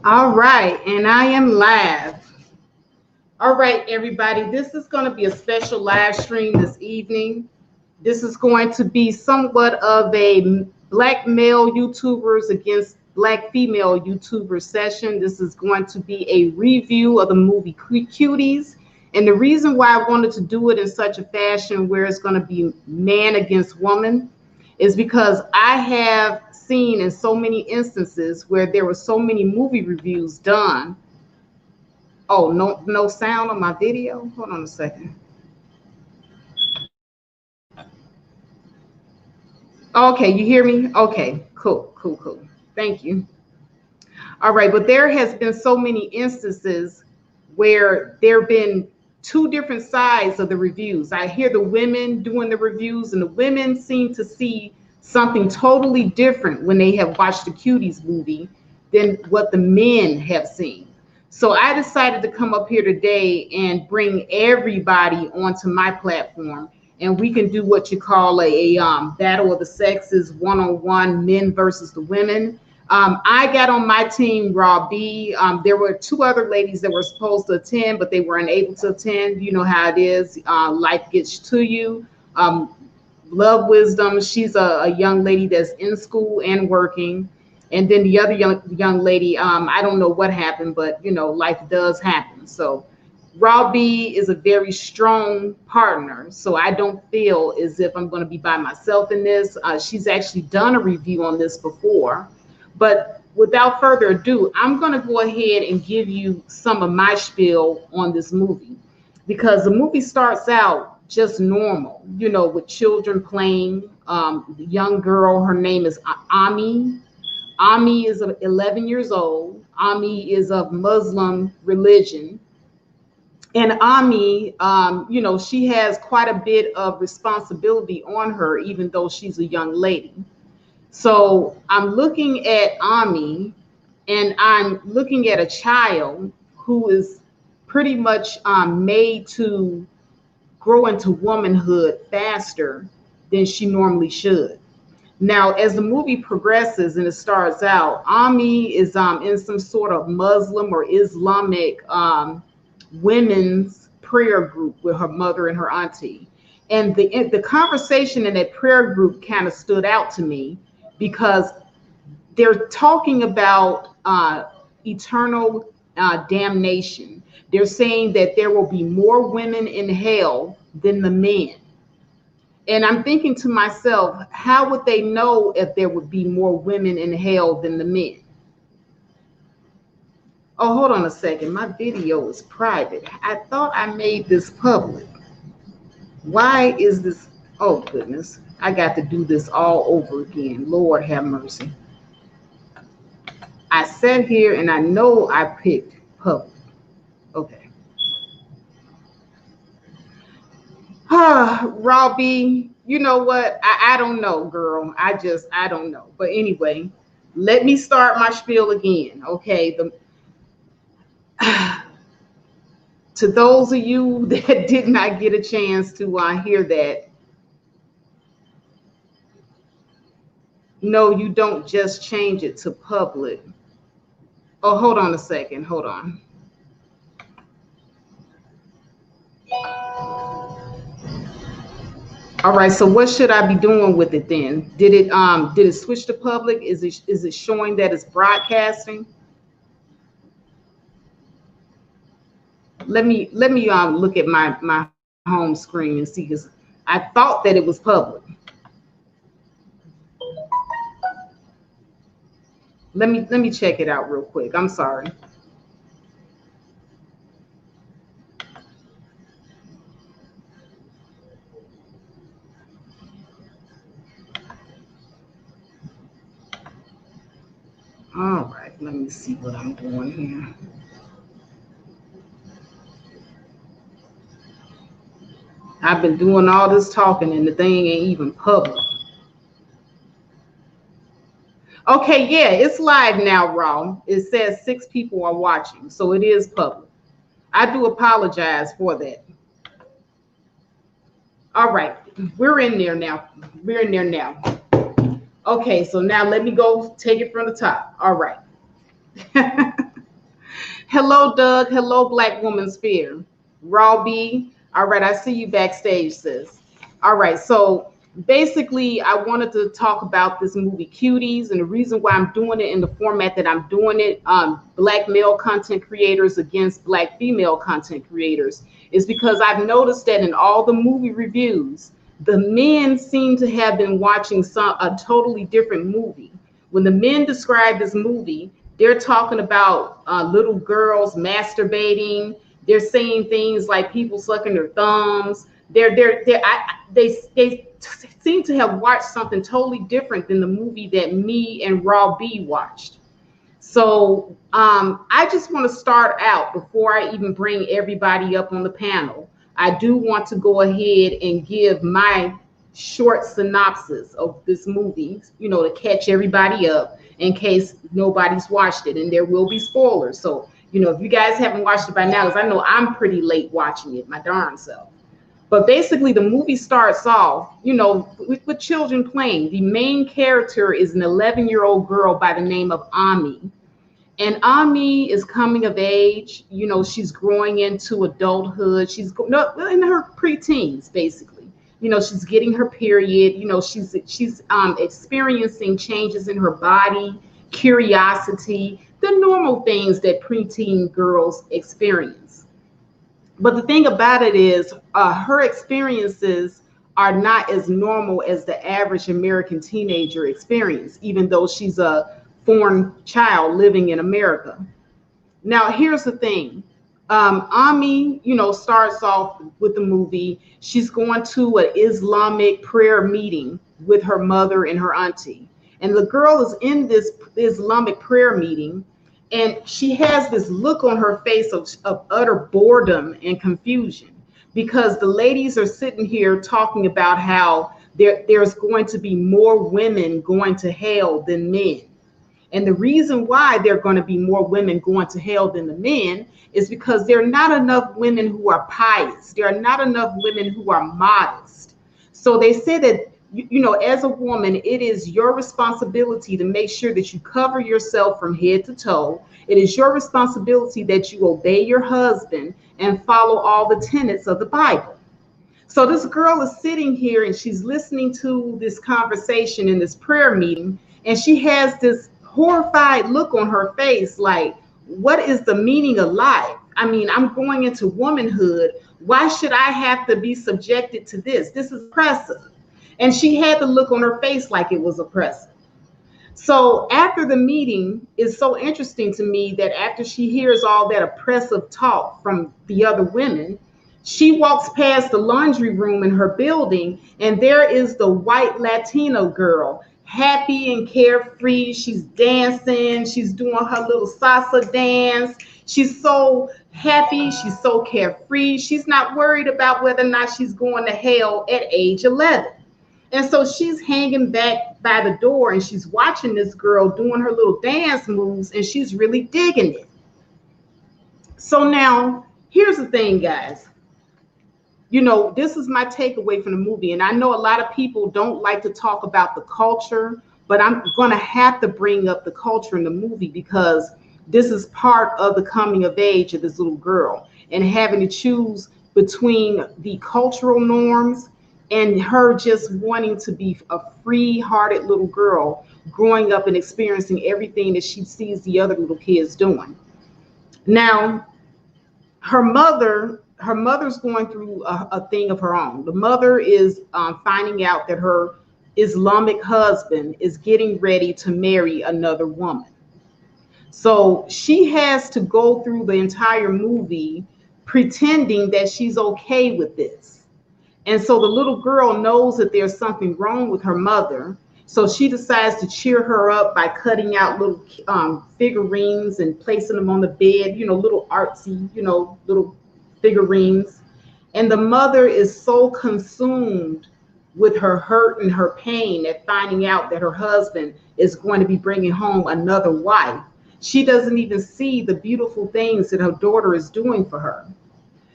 All right, and I am live. All right, everybody, this is going to be a special live stream this evening. This is going to be somewhat of a black male YouTubers against black female YouTubers session. This is going to be a review of the movie Cuties. And the reason why I wanted to do it in such a fashion where it's going to be man against woman is because I have seen in so many instances where there were so many movie reviews done. Oh, no sound on my video. Hold on a second. Okay, you hear me? Okay, cool. Thank you. All right, but there has been so many instances where there have been two different sides of the reviews. I hear the women doing the reviews, and the women seem to see something totally different when they have watched the Cuties movie than what the men have seen. So I decided to come up here today and bring everybody onto my platform, and we can do what you call a battle of the sexes, one-on-one, men versus the women. I got on my team, Raw B. There were two other ladies that were supposed to attend, but they were unable to attend. You know how it is. Life gets to you. Love Wisdom, she's a young lady that's in school and working. And then the other young lady, I don't know what happened, but life does happen. So Raw B is a very strong partner, so I don't feel as if I'm going to be by myself in this. She's actually done a review on this before. But without further ado, I'm going to go ahead and give you some of my spiel on this movie, because the movie starts out just normal, with children playing. The young girl, her name is Ami. Ami is 11 years old. Ami is of Muslim religion. And Ami, she has quite a bit of responsibility on her, even though she's a young lady. So I'm looking at Ami, and I'm looking at a child who is pretty much made to grow into womanhood faster than she normally should. Now, as the movie progresses and it starts out, Ami is in some sort of Muslim or Islamic women's prayer group with her mother and her auntie. And the conversation in that prayer group kind of stood out to me, because they're talking about eternal damnation. They're saying that there will be more women in hell than the men. And I'm thinking to myself, how would they know if there would be more women in hell than the men? Oh, hold on a second. My video is private. I thought I made this public. Why is this? Oh, goodness. I got to do this all over again. Lord have mercy. I sat here and I know I picked public. Okay. Robbie, you know what? I don't know, girl. I don't know. But anyway, let me start my spiel again. Okay. To those of you that did not get a chance to hear that, no, you don't just change it to public. Oh, hold on a second. Hold on. All right, so what should I be doing with it then? Did it switch to public? Is it showing that it's broadcasting? Let me look at my home screen and see, because I thought that it was public. Let me check it out real quick. I'm sorry. All right, let me see what I'm doing here. I've been doing all this talking and the thing ain't even public. Okay, yeah, it's live now, Raw. It says 6 people are watching, so it is public. I do apologize for that. All right, we're in there now. We're in there now. Okay, so now let me go take it from the top. All right. Hello, Doug. Hello, Black Woman Sphere. Raw B. All right, I see you backstage, sis. All right, so basically, I wanted to talk about this movie Cuties, and the reason why I'm doing it in the format that I'm doing it, Black male content creators against Black female content creators, is because I've noticed that in all the movie reviews, the men seem to have been watching a totally different movie. When the men describe this movie, they're talking about little girls masturbating. They're saying things like people sucking their thumbs. They seem to have watched something totally different than the movie that me and Raw B watched. So I just want to start out before I even bring everybody up on the panel. I do want to go ahead and give my short synopsis of this movie, to catch everybody up in case nobody's watched it, and there will be spoilers. So, if you guys haven't watched it by now, because I know I'm pretty late watching it, my darn self. But basically, the movie starts off, with children playing. The main character is an 11-year-old girl by the name of Ami. And Ami is coming of age. She's growing into adulthood. She's in her preteens, basically. She's getting her period. She's experiencing changes in her body, curiosity, the normal things that preteen girls experience. But the thing about it is, her experiences are not as normal as the average American teenager experience, even though she's a foreign child living in America. Now, here's the thing. Ami, starts off with the movie. She's going to an Islamic prayer meeting with her mother and her auntie. And the girl is in this Islamic prayer meeting, and she has this look on her face of utter boredom and confusion, because the ladies are sitting here talking about how there's going to be more women going to hell than men. And the reason why there are going to be more women going to hell than the men is because there are not enough women who are pious. There are not enough women who are modest. So they say that, as a woman, it is your responsibility to make sure that you cover yourself from head to toe. It is your responsibility that you obey your husband and follow all the tenets of the Bible. So this girl is sitting here and she's listening to this conversation in this prayer meeting, and she has this horrified look on her face, like, what is the meaning of life? I mean, I'm going into womanhood. Why should I have to be subjected to this? This is oppressive. And she had the look on her face like it was oppressive. So after the meeting, it's so interesting to me that after she hears all that oppressive talk from the other women, she walks past the laundry room in her building, and there is the white Latino girl, happy and carefree. She's dancing. She's doing her little salsa dance. She's so happy. She's so carefree. She's not worried about whether or not she's going to hell at age 11. And so she's hanging back by the door and she's watching this girl doing her little dance moves, and she's really digging it. So now, here's the thing, guys. This is my takeaway from the movie. And I know a lot of people don't like to talk about the culture, but I'm going to have to bring up the culture in the movie because this is part of the coming of age of this little girl and having to choose between the cultural norms and her just wanting to be a free-hearted little girl growing up and experiencing everything that she sees the other little kids doing. Now, her mother's going through a thing of her own. The mother is finding out that her Islamic husband is getting ready to marry another woman. So she has to go through the entire movie pretending that she's okay with this. And so the little girl knows that there's something wrong with her mother. So she decides to cheer her up by cutting out little figurines and placing them on the bed, little artsy, little figurines. And the mother is so consumed with her hurt and her pain at finding out that her husband is going to be bringing home another wife. She doesn't even see the beautiful things that her daughter is doing for her.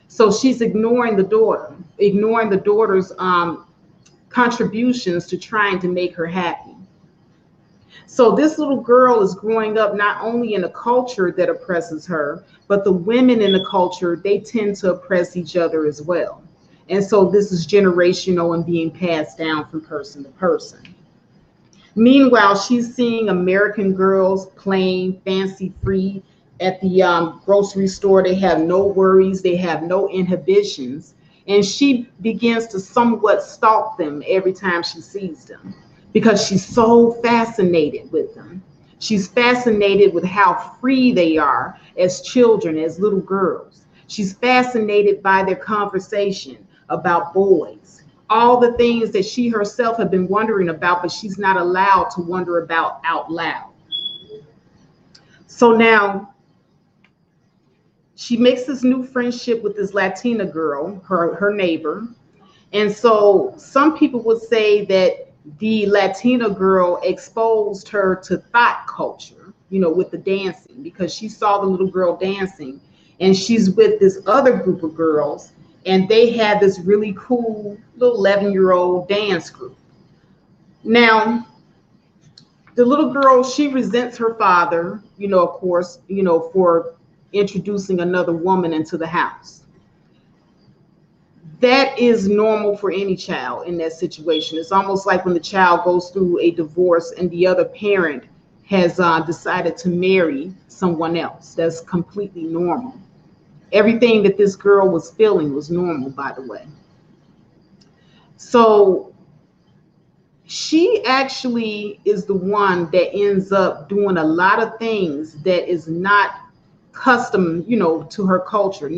So she's ignoring the daughter's contributions to trying to make her happy. So this little girl is growing up not only in a culture that oppresses her, but the women in the culture, they tend to oppress each other as well. And so this is generational and being passed down from person to person. Meanwhile, she's seeing American girls playing fancy free at the grocery store. They have no worries, they have no inhibitions. And she begins to somewhat stalk them every time she sees them because she's so fascinated with them. She's fascinated with how free they are as children, as little girls. She's fascinated by their conversation about boys, all the things that she herself had been wondering about, but she's not allowed to wonder about out loud. So now she makes this new friendship with this Latina girl, her neighbor. And so some people would say that the Latina girl exposed her to thought culture, with the dancing, because she saw the little girl dancing and she's with this other group of girls and they had this really cool little 11-year-old dance group. Now, the little girl, she resents her father, of course, for introducing another woman into the house. That is normal for any child in that situation. It's almost like when the child goes through a divorce and the other parent has decided to marry someone else. That's completely normal. Everything that this girl was feeling was normal, by the way. So she actually is the one that ends up doing a lot of things that is not custom, to her culture.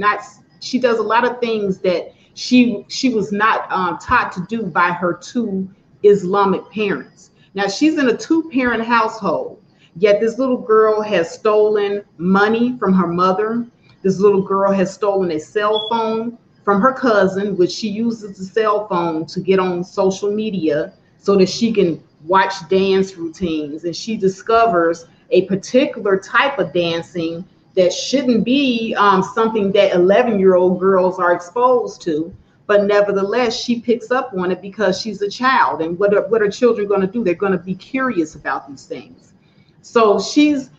She does a lot of things that she was not taught to do by her two Islamic parents. Now she's in a two-parent household, yet this little girl has stolen money from her mother. This little girl has stolen a cell phone from her cousin, which she uses the cell phone to get on social media so that she can watch dance routines. And she discovers a particular type of dancing that shouldn't be something that 11-year-old girls are exposed to. But nevertheless, she picks up on it because she's a child. And what are children going to do? They're going to be curious about these things. So she's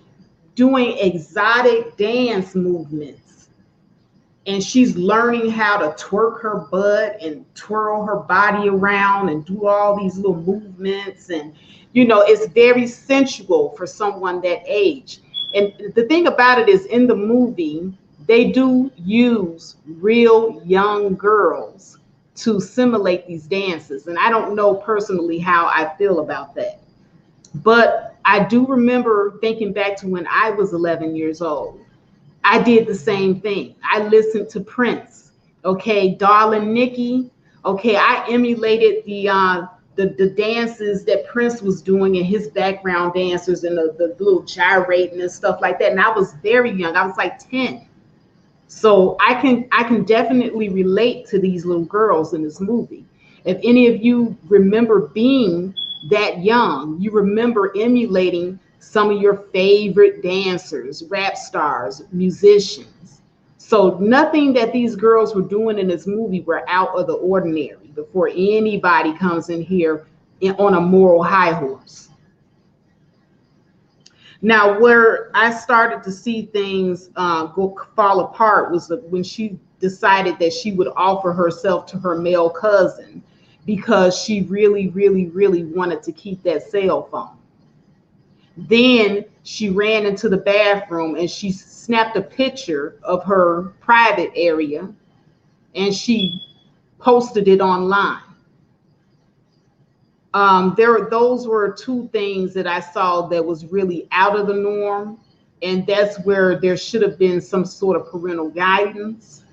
doing exotic dance movements. And she's learning how to twerk her butt and twirl her body around and do all these little movements. And, it's very sensual for someone that age. And the thing about it is, in the movie, they do use real young girls to simulate these dances. And I don't know personally how I feel about that. But I do remember thinking back to when I was 11 years old. I did the same thing. I listened to Prince, okay, Darling Nikki, okay. I emulated the dances that Prince was doing and his background dancers and the little gyrating and stuff like that. And I was very young. I was like 10. So I can definitely relate to these little girls in this movie. If any of you remember being that young, you remember emulating some of your favorite dancers, rap stars, musicians. So nothing that these girls were doing in this movie were out of the ordinary before anybody comes in here on a moral high horse. Now, where I started to see things fall apart was when she decided that she would offer herself to her male cousin because she really, really, really wanted to keep that cell phone. Then she ran into the bathroom and she snapped a picture of her private area and she posted it online. Those were two things that I saw that was really out of the norm. And that's where there should have been some sort of parental guidance.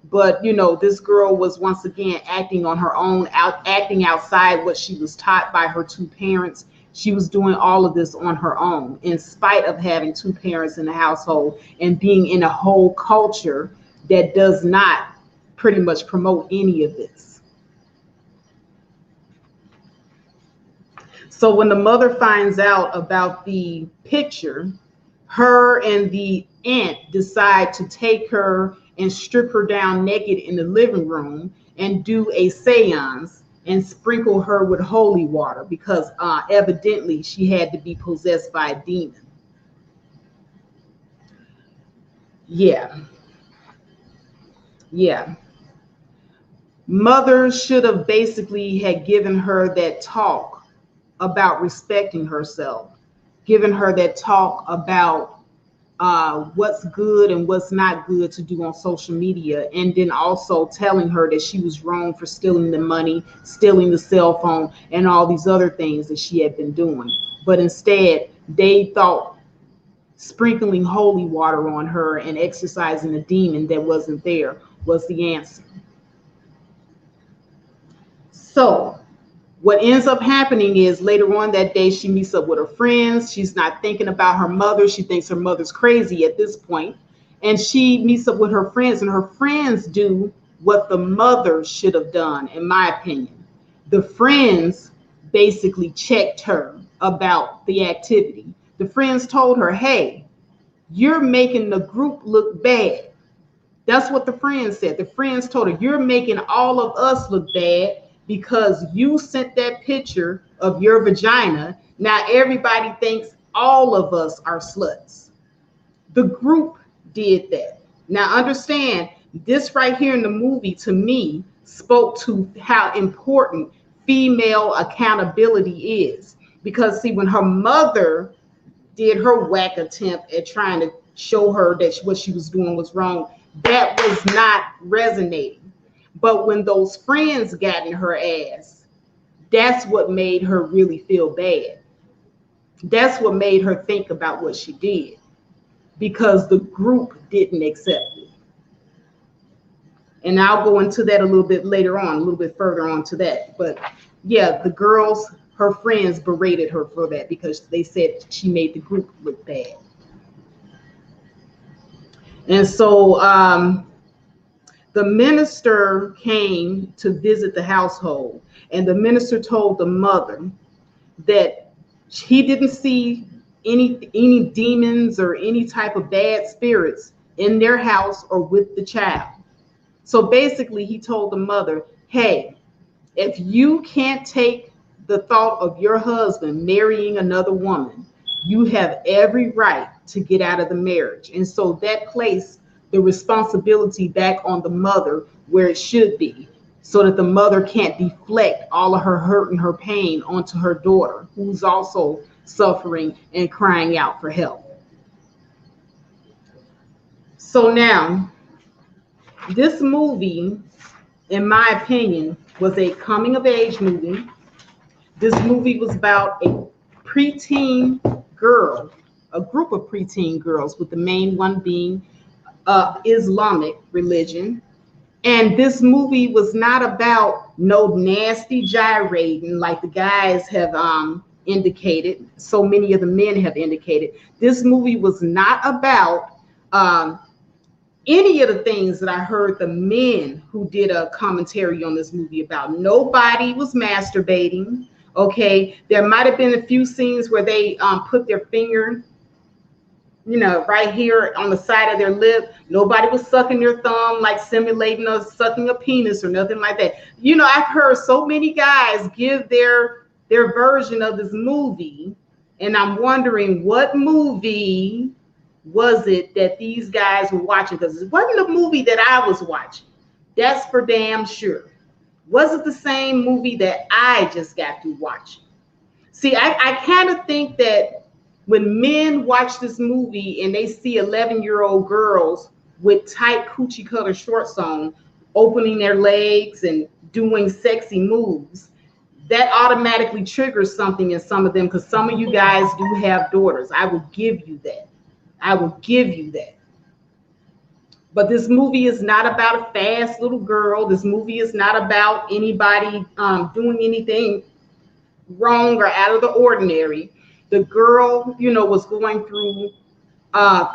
But, this girl was once again acting on her own, acting outside what she was taught by her two parents. She was doing all of this on her own, in spite of having two parents in the household and being in a whole culture that does not pretty much promote any of this. So when the mother finds out about the picture, her and the aunt decide to take her and strip her down naked in the living room and do a seance and sprinkle her with holy water because evidently she had to be possessed by a demon. Yeah. Yeah. Mother should have basically had given her that talk about respecting herself, given her that talk about what's good and what's not good to do on social media, and then also telling her that she was wrong for stealing the money, stealing the cell phone, and all these other things that she had been doing. But instead, they thought sprinkling holy water on her and exorcising a demon that wasn't there was the answer. So what ends up happening is later on that day, she meets up with her friends. She's not thinking about her mother. She thinks her mother's crazy at this point. And she meets up with her friends, and her friends do what the mother should have done, in my opinion. The friends basically checked her about the activity. The friends told her, hey, you're making the group look bad. That's what the friends said. The friends told her, you're making all of us look bad because you sent that picture of your vagina. Now everybody thinks all of us are sluts. The group did that. Now understand, this right here in the movie to me spoke to how important female accountability is. Because see, when her mother did her whack attempt at trying to show her that what she was doing was wrong, that was not resonating. But when those friends got in her ass, that's what made her really feel bad. That's what made her think about what she did, because the group didn't accept it. And I'll go into that a little bit later on, a little bit further on to that. But yeah, the girls, her friends berated her for that because they said she made the group look bad. And so the minister came to visit the household, and the minister told the mother that he didn't see any demons or any type of bad spirits in their house or with the child. So basically, he told the mother, hey, if you can't take the thought of your husband marrying another woman, you have every right to get out of the marriage. And so that placed the responsibility back on the mother where it should be, so that the mother can't deflect all of her hurt and her pain onto her daughter, who's also suffering and crying out for help. So now, this movie, in my opinion, was a coming of age movie. This movie was about a preteen girl, a group of preteen girls, with the main one being Islamic religion. And this movie was not about no nasty gyrating like the guys have indicated. So many of the men have indicated. This movie was not about any of the things that I heard the men who did a commentary on this movie about. Nobody was masturbating. Okay, there might have been a few scenes where they put their finger, right here on the side of their lip. Nobody was sucking their thumb, like simulating or sucking a penis or nothing like that. I've heard so many guys give their version of this movie, and I'm wondering what movie was it that these guys were watching, because it wasn't the movie that I was watching. That's for damn sure. Was it the same movie that I just got through watching? See, I kind of think that when men watch this movie and they see 11-year-old girls with tight coochie cutter shorts on, opening their legs and doing sexy moves, that automatically triggers something in some of them, because some of you guys do have daughters. I will give you that. I will give you that. But this movie is not about a fast little girl. This movie is not about anybody doing anything wrong or out of the ordinary. The girl, was going through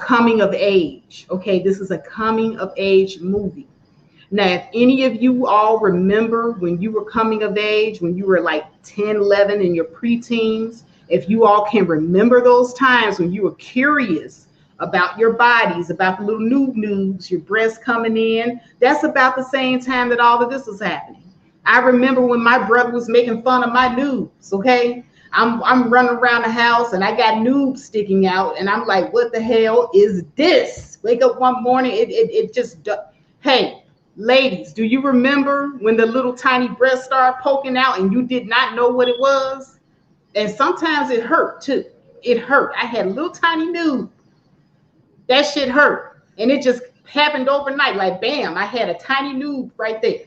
coming of age. Okay, this is a coming of age movie. Now, if any of you all remember when you were coming of age, when you were like 10, 11 in your preteens, if you all can remember those times when you were curious about your bodies, about the little noobs, your breasts coming in, that's about the same time that all of this was happening. I remember when my brother was making fun of my noobs, okay? I'm running around the house and I got noobs sticking out, and I'm like, what the hell is this? Wake up one morning, it just, hey, ladies, do you remember when the little tiny breast started poking out and you did not know what it was? And sometimes it hurt too. It hurt. I had a little tiny noob. That shit hurt. And it just happened overnight. Like, bam, I had a tiny noob right there.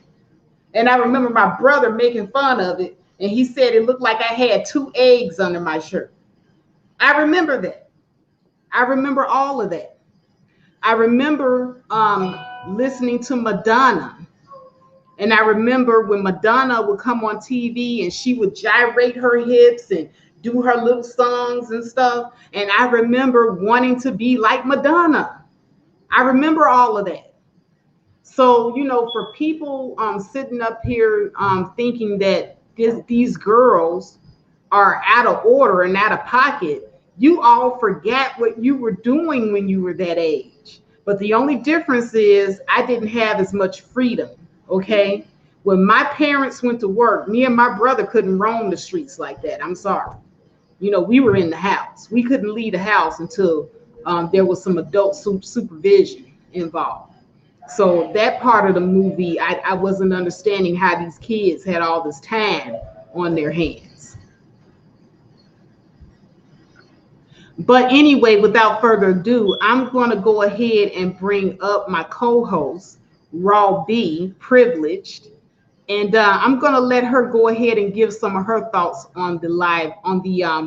And I remember my brother making fun of it. And he said it looked like I had two eggs under my shirt. I remember that. I remember all of that. I remember listening to Madonna. And I remember when Madonna would come on TV and she would gyrate her hips and do her little songs and stuff. And I remember wanting to be like Madonna. I remember all of that. So, for people sitting up here thinking that these girls are out of order and out of pocket, you all forgot what you were doing when you were that age. But the only difference is I didn't have as much freedom, okay? When my parents went to work, me and my brother couldn't roam the streets like that. I'm sorry. We were in the house. We couldn't leave the house until there was some adult supervision involved. So that part of the movie, I wasn't understanding how these kids had all this time on their hands. But anyway, without further ado, I'm going to go ahead and bring up my co-host, Raw B, privileged, and I'm going to let her go ahead and give some of her thoughts on the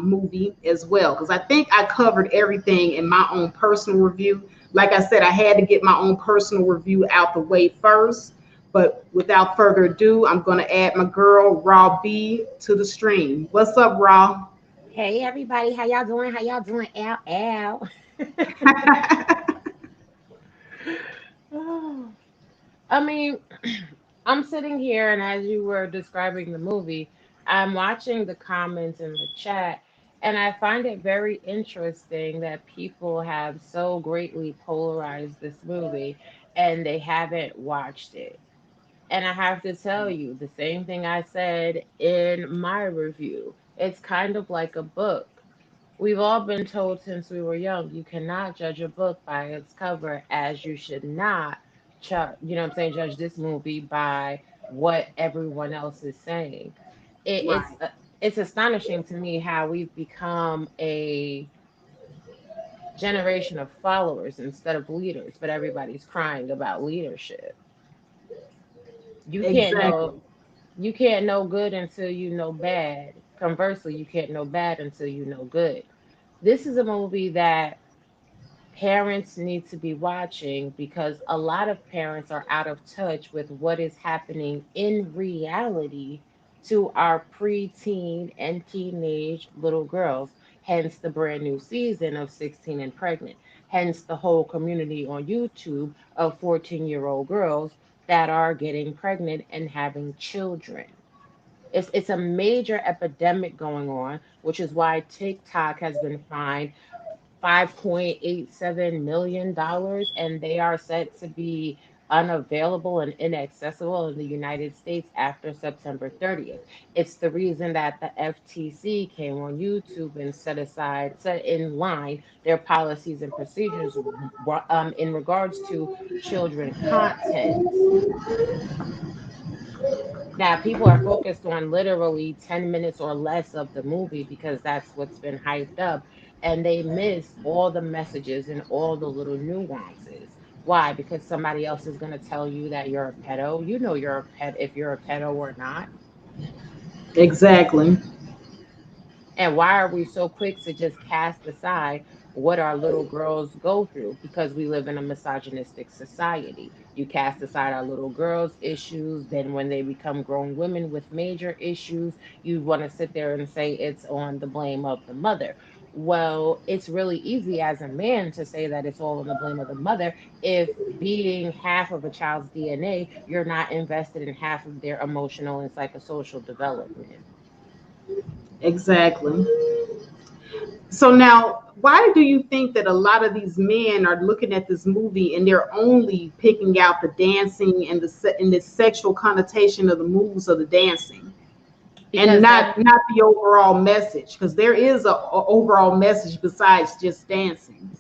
movie as well, because I think I covered everything in my own personal review. Like I said, I had to get my own personal review out the way first. But without further ado, I'm going to add my girl Raw B to the stream. What's up, Raw? Hey everybody, how y'all doing? How y'all doing? Ow, ow. Oh, I mean, I'm sitting here, and as you were describing the movie, I'm watching the comments in the chat, and I find it very interesting that people have so greatly polarized this movie and they haven't watched it. And I have to tell you the same thing I said in my review. It's kind of like a book. We've all been told since we were young, you cannot judge a book by its cover, as you should not, judge this movie by what everyone else is saying. It, it's Right. uh, it's astonishing to me how we've become a generation of followers instead of leaders, but everybody's crying about leadership. You can't know Exactly. you can't know good until you know bad. Conversely, you can't know bad until you know good. This is a movie that parents need to be watching because a lot of parents are out of touch with what is happening in reality to our preteen and teenage little girls. Hence the brand new season of 16 and Pregnant. Hence the whole community on YouTube of 14-year-old girls that are getting pregnant and having children. It's a major epidemic going on, which is why TikTok has been fined $5.87 million, and they are set to be unavailable and inaccessible in the United States after September 30th. It's the reason that the FTC came on YouTube and set in line their policies and procedures in regards to children content. Now, people are focused on literally 10 minutes or less of the movie because that's what's been hyped up, and they miss all the messages and all the little nuances. Why? Because somebody else is going to tell you that you're a pedo. You know you're a pet if you're a pedo or not. Exactly. And why are we so quick to just cast aside what our little girls go through? Because we live in a misogynistic society. You cast aside our little girls' issues, then when they become grown women with major issues, you want to sit there and say it's on the blame of the mother. Well, it's really easy as a man to say that it's all on the blame of the mother if being half of a child's DNA, you're not invested in half of their emotional and psychosocial development. Exactly. So now, why do you think that a lot of these men are looking at this movie and they're only picking out the dancing and the sexual connotation of the moves of the dancing, and Because not the overall message? Because there is a overall message besides just dancing.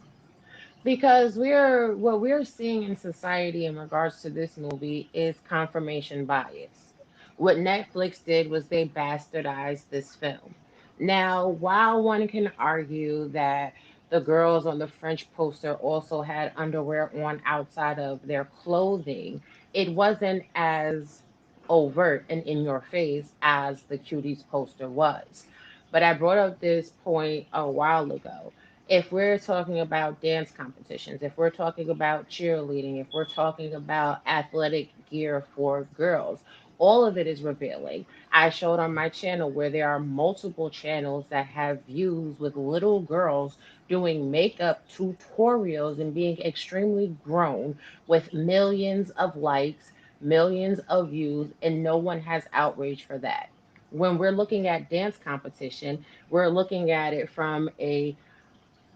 Because what we're seeing in society in regards to this movie is confirmation bias. What Netflix did was they bastardized this film. Now, while one can argue that the girls on the French poster also had underwear on outside of their clothing, it wasn't as overt and in your face as the Cuties poster was. But I brought up this point a while ago. If we're talking about dance competitions, if we're talking about cheerleading, if we're talking about athletic gear for girls, all of it is revealing. I showed on my channel where there are multiple channels that have views with little girls doing makeup tutorials and being extremely grown with millions of likes, millions of views, and no one has outrage for that. When we're looking at dance competition, we're looking at it from a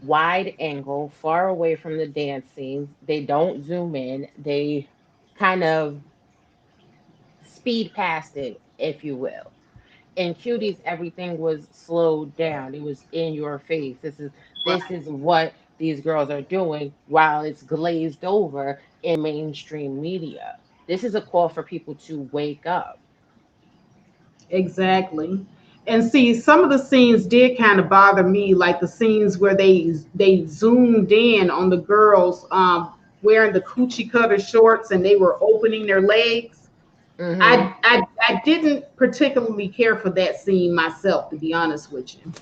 wide angle, far away from the dance scenes. They don't zoom in. They kind of speed past it, if you will. In Cuties, everything was slowed down. It was in your face. This is what these girls are doing while it's glazed over in mainstream media. This is a call for people to wake up. Exactly. And see, some of the scenes did kind of bother me, like the scenes where they zoomed in on the girls wearing the coochie cutter shorts and they were opening their legs. Hmm. I didn't particularly care for that scene myself, to be honest with you.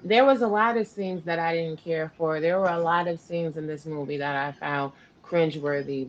There was a lot of scenes that I didn't care for. There were a lot of scenes in this movie that I found cringeworthy.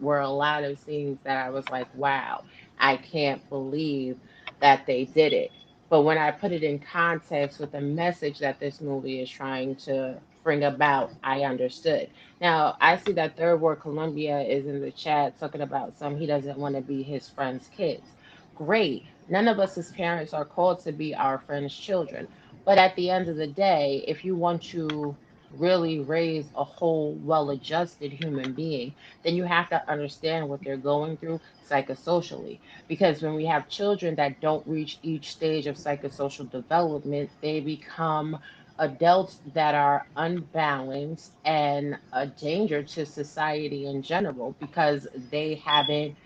Were a lot of scenes that I was like, wow, I can't believe that they did it. But when I put it in context with the message that this movie is trying to bring about, I understood. Now, I see that Third World Columbia is in the chat talking about some he doesn't want to be his friend's kids. Great. None of us as parents are called to be our friends' children. But at the end of the day, if you want to really raise a whole, well adjusted human being, then you have to understand what they're going through psychosocially. Because when we have children that don't reach each stage of psychosocial development, they become adults that are unbalanced and a danger to society in general because they haven't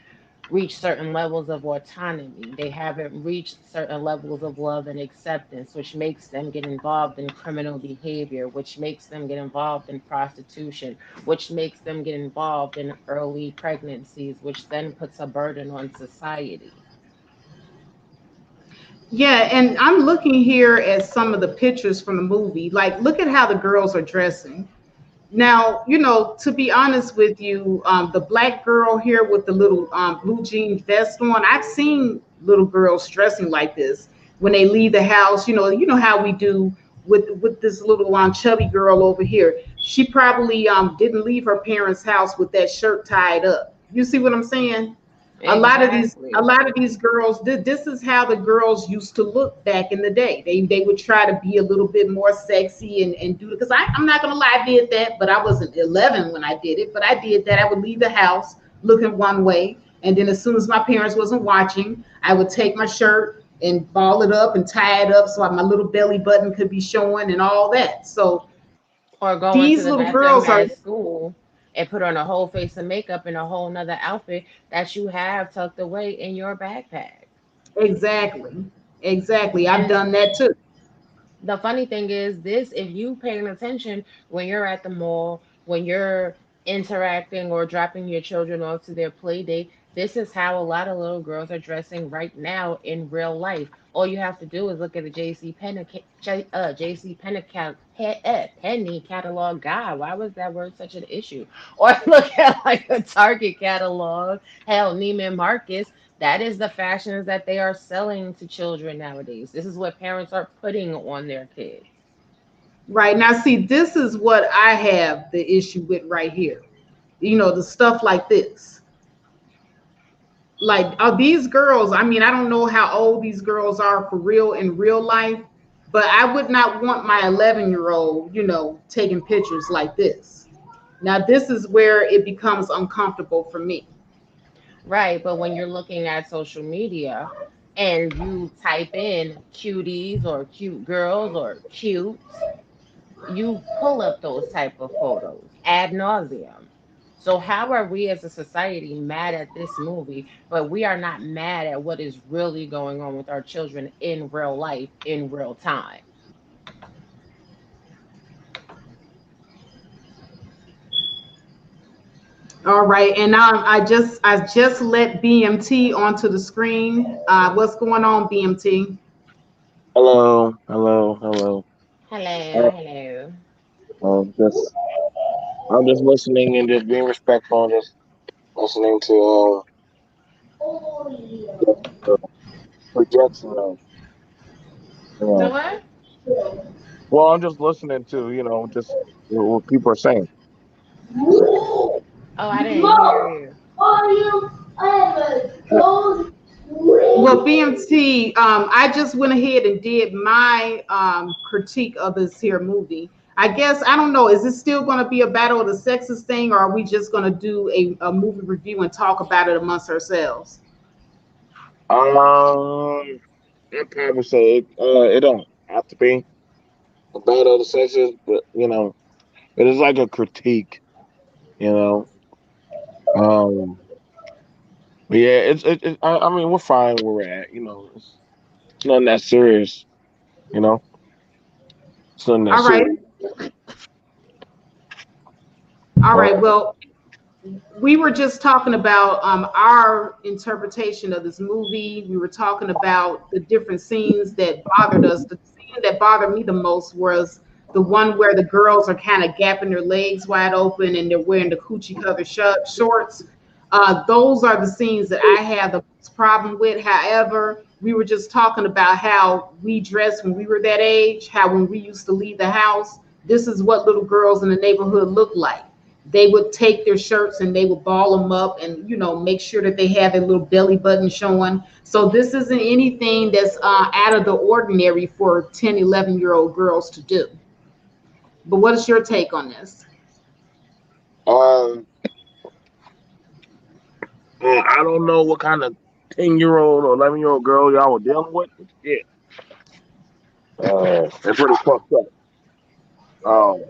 reached certain levels of autonomy. They haven't reached certain levels of love and acceptance, which makes them get involved in criminal behavior, which makes them get involved in prostitution, which makes them get involved in early pregnancies, which then puts a burden on society. Yeah, and I'm looking here at some of the pictures from the movie. Like, look at how the girls are dressing. Now, to be honest with you, the black girl here with the little blue jean vest on, I've seen little girls dressing like this when they leave the house. You know how we do with this little chubby girl over here. She probably didn't leave her parents' house with that shirt tied up. You see what I'm saying? A Exactly. lot of these girls, this is how the girls used to look back in the day. They would try to be a little bit more sexy and do it, because I'm not gonna lie, I did that, but I wasn't 11 when I did it. But I did that. I would leave the house looking one way, and then as soon as my parents wasn't watching, I would take my shirt and ball it up and tie it up so my little belly button could be showing and all that. So Or go into these the little bathroom girls are at school and put on a whole face of makeup and a whole nother outfit that you have tucked away in your backpack. exactly, exactly. I've And done that too. the funny thing is this, if you paying attention when you're at the mall, when you're interacting or dropping your children off to their play date, this is how a lot of little girls are dressing right now in real life. All you have to do is look at the JC Penney Penny catalog. God, why was that word such an issue? Or look at like a Target catalog. Hell, Neiman Marcus, that is the fashions that they are selling to children nowadays. This is what parents are putting on their kids. Right. Now, see, this is what I have the issue with right here. The stuff like this. Like, are these girls, I mean, I don't know how old these girls are for real in real life, But I would not want my 11-year-old, taking pictures like this. Now, this is where it becomes uncomfortable for me. Right, but when you're looking at social media and you type in cuties or cute girls or cutes, you pull up those type of photos ad nauseum. So how are we as a society mad at this movie, but we are not mad at what is really going on with our children in real life, in real time? All right, and now I just let BMT onto the screen. What's going on, BMT? Hello, hello, hello. Hello, Uh, hello. just I'm just listening and just being respectful and just listening to the projection of you The know. what? Well, I'm just listening to just what people are saying. So, Oh, I didn't hear you. Well, BMT, I just went ahead and did my critique of this here movie. I guess I don't know. Is it still going to be a battle of the sexes thing, or are we just going to do a movie review and talk about it amongst ourselves? I'd probably say it don't have to be about other sexes, but it is like a critique. You know, um, but yeah, I mean, we're fine where we're at. It's nothing that serious. You know, it's nothing that All right, serious. all Uh, right. Well, we were just talking about our interpretation of this movie. We were talking about the different scenes that bothered us. The scene that bothered me the most was the one where the girls are kind of gapping their legs wide open and they're wearing the coochie color shorts. Those are the scenes that I have the most problem with. However, we were just talking about how we dressed when we were that age, how when we used to leave the house, this is what little girls in the neighborhood look like. They would take their shirts and they would ball them up and make sure that they have a little belly button showing. So this isn't anything that's out of the ordinary for 10, 11-year-old girls to do. But what is your take on this? um, I don't know what kind of 10-year-old or 11-year-old girl y'all were dealing with, but yeah, they're pretty fucked up. Um,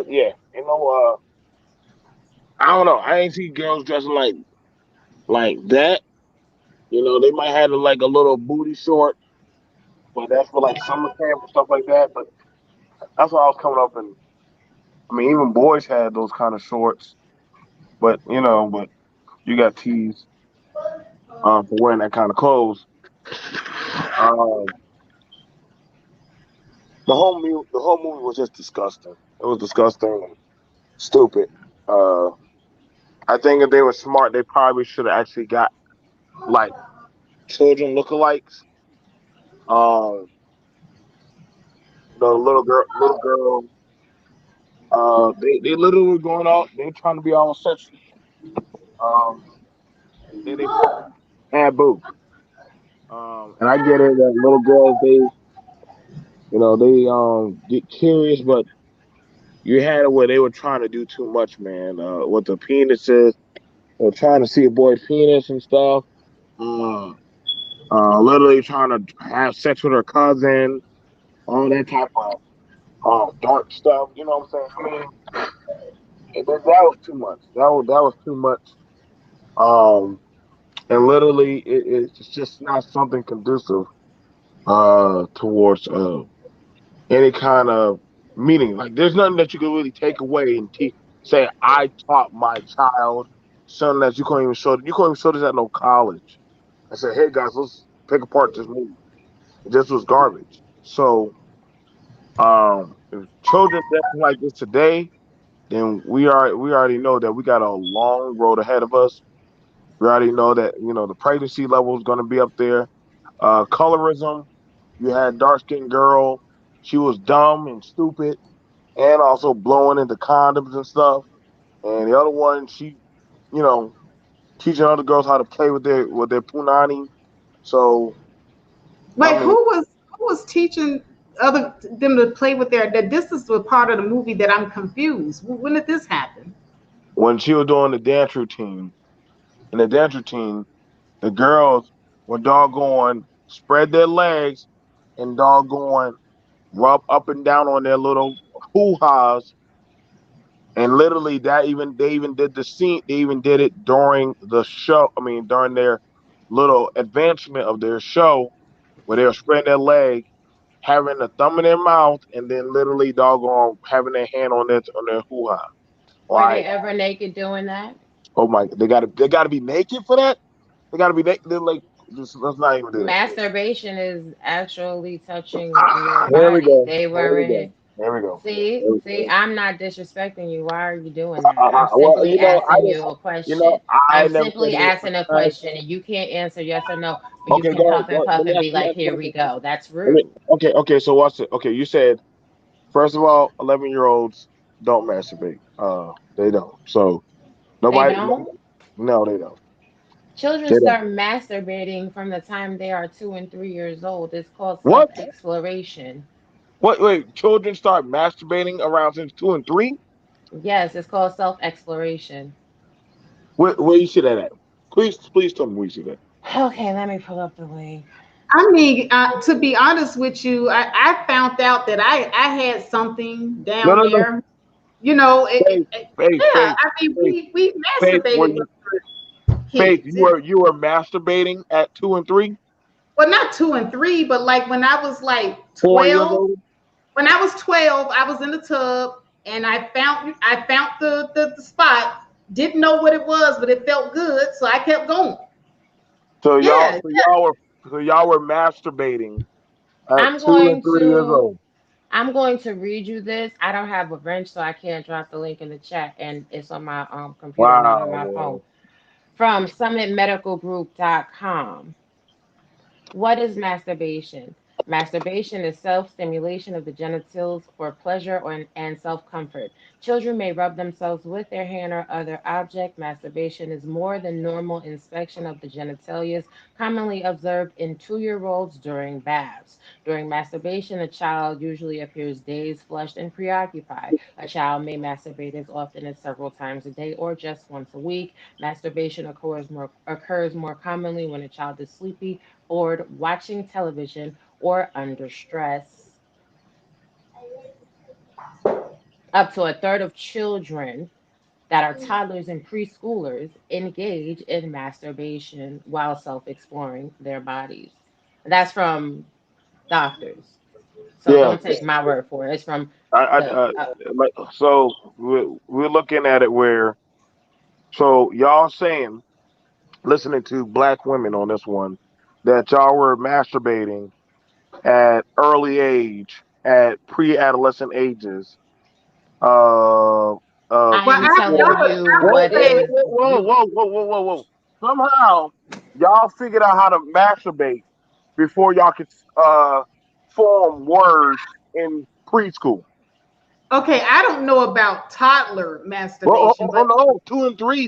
yeah, I don't know. I ain't see girls dressing like that. They might have like a little booty short, but that's for like summer camp and stuff like that. But that's what I was coming up and I mean, even boys had those kind of shorts, but you got teased for wearing that kind of clothes. Um, the whole movie was just disgusting. It was disgusting and stupid. Uh, I think if they were smart, they probably should have actually got like children lookalikes. Um, little girl. They literally were going out. They trying to be all sexy. Um, they taboo. And I get it that little girls they get curious, but you had it where they were trying to do too much, man. With the penises, they were trying to see a boy's penis and stuff. Uh, literally trying to have sex with her cousin, all that type of dark stuff. You know what I'm saying? I mean, that was too much. That was too much. Um, and literally, it's just not something conducive towards any kind of meaning. Like, there's nothing that you can really take away and say, I taught my child something that you can't even show. You can't even show this at no college. I said, hey guys, let's pick apart this movie. This was garbage. So, if children acting like this today, then we already know that we got a long road ahead of us. We already know that the pregnancy level is going to be up there. Colorism. You had dark skinned girl. She was dumb and stupid, and also blowing into condoms and stuff. And the other one, she, you know, teaching other girls how to play with their punani. So I Wait, who mean, was was teaching other them to play with their? That this is the part of the movie that I'm confused. When did this happen? When she was doing the dance routine, in the dance routine, the girls were doggone spread their legs and doggone rub up and down on their little hoo ha's. And literally, that even they even did the scene. They even did it during the show. I mean, during their little advancement of their show, where they were spreading their leg, having a thumb in their mouth, and then literally doggone having their hand on their hoo ha. Were they Like, ever naked doing that? oh my, they gotta be naked for that. They gotta be naked. They're like, just, let's not even do that. Masturbation is actually touching your Here we body. go. They Here we go. weren't. Here we go. See, Here we see, go. I'm not disrespecting you. Why are you doing that? I'm Well, simply asking you a question. I I'm never said simply it. asking a I, question, and you can't answer yes or no, but you okay, can go ahead. huff Go and ahead. puff Let me and ask. be Let me like, ask you here we another go. question. That's Let me, rude. okay. So what's it? Okay, you said first of all, 11-year-olds don't masturbate. They don't. So They nobody. don't. No, they don't. Children They don't. start masturbating from the time they are 2 and 3 years old. It's called self What? exploration. What? Wait. Children start masturbating around since 2 and 3. Yes, it's called self exploration. Where you see that at? Please tell me where you see that. Okay, let me pull up the link. I mean, to be honest with you, I found out that I had something No, down no, no. there. You know, Faith, faith, yeah. faith, I mean, faith, we faith. Were masturbated you when we were faith? kids. You were masturbating at 2 and 3, Well, not 2 and 3, but like when I was like 4 years 12. old. When I was 12, I was in the tub and I found the spot. Didn't know what it was, but it felt good, so I kept going. So y'all, Yeah, so y'all were, so y'all were masturbating at I'm 2 and 3 years old. I'm going to read you this. I don't have a wrench, so I can't drop the link in the chat, and it's on my computer, not on my phone. Wow. From summitmedicalgroup.com. What is masturbation? Masturbation is self stimulation of the genitals for pleasure and self comfort. Children may rub themselves with their hand or other object. Masturbation is more than normal inspection of the genitalia, commonly observed in 2-year-olds during baths. During masturbation, a child usually appears dazed, flushed, and preoccupied. A child may masturbate as often as several times a day or just once a week. Masturbation occurs more commonly when a child is sleepy, bored, watching television, or under stress. Up to a third of children that are toddlers and preschoolers engage in masturbation while self exploring their bodies. That's from doctors. So Yeah. don't take my word for it. It's from I, the. so we're looking at it where, so y'all saying, listening to black women on this one, that y'all were masturbating at early age, at pre-adolescent ages, uh, I well, am telling before. you Whoa, what whoa, said, is whoa, whoa, you. whoa, whoa, whoa, whoa, whoa! Somehow y'all figured out how to masturbate before y'all could form words in preschool. okay, I don't know about toddler Well, masturbation, oh, but no, 2 and 3.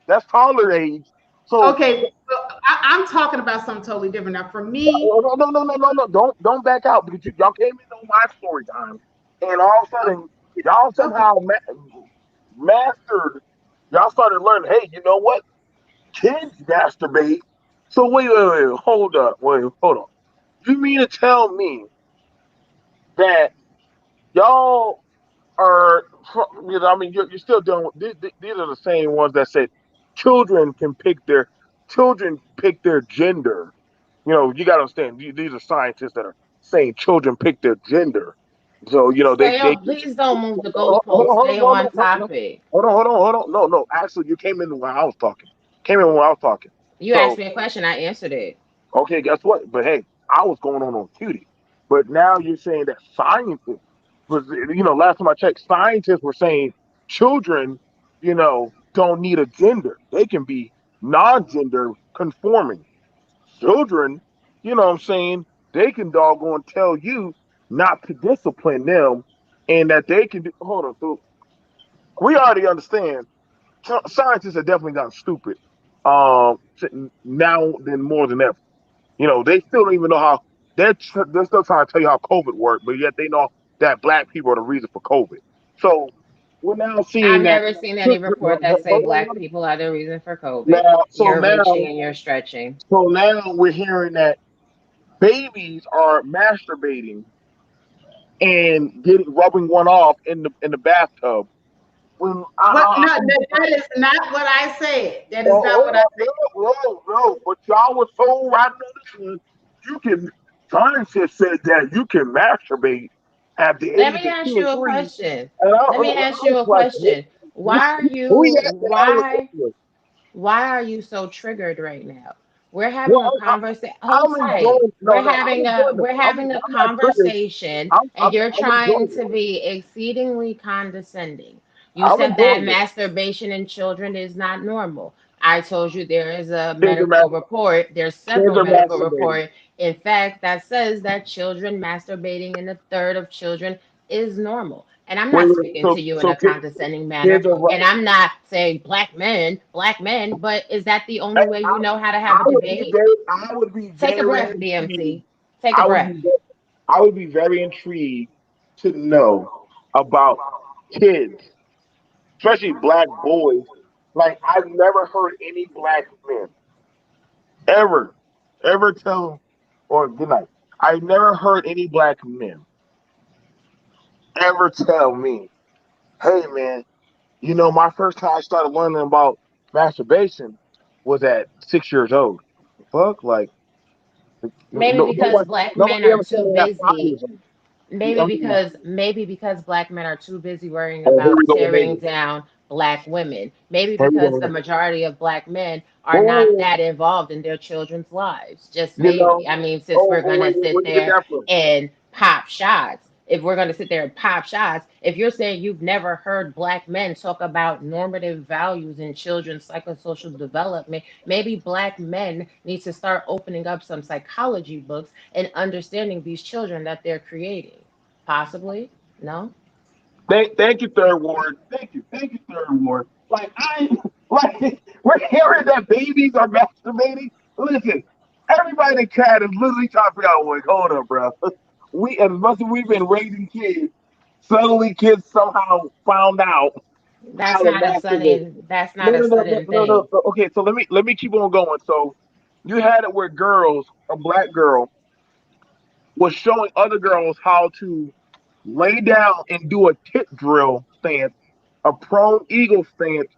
That's toddler age. So okay, well, I'm talking about something totally different. Now, for me, no, no, no, no, no, no. Don't back out because y'all came in on my story time, and all of a sudden y'all okay, somehow mastered. Y'all started learning. Hey, you know what? Kids masturbate. So wait, hold up, hold on. You mean to tell me that y'all are, I mean, you're still dealing with these are the same ones that said children can pick their gender. You got to understand, these are scientists that are saying children pick their gender. So, Stay they on. can, Please don't move the hold goalpost. on, Stay hold on, on no, no, topic. hold on. No, no. Actually, you came in when I was talking. Came in when I was talking. You asked So, me a question. I answered it. okay, guess what? But hey, I was going on cutie. But now you're saying that scientists was, last time I checked, scientists were saying children, don't need a gender. They can be non-gender conforming. Children, what I'm saying, they can doggone tell you not to discipline them and that they can do, hold on, so we already understand scientists have definitely gotten stupid now than more than ever. They still don't even know how. they're still trying to tell you how COVID worked, but yet they know that black people are the reason for COVID. So we're now seeing I've that. never seen any report that say black people are the reason for COVID. Now, so You're reaching now, and you're stretching. so now we're hearing that babies are masturbating and getting rubbing one off in the bathtub. When What? No, that is not what I said. That is not hold what I on, said. no, but y'all was so right on this one. You can science has said that you can masturbate at the Let age me of ask two and you a three. question. And I Let me was ask you a like, question. Why are who you you at that I was why with? why are you so triggered right now? We're having a Well, conversation. Hold I'm tight. enjoying. No, no, I'm enjoying it. We're having a I'm not triggered. conversation, and you're I'm trying enjoying to it. be exceedingly condescending. You I'm said that enjoying it. masturbation in children is not normal. I told you there is a Kids are medical report. There's kids several are medical masturbating. reports, in fact, that says that children masturbating in a third of children is normal. And I'm not Wait. speaking So to you in so a condescending manner. kids are. And I'm not saying black men, but is that the only way you know how to have a debate? I would be Take a very breath, intrigued. DMC. Take a I would breath. be I would be very intrigued to know about kids, especially black boys. Like I've never heard any black men ever, ever tell or good night. I've never heard any black men ever tell me, "Hey, man, you know, my first time I started learning about masturbation was at 6 years old." Fuck, like Maybe because black men nobody are ever said too it at five busy. years old. I mean, Maybe because black men are too busy worrying oh, here about we go with tearing maybe. down black women. Maybe Here we go because the with majority of black men are not oh, that involved in their children's lives. Just you know, maybe. I mean, since we're gonna where sit you get there that from? and pop shots. If we're gonna sit there and pop shots, if you're saying you've never heard black men talk about normative values in children's psychosocial development, maybe black men need to start opening up some psychology books and understanding these children that they're creating. Possibly. No? Thank you, third ward. Thank you, third ward. Like like we're hearing that babies are masturbating. Listen, everybody in the chat is literally trying to figure out, like, hold up, bro. We as much as we've been raising kids, suddenly kids somehow found out how to masturbate. That's No, not a no, no, no, sudden no, no. thing. Okay, so let me keep on going. So you had it where girls, a black girl, was showing other girls how to lay down and do a tit drill stance, a prone eagle stance,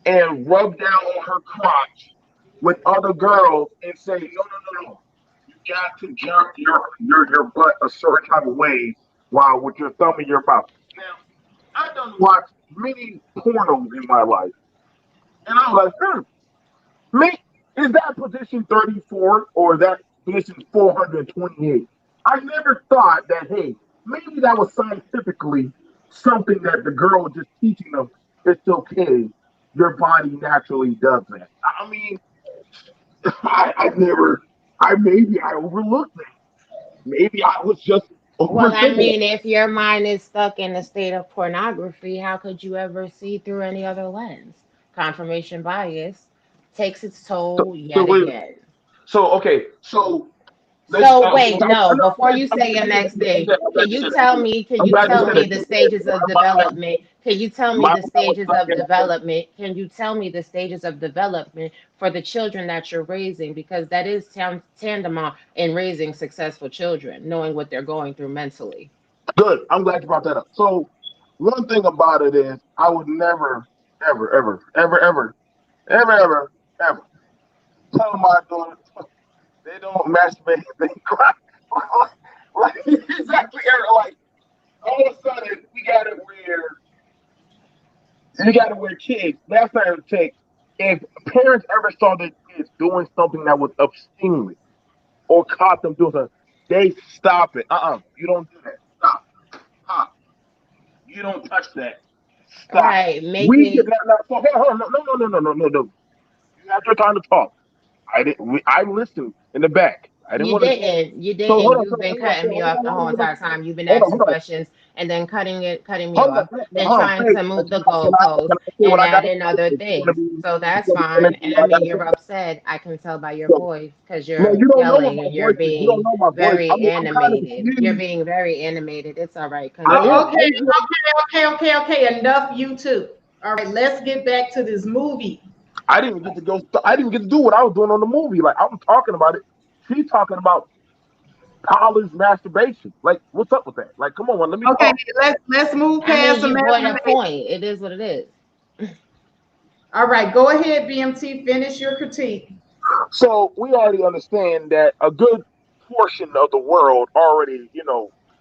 and rub down on her crotch with other girls and say, no, no, no, no. You got to jerk your butt a certain type of way while with your thumb in your mouth. Now, I done watched many pornos in my life, and I was like, me, is that position 34 or is that position 428? I never thought that, hey, maybe that was scientifically something that the girl was just teaching them. It's okay. Your body naturally does that. I mean, I never, maybe I overlooked that. Maybe I was just Well, I overthinking it. mean, if your mind is stuck in a state of pornography, how could you ever see through any other lens? Confirmation bias takes its So, toll so, yet wait, again. okay, so let's, So wait, no, before you I'm say your next thing, I'm glad you said it. can I'm you glad you tell said me it. the stages of development? Can you tell me My the mind was stages stuck of in that. development? Can you tell me the stages of development for the children that you're raising? Because that is tantamount in raising successful children, knowing what they're going through mentally. Good. I'm glad you brought that up. So one thing about it is I would never, ever, ever, ever, ever, ever, ever, ever tell my daughter they don't masturbate, they cry. Like, exactly, Eric. Like all of a sudden we gotta wear kids. Last time it take if parents ever saw their kids doing something that was obscene or caught them doing something, they stop it. You don't do that. Stop. Stop. You don't touch that. Stop. Right, We get making that. So, hold on. No, no, no, no, no, no, no. You have your time to talk. I didn't. I listened in the back. I didn't want to talk. you So didn't. hold on. You've been Hold on. cutting me off the whole entire time. You've been Hold on. asking Hold on. questions and then cutting me Hold on, off, then hold on. trying Hey, to move the can goalpost I say what and I add gotta in say? other It's gonna things. be, So it's that's gonna be fine. finished And what I I mean, gotta you're say. upset. I can tell by your So, voice because no, you're you don't know what yelling my and you're voice is. You don't being know my voice. very I'm kind of animated. You're confused. being very animated. It's all right. I am. Oh, Control okay, it. okay. Enough, you two. All right, let's get back to this movie. I didn't get to go. I didn't get to do what I was doing on the movie. Like I'm talking about it. She's talking about college masturbation. Like, what's up with that? Like, come on, man, let me Okay, talk. let's move I past mean, the you brought a masturbation. point. It is what it is. All right, go ahead, BMT. Finish your critique. So we already understand that a good portion of the world already,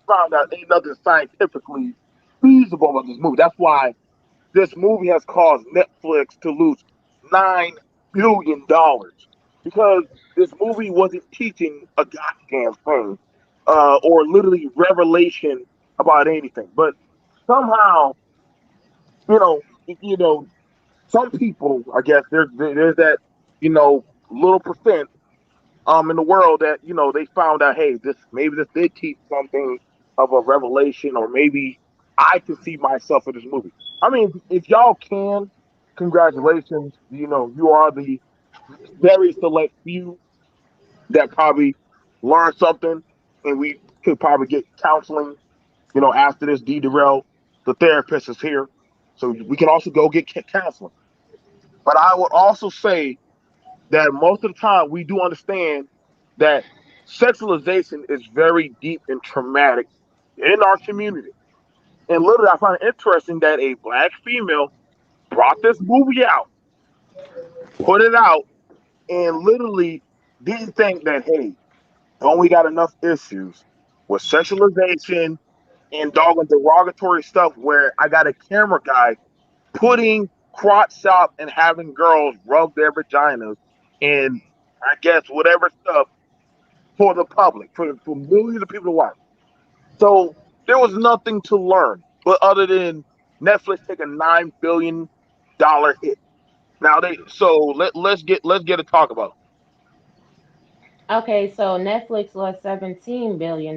found out ain't nothing scientifically feasible about this movie. That's why this movie has caused Netflix to lose $9 billion because this movie wasn't teaching a goddamn thing, or literally revelation about anything. But somehow, some people, I guess, there's that, little percent in the world that they found out, hey, this did teach something of a revelation, or maybe I can see myself in this movie. I mean, if y'all can, congratulations. You are the very select few that probably learned something, and we could probably get counseling. After this derail, the therapist is here, so we can also go get counseling. But I would also say that most of the time we do understand that sexualization is very deep and traumatic in our community. And literally, I find it interesting that a black female brought this movie out, put it out, and literally didn't think that, hey, don't we got enough issues with sexualization and dog and derogatory stuff where I got a camera guy putting crotch shop and having girls rub their vaginas and I guess whatever stuff for the public, for millions of people to watch. So there was nothing to learn, but other than Netflix take a $9 billion hit. Now let's get to talk about Okay, so Netflix lost $17 billion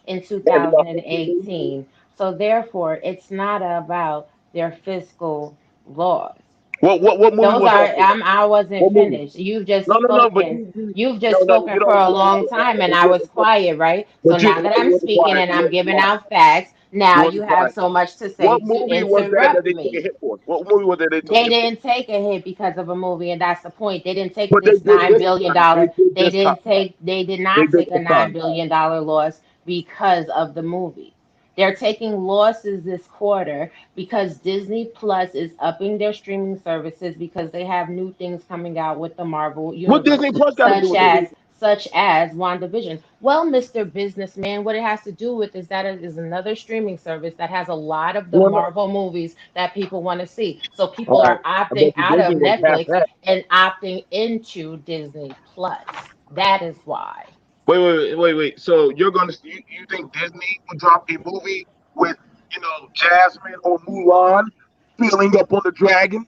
in it. Man, they got 15 billion. 2018. So therefore, it's not about their fiscal loss. What movie Those was that are for? I wasn't What movie? finished. You've just No, no, no. But spoken. You've no, just no, spoken for a long time and I was quiet, right? So but you now that I'm wasn't speaking quiet. and You I'm wasn't giving quiet. out facts, You now you wasn't have quiet. so much to say What to movie was that interrupt they took a me. hit for? What movie was that they took a They hit for? didn't take a hit because of a movie, and that's the point. They didn't take But they this did nine this billion time. They dollar. did They this time. didn't take. They did They not did take a this nine time. billion dollar loss because of the movie. They're taking losses this quarter because Disney Plus is upping their streaming services because they have new things coming out with the Marvel What universe, Disney Plus got to do such with it? as such as WandaVision. Well, Mr. Businessman, what it has to do with is that it is another streaming service that has a lot of the Well, no. Marvel movies that people want to see. So people are Oh, I opting bet you out of Disney was half Netflix that. and opting into Disney Plus. That is why. Wait. So you think Disney would drop a movie with Jasmine or Mulan feeling up on the dragon?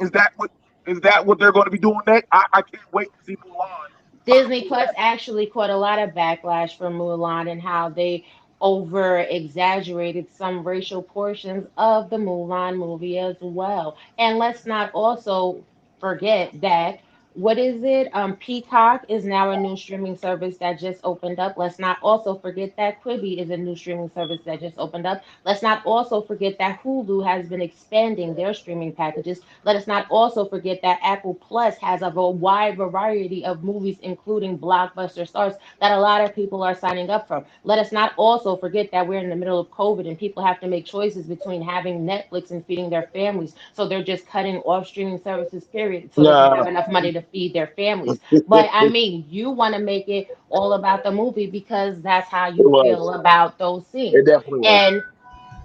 Is that what they're going to be doing next? I can't wait to see Mulan Disney follow Plus that. actually caught a lot of backlash from Mulan and how they over exaggerated some racial portions of the Mulan movie as well. And let's not also forget that what is it? Peacock is now a new streaming service that just opened up. Let's not also forget that Quibi is a new streaming service that just opened up. Let's not also forget that Hulu has been expanding their streaming packages. Let us not also forget that Apple Plus has a wide variety of movies, including blockbuster stars, that a lot of people are signing up for. Let us not also forget that we're in the middle of COVID and people have to make choices between having Netflix and feeding their families. So they're just cutting off streaming services, period, so they can Nah, have enough money to feed their families. But I mean, you want to make it all about the movie because that's how it you feel was. about those It scenes. definitely was. And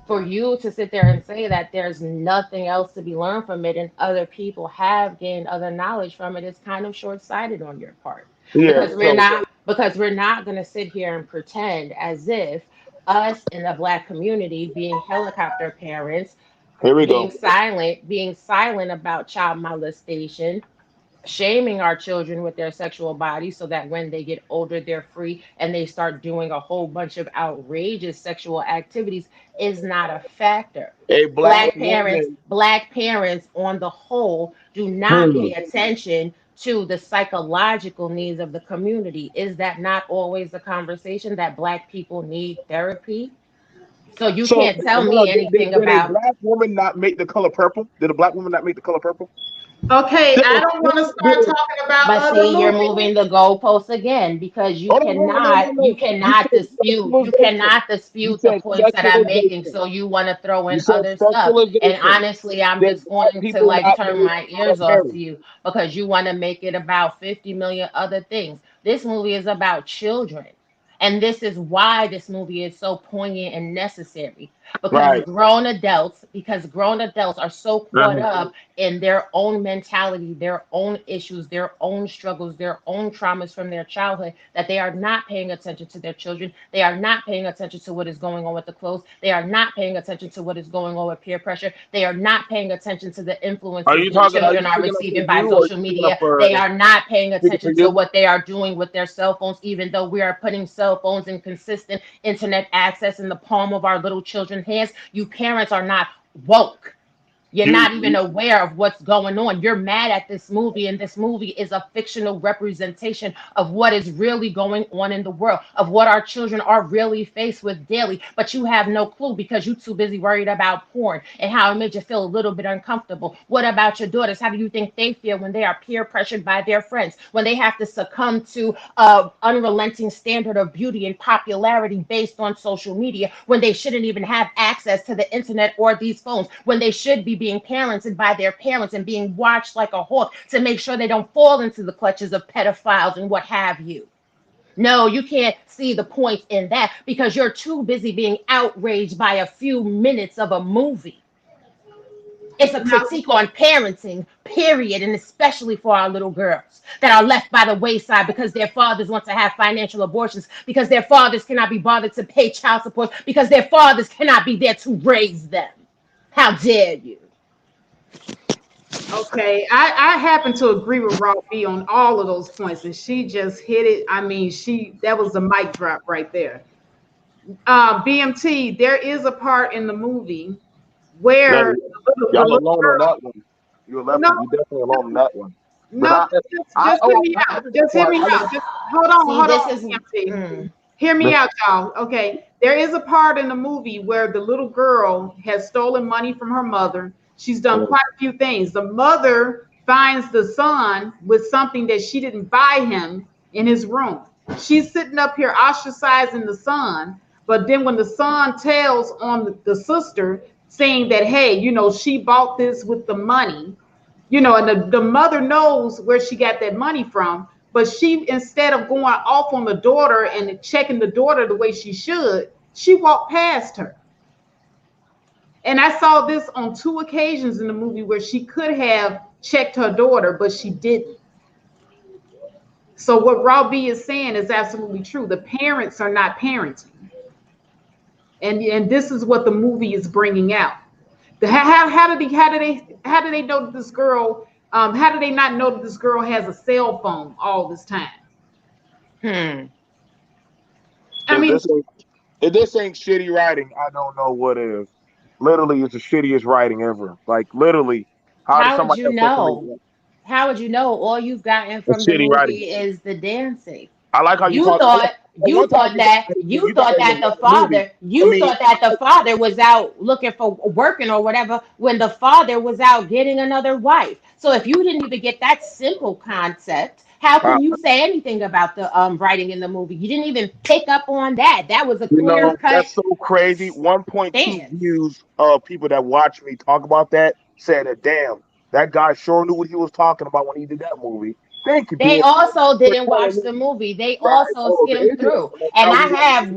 for you to sit there and say that there's nothing else to be learned from it and other people have gained other knowledge from it is kind of short-sighted on your part Yeah. So because we're not going to sit here and pretend as if us in the black community being helicopter parents here we go. being silent about child molestation shaming our children with their sexual bodies so that when they get older they're free and they start doing a whole bunch of outrageous sexual activities is not a factor. A black woman. Black parents on the whole do not Hmm. pay attention to the psychological needs of the community. Is that not always the conversation that black people need therapy? So you So can't tell hold me on, anything did a about. black woman not make the color purple? Did a black woman not make the color purple? Okay, Did, I don't want to did, start talking about But other see, you're movies. moving the goalposts again because hold on, hold on, no, no, you no. You cannot said dispute You the said points that I'm making. sexualization. So you want to throw You in said other stuff. And sexualization. honestly, I'm Did just black going to people like not turn make my our ears off to parents? you because you want to make it about 50 million other things. This movie is about children. And this is why this movie is so poignant and necessary Right. because grown adults are so caught Uh-huh. up in their own mentality, their own issues, their own struggles, their own traumas from their childhood, that they are not paying attention to their children. They are not paying attention to what is going on with the clothes. They are not paying attention to what is going on with peer pressure. They are not paying attention to the influences the Are you children are speaking up for receiving by you or are you social speaking up media. for They are not paying speaking for attention to you? what they are doing with their cell phones, even though we are putting cell phones and consistent internet access in the palm of our little children's hands. You parents are not woke. You're You, not even you aware of what's going on. You're mad at this movie, and this movie is a fictional representation of what is really going on in the world, of what our children are really faced with daily. But you have no clue because you're too busy worried about porn and how it made you feel a little bit uncomfortable. What about your daughters? How do you think they feel when they are peer pressured by their friends, when they have to succumb to unrelenting standard of beauty and popularity based on social media, when they shouldn't even have access to the internet or these phones, when they should be being parented by their parents and being watched like a hawk to make sure they don't fall into the clutches of pedophiles and what have you? No, you can't see the point in that because you're too busy being outraged by a few minutes of a movie. It's a Now, critique on parenting, period, and especially for our little girls that are left by the wayside because their fathers want to have financial abortions, because their fathers cannot be bothered to pay child support, because their fathers cannot be there to raise them. How dare you? okay, I happen to agree with Raw B on all of those points, and she just hit it. I mean, that was the mic drop right there. BMT, there is a part in the movie no, where the y'all little alone on girl, that one. no, You definitely alone on that one. But no, just hear me I out. did that Just hear part. me I out. did Just See, hold this on, is BMT. Hear me out, y'all. Okay. There is a part in the movie where the little girl has stolen money from her mother. She's done quite a few things. The mother finds the son with something that she didn't buy him in his room. She's sitting up here ostracizing the son. But then when the son tells on the sister, saying that, hey, she bought this with the money, and the mother knows where she got that money from, but she, instead of going off on the daughter and checking the daughter the way she should, she walked past her. And I saw this on two occasions in the movie where she could have checked her daughter, but she didn't. So what Robbie is saying is absolutely true. The parents are not parenting, and this is what the movie is bringing out. How do they know that this girl? How do they not know that this girl has a cell phone all this time? hmm. I if mean, this ain't if this ain't shitty writing, I don't know what is. Literally, it's the shittiest writing ever. Like literally, how does How would somebody you have such know? How would you know? All you've gotten a from the shitty writing? movie is the dancing. I like how you You talk. thought One time you you thought thought it was that a bad movie. I mean, the father was out looking for working or whatever when the father was out getting another wife. So if you didn't even get that simple concept, how uh, can you say anything about the writing in the movie? You didn't even pick up on that. That was a clear cut that's so crazy. 1.2 stance. views of people that watch me talk about that said that damn, that guy sure knew what he was talking about when he did that movie. Thank you, They BM, also for didn't telling watch me. the movie. They Right. also Oh, okay. skimmed through. And Now I we have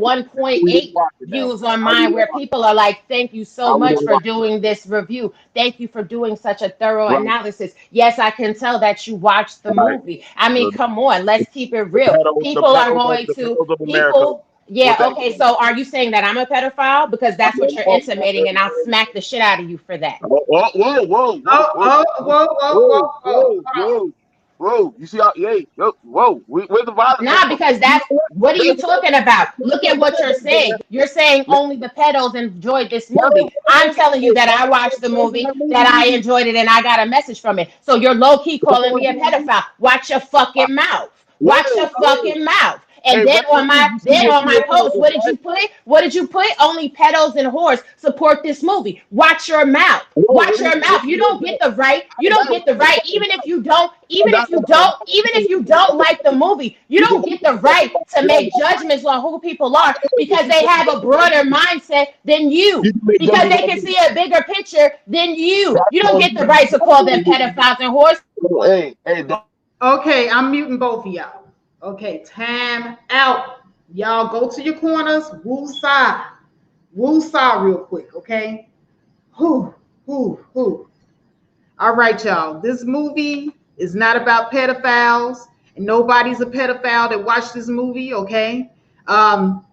we didn't 1.8 watch it now. views on Now we mine didn't where watch people are like, thank you so Now we much didn't for watch doing this review. Thank you for doing such a thorough Right. analysis. Yes, I can tell that you watched the Right. movie. I mean, The, come on, let's keep it the real. pedals, People the pedals of America. people, Well, yeah, thank okay. you. So are you saying that I'm a pedophile? Because that's what you're Oh, intimating, and I'll smack the shit out of you for that. whoa, whoa, whoa, whoa, oh, whoa, oh, whoa, whoa, whoa, whoa, whoa. whoa, whoa. Whoa, you see how? Hey, yo, whoa, where's the violence Nah, come from? because that's what are you talking about? Look at what you're saying. You're saying only the pedos enjoyed this movie. I'm telling you that I watched the movie, that I enjoyed it, and I got a message from it. So you're low key calling me a pedophile. Watch your fucking mouth. Watch Whoa, your fucking mouth. And hey, then regular you see then what on you my want post, with this, what did you right? put? What did you put? Only pedos and whores support this movie. Watch your mouth. Whoa, Watch your mouth. You don't get the right. You I don't got get the what right. Even if you don't. I got what Even if you don't like the movie, you because don't get the right to make judgments on who people are because they have a broader mindset than you. you can make Because judgments they on can me. see a bigger picture than you. That's You don't all get you the right to call them pedophiles and whores. hey, don't. Okay, I'm muting both of y'all. Okay, time out. Y'all go to your corners. Woo-sah. Woo-sah real quick, okay? Whew, whew, whew. All right, y'all. This movie is not about pedophiles, and nobody's a pedophile that watched this movie, okay?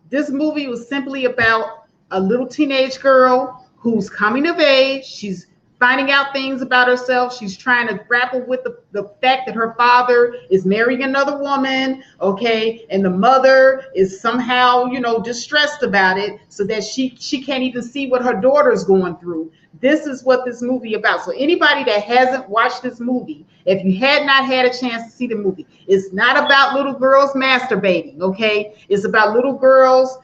This movie was simply about a little teenage girl who's coming of age. She's finding out things about herself. She's trying to grapple with the fact that her father is marrying another woman, okay? And the mother is somehow, distressed about it so that she can't even see what her daughter's going through. This is what this movie about. So anybody that hasn't watched this movie, if you had not had a chance to see the movie, it's not about little girls masturbating, okay? It's about little girls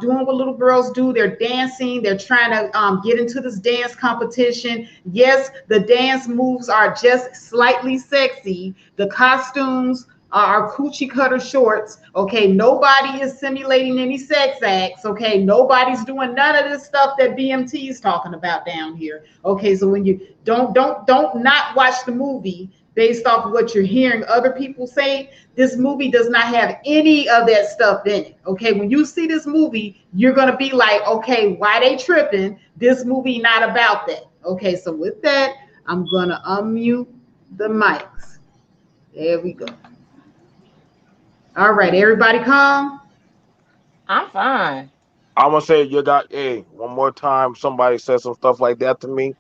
doing what little girls do. They're dancing. They're trying to get into this dance competition. Yes, the dance moves are just slightly sexy. The costumes are coochie cutter shorts. Okay, nobody is simulating any sex acts. Okay, nobody's doing none of this stuff that BMT is talking about down here. Okay, so when you don't not watch the movie based off of what you're hearing other people say, this movie does not have any of that stuff in it. Okay, when you see this movie, you're gonna be like, okay, why they tripping? This movie not about that. Okay, so with that, I'm gonna unmute the mics. There we go. All right, everybody calm. I'm fine. I'm gonna say you got. Hey, one more time, somebody says some stuff like that to me,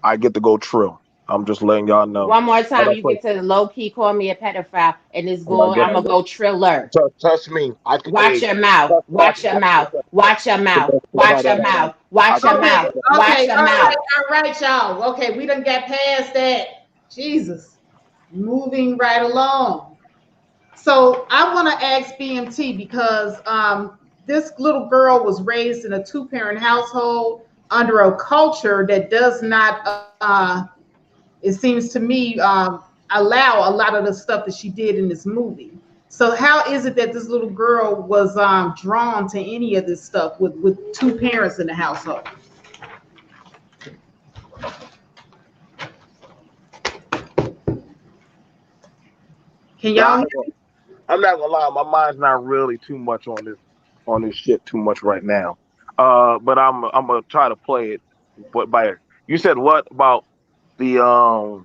I get to go trill. I'm just letting y'all know. One more How time, that you play? get to low key call me a pedophile, and it's I going. guess. I'm gonna go triller. Trust me. I can. Watch Hey, your mouth. Watch your mouth. Watch your mouth. Watch your mouth. Watch your Okay, mouth. Watch okay, your mouth. all right, y'all. Okay, we done got past that. Jesus. Moving right along. So I want to ask BMT because this little girl was raised in a two-parent household under a culture that does not, it seems to me, allow a lot of the stuff that she did in this movie. So how is it that this little girl was drawn to any of this stuff with two parents in the household? Can y'all Now, hear? I'm not gonna lie. My mind's not really too much on this shit too much right now. But I'm gonna try to play it. But by you said what about the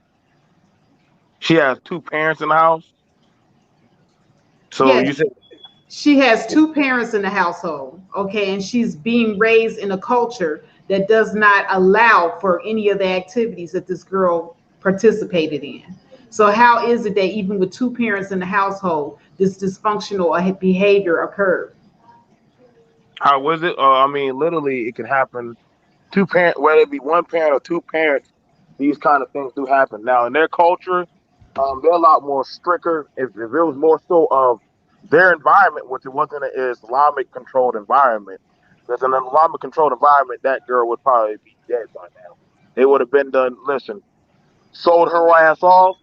She has two parents in the house. So Yes, you said she has two parents in the household, okay, and she's being raised in a culture that does not allow for any of the activities that this girl participated in. So how is it that even with two parents in the household, this dysfunctional behavior occurred? how was it? I mean, literally, it could happen. Two parent, whether it be one parent or two parents, these kind of things do happen. Now, in their culture, they're a lot more stricter. If it was more so of their environment, which it wasn't an Islamic controlled environment, because in an Islamic controlled environment, that girl would probably be dead by now. They would have been done. Listen, sold her ass off,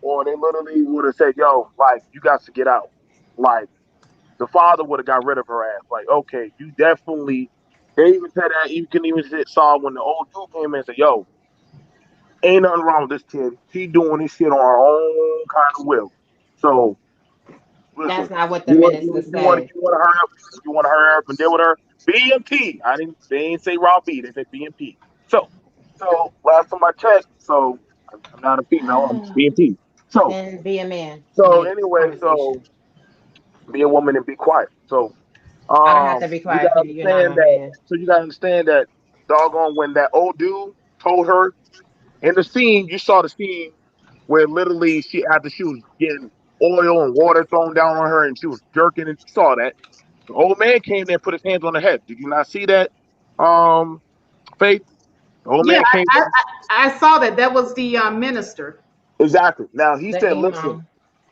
or they literally would have said, "Yo, like you got to get out." Like the father would have got rid of her ass. Like, okay, you definitely. They even said that you can even saw when the old dude came in and said, "Yo, ain't nothing wrong with this kid. She doing this shit on her own kind of will." So listen, That's not what the minister said. you want to hurry up, you want to hurry up and deal with her. BMT. I didn't. They ain't say Raw B. They said BMT. So last time I checked, so I'm not a female. I'm BMT. So Then be a man and so make anyway, conversation. so be a woman and be quiet. So I don't have to be you quiet gotta for you. You're not understand a that. man. So you gotta understand that doggone when that old dude told her in the scene, you saw the scene. where literally she was getting oil and water thrown down on her and she was jerking and you saw that. The old man came there and put his hands on her head. Did you not see that? Um, Faith? The old Yeah, man came there. I saw that. That was the minister. Exactly. Now he The said, listen. emo.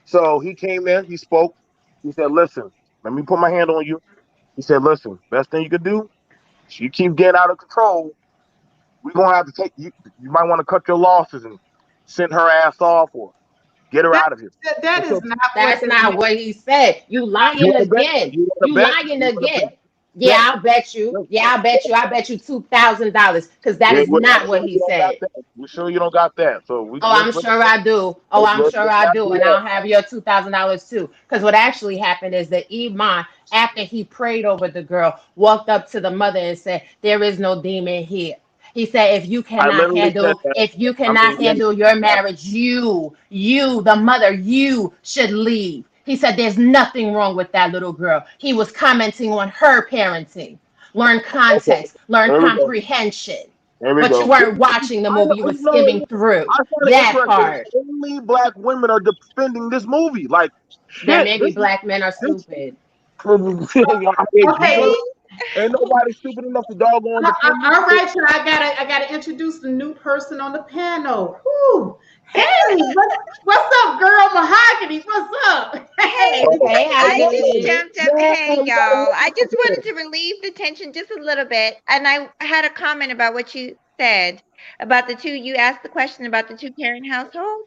So he came there, he spoke. He said, listen, let me put my hand on you. He said, listen, best thing you could do, if you keep getting out of control, we're gonna have to take you. You might want to cut your losses and send her ass off or get her That out of here. that And is so not what That's the not what he said. You you lying want to bet? again. You want to You bet? lying You want to again. Yeah, bet? I'll bet you. Yeah, I'll bet you. I'll bet you $2,000 because that Yeah, is well, I'm not what sure he you don't got said. that. We're sure you don't got that. So Oh, I'm sure I do. Oh, I'm sure let's I not do. do And that. I'll have your $2,000 too. Because what actually happened is that Iman, after he prayed over the girl, walked up to the mother and said, "There is no demon here." He said, I literally said that. if you I cannot mean, yeah, handle your marriage, the mother, you should leave. He said, there's nothing wrong with that little girl. He was commenting on her parenting. Learn okay. context, learn There we go. comprehension. There we But you go. weren't watching the I movie, don't you were know. skimming through I find it that interesting. part. Only black women are defending this movie. Like, That shit, maybe black men are this, stupid. okay. ain't nobody stupid enough to doggone defend this All shit. right, y'all. I gotta introduce the new person on the panel. Whew. Hey, what's up, girl? Mahogany, what's up? Hey, Hey. Hey, I just Haggerty. jumped up. Yeah, Hey, we got a y'all. I woman up just wanted to relieve the tension just a little bit. And I had a comment about what you said about the two. You asked the question about the two-parent household.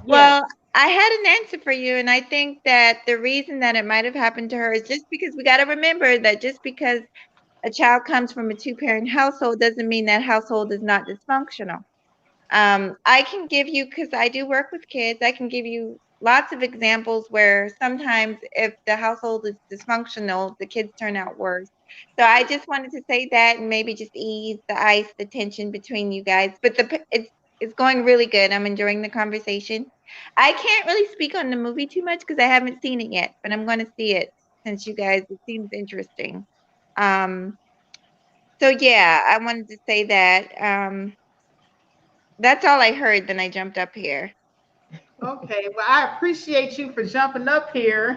Yes. Well, I had an answer for you. And I think that the reason that it might have happened to her is just because we got to remember that just because a child comes from a two-parent household doesn't mean that household is not dysfunctional. I can give you, because I do work with kids, I can give you lots of examples where sometimes if the household is dysfunctional, the kids turn out worse. So I just wanted to say that and maybe just ease the ice, the tension between you guys. But it's going really good. I'm enjoying the conversation. I can't really speak on the movie too much because I haven't seen it yet, but I'm going to see it since you guys, it seems interesting. Um, so yeah, I wanted to say that. That's all I heard. Then I jumped up here. Okay. Well, I appreciate you for jumping up here.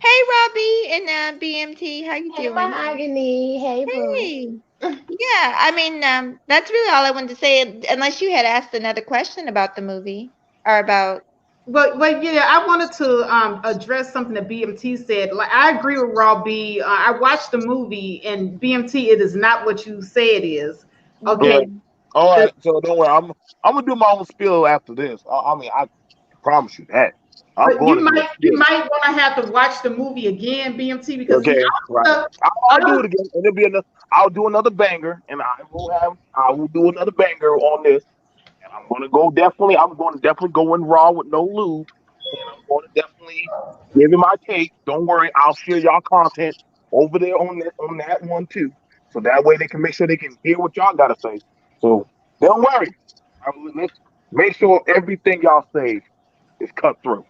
Hey, Robbie and BMT, how you Hey, doing? Mahogany. Hey, boo. Hey. Yeah, I mean, that's really all I wanted to say. Unless you had asked another question about the movie or about. But yeah, I wanted to address something that BMT said. Like, I agree with Raw B. I watched the movie, and BMT, it is not what you say it is. Okay. Yeah. Mhm. All The, right. So don't worry. I'm gonna do my own spiel after this. I mean, I promise you that. I'm but going to do a you spiel. might want to have to watch the movie again, BMT, because see, Okay. Right. I was, I'll I do was it again, and it'll be another. I'll do another banger, and I will do another banger on this. And I'm going to definitely go in raw with no lube. And I'm going to definitely give it my take. Don't worry, I'll share y'all content over there on that one too. So that way they can make sure they can hear what y'all gotta say. So don't worry. Let's make sure everything y'all say is cut through.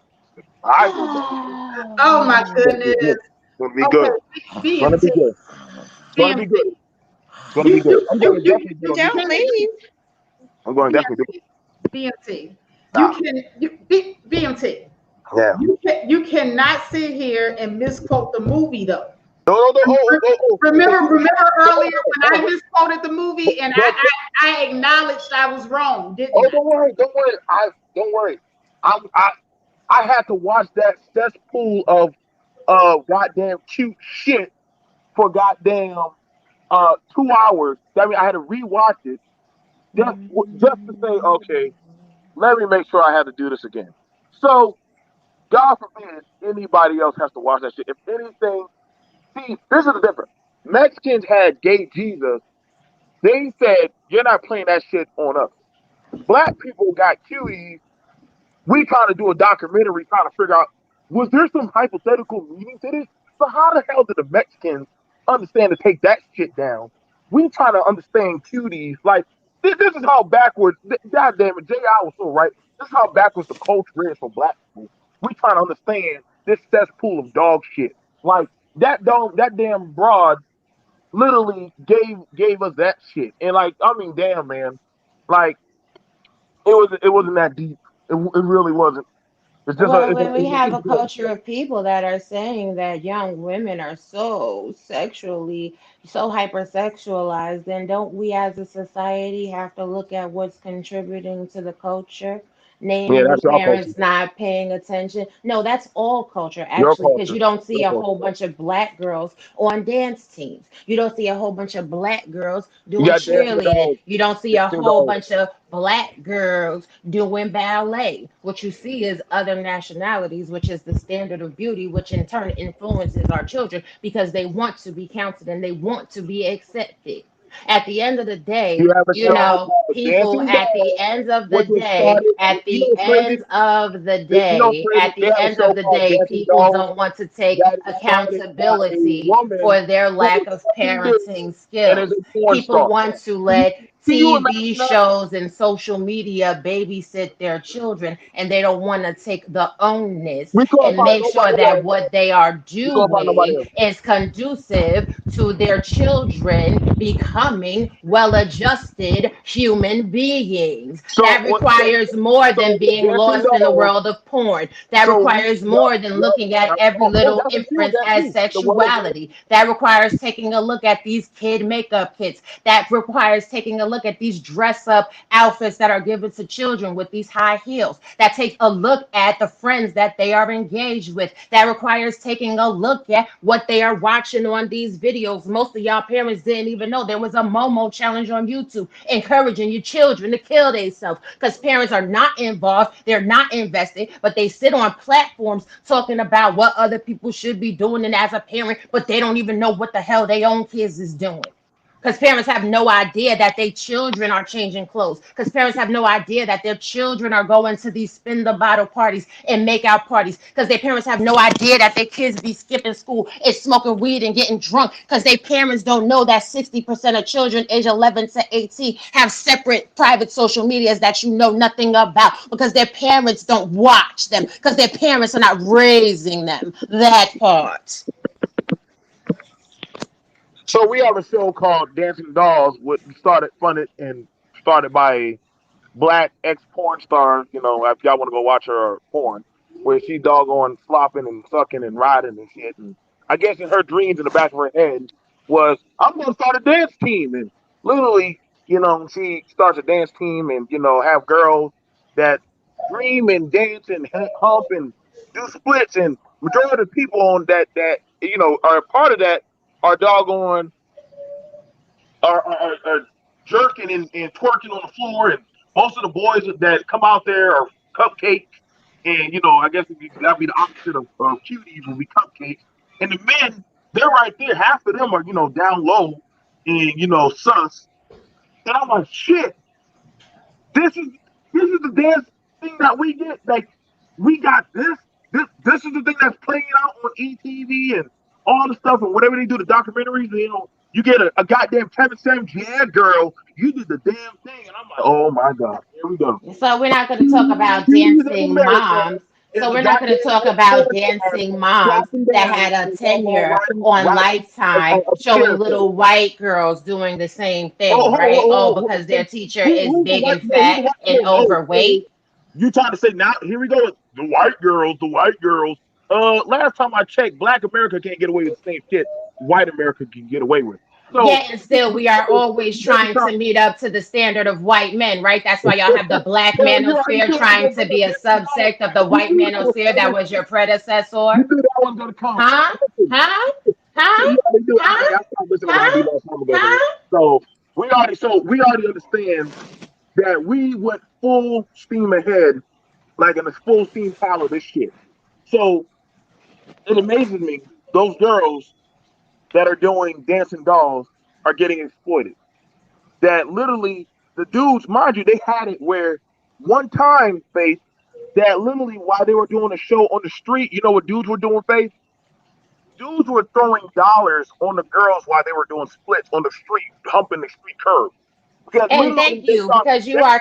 I will definitely oh my it's gonna be goodness. good. It's gonna be good. Okay, It's gonna BMT, be good. It's gonna be good. BMT. It's gonna be good. I'm gonna You definitely get you on this Don't one. can leave. I'm gonna definitely do BMT, BMT. it. BMT. Yeah. You cannot sit here and misquote the movie though. No, no, no. Oh, Remember earlier when I oh, misquoted the movie and but, I acknowledged I was wrong, didn't oh, I? don't worry. Don't worry. I I had to watch that cesspool of goddamn cute shit for goddamn 2 hours. I mean, I had to rewatch it just to say, okay, let me make sure I had to do this again. So God forbid anybody else has to watch that shit. If anything, see, this is the difference. Mexicans had gay Jesus. They said, you're not playing that shit on us. Black people got cuties. We trying to do a documentary trying to figure out, was there some hypothetical meaning to this? So how the hell did the Mexicans understand to take that shit down? We trying to understand cuties. Like, this is how backwards, god damn it, J.I. was so right. This is how backwards the culture is for black people. We trying to understand this cesspool of dog shit. Like, that damn broad literally gave us that shit. And like, I mean, damn man. Like, it wasn't that deep. It really wasn't. It's just a Well, it's a, when we it's have a a culture of people that are saying that young women are so sexually, so hypersexualized, then don't we as a society have to look at what's contributing to the culture? yeah, Namely, that's your culture, parents not paying attention. No, that's all culture, your actually, because culture, you don't see your a culture. whole bunch of black girls on dance teams. You don't see a whole bunch of black girls You doing got dancing cheerleading. dolls, You don't see a dancing whole dolls. bunch of black girls doing ballet. What you see is other nationalities, which is the standard of beauty, which in turn influences our children because they want to be counted and they want to be accepted. At the end of the day, You have a you show know, called people Dancing at the Dolls, end of the which was day, started. at You the know, crazy. end of the You know, day, crazy. at They the have a end of show the called day, Dancing people Dolls don't want to take that is started by a accountability woman for their who lack was of 20 years parenting and is skills. a porn People star. want to Can you, let can you TV imagine that? shows and social media babysit their children, and they don't want to take the onus We couldn't and find make sure nobody that else. what they are We couldn't find nobody doing else. is conducive to their children becoming well adjusted human beings. So That what? requires more So than with being Dancing lost in the Dolls. world of porn. That So we, requires yup, more than yup. looking at every Oh, little that's what she was inference that as too. The world. sexuality. That requires taking a look at these kid makeup kits. That requires taking a look at these dress up outfits that are given to children with these high heels. That takes a look at the friends that they are engaged with. That requires taking a look at what they are watching on these videos. Most of y'all parents didn't even know there was a Momo challenge on YouTube encouraging your children to kill themselves because parents are not involved, they're not invested, but they sit on platforms talking about what other people should be doing and as a parent, but they don't even know what the hell their own kids is doing. Because parents have no idea that their children are changing clothes. Because parents have no idea that their children are going to these spin the bottle parties and make out parties. Because their parents have no idea that their kids be skipping school and smoking weed and getting drunk. Because their parents don't know that 60% of children age 11 to 18 have separate private social medias that you know nothing about. Because their parents don't watch them. Because their parents are not raising them. That part. So we have a show called Dancing Dolls, which started funded and started by a black ex porn star. You know, if y'all want to go watch her porn, where she doggone flopping and sucking and riding and shit. And I guess in her dreams in the back of her head was, I'm gonna start a dance team. And literally, she starts a dance team and have girls that dream and dance and hump and do splits. And majority of the people on that are a part of that are doggone are jerking and twerking on the floor, and most of the boys that come out there are cupcakes, and I guess that'd be the opposite of cuties would be cupcakes, and the men they're right there. Half of them are down low and sus, and I'm like shit. This is this is the dance thing that we get. Like we got this. This is the thing that's playing out on ETV and all the stuff and whatever they do, the documentaries. You get a goddamn Kevin Samuels, yeah, girl, you did the damn thing, and I'm like, oh my god, here we go. So we're not going to talk about Cuties of dancing America moms. is So a we're not going to goddamn talk about porn star dancing moms dropping that down had a and doggone tenure on riding Lifetime a showing piano. little white girls doing the same thing, Oh, right? Oh, oh, because so their teacher is who's the big white? and No, who's fat the white? and No, oh, so overweight. you trying to say now? Here we go. The white girls. The white girls. Last time I checked, Black America can't get away with the same shit white America can get away with. So, Yet and still, we are always Lady trying Trump. to meet up to the standard of white men, right? That's why y'all have the black Well, you already manosphere knew it was trying gonna to bring up be a Dancing Dolls. subsect of the You white knew that was manosphere that coming. was your You predecessor. knew that was gonna come. Huh? Listen, Huh? so Huh? you already knew. I Huh? stopped listening to YB Huh? long time ago, man. Huh? So we already understand that we went full steam ahead, like in a full steam pile of this shit. So it amazes me those girls that are doing dancing dolls are getting exploited. That literally the dudes, mind you, they had it where one time, Faith, that literally while they were doing a show on the street, you know what dudes were doing, Faith? Dudes were throwing dollars on the girls while they were doing splits on the street, humping the street curb. Because And literally thank you, because you are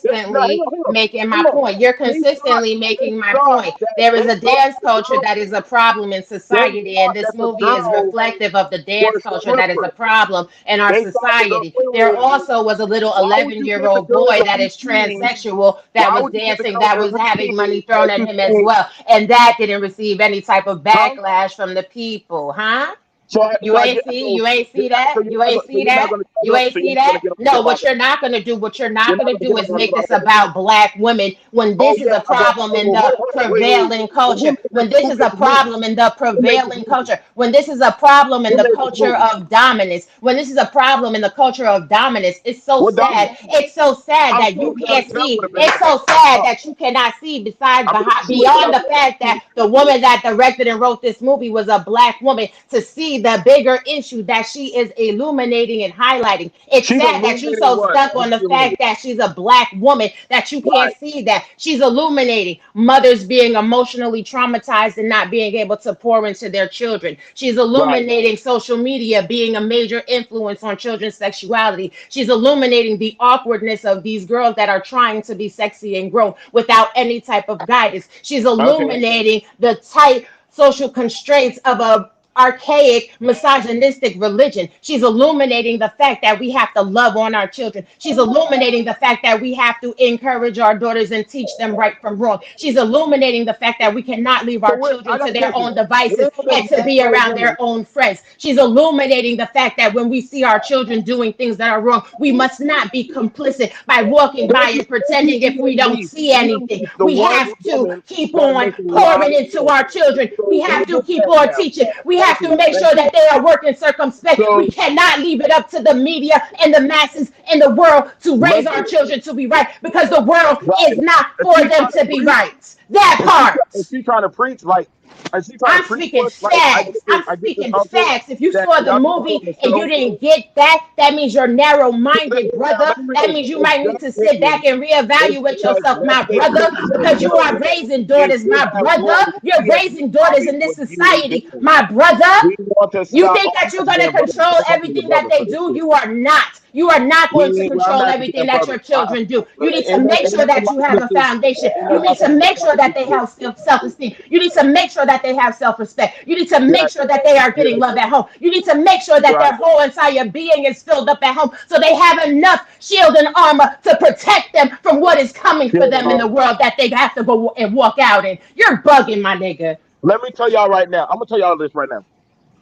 no, hang consistently on, hang on, making my hang on. point. You're They consistently they making my thought point. There is they a thought dance the culture girl that is a problem in they society, and thought this that the movie is girl reflective of the dance was culture that is a strippers. problem in our They thought the girl. society. Wait, There wait, wait, wait. also was a little Why would you give the 11-year-old girl boy the that is routine? transsexual that Why was would you give the dancing, girl that a was having money routine thrown that at you him as think, well, and that didn't receive any type of huh? backlash from the people, huh? So I get so You ain't see so that? you're You not ain't gonna, so see you're not that? gonna You ain't so you're see not gonna that? get on the No, what bandwagon. you're not gonna do, what you're You're not not gonna gonna get do on is the make this bandwagon. about black women when Oh this is yeah, a problem in the hold on, prevailing But culture. who made When this? this Who is made a this movie? problem in the Who made this prevailing movie? culture. When this is a problem in Who the made this culture movie? of dominance. When this is a problem in the culture of dominance. It's so What sad. dominant? It's so sad I'm that sure you Johnny can't Depp would see. have been It's so sad up. that you cannot see besides I mean, sure beyond Johnny the fact Depp. that the woman that directed and wrote this movie was a black woman, to see the bigger issue that she is illuminating and highlighting. It's She's sad that you illuminating so what? stuck What on the she fact illuminating? that she's a black woman that you can't Right. see that she's illuminating mothers being emotionally traumatized and not being able to pour into their children. She's Right. illuminating social media being a major influence on children's sexuality. She's illuminating the awkwardness of these girls that are trying to be sexy and grown without any type of guidance. She's Okay. illuminating the tight social constraints of a archaic misogynistic religion. She's illuminating the fact that we have to love on our children. She's illuminating the fact that we have to encourage our daughters and teach them right from wrong. She's illuminating the fact that we cannot leave So our wait, I children got to a their question. own devices Where does and to this be little around their woman? own friends. She's illuminating the fact that when we see our children doing things that are wrong, we must not be complicit by walking by and Where do pretending if you we don't believe? see anything. The We one have to woman keep that on makes a lot pouring of into sense. our children. We So let me have to get keep that on now. teaching. We Thank have to you. make Thank sure you. that they are working circumspect. We So cannot leave it up to the media and the masses and the world to raise our listen, children to be right, because the world is right. not Is for she them trying to to be preach? right. That Is part. she trying to preach? Like, is she trying to I'm preach speaking to us? Like, facts. I'm I get this speaking uncle facts. If you that saw the y'all can put on movie the and you show. didn't get that, that means you're narrow-minded, Now, brother. let me read That this. means you It's might need just to sit statement. back and It's reevaluate because yourself, let's my say brother, Cooties Men because you are good raising and daughters, should my have more brother. You're TLC raising daughters money in this what beauty society, doing. my brother. We want to You stop. think Oh, I'm that you're not going to being brother. control I'm not being everything that brother they for this do? shit. You are not. You are not going to Well, I'm control not everything being that brother. your children do. You need to Ain't make nothing sure that you like have a this. foundation. Ain't You nothing need like to this. make sure that they have self-esteem. You need to make sure that they have self-respect. You need to Yeah, make sure that they are getting yeah, love at home. You need to make sure that right. their whole entire being is filled up at home, so they have enough shield and armor to protect them from what is coming for Shield and them in the armor. world that they have to go and walk out in. You're bugging, my nigga. Let me tell y'all right now. I'm gonna tell y'all this right now.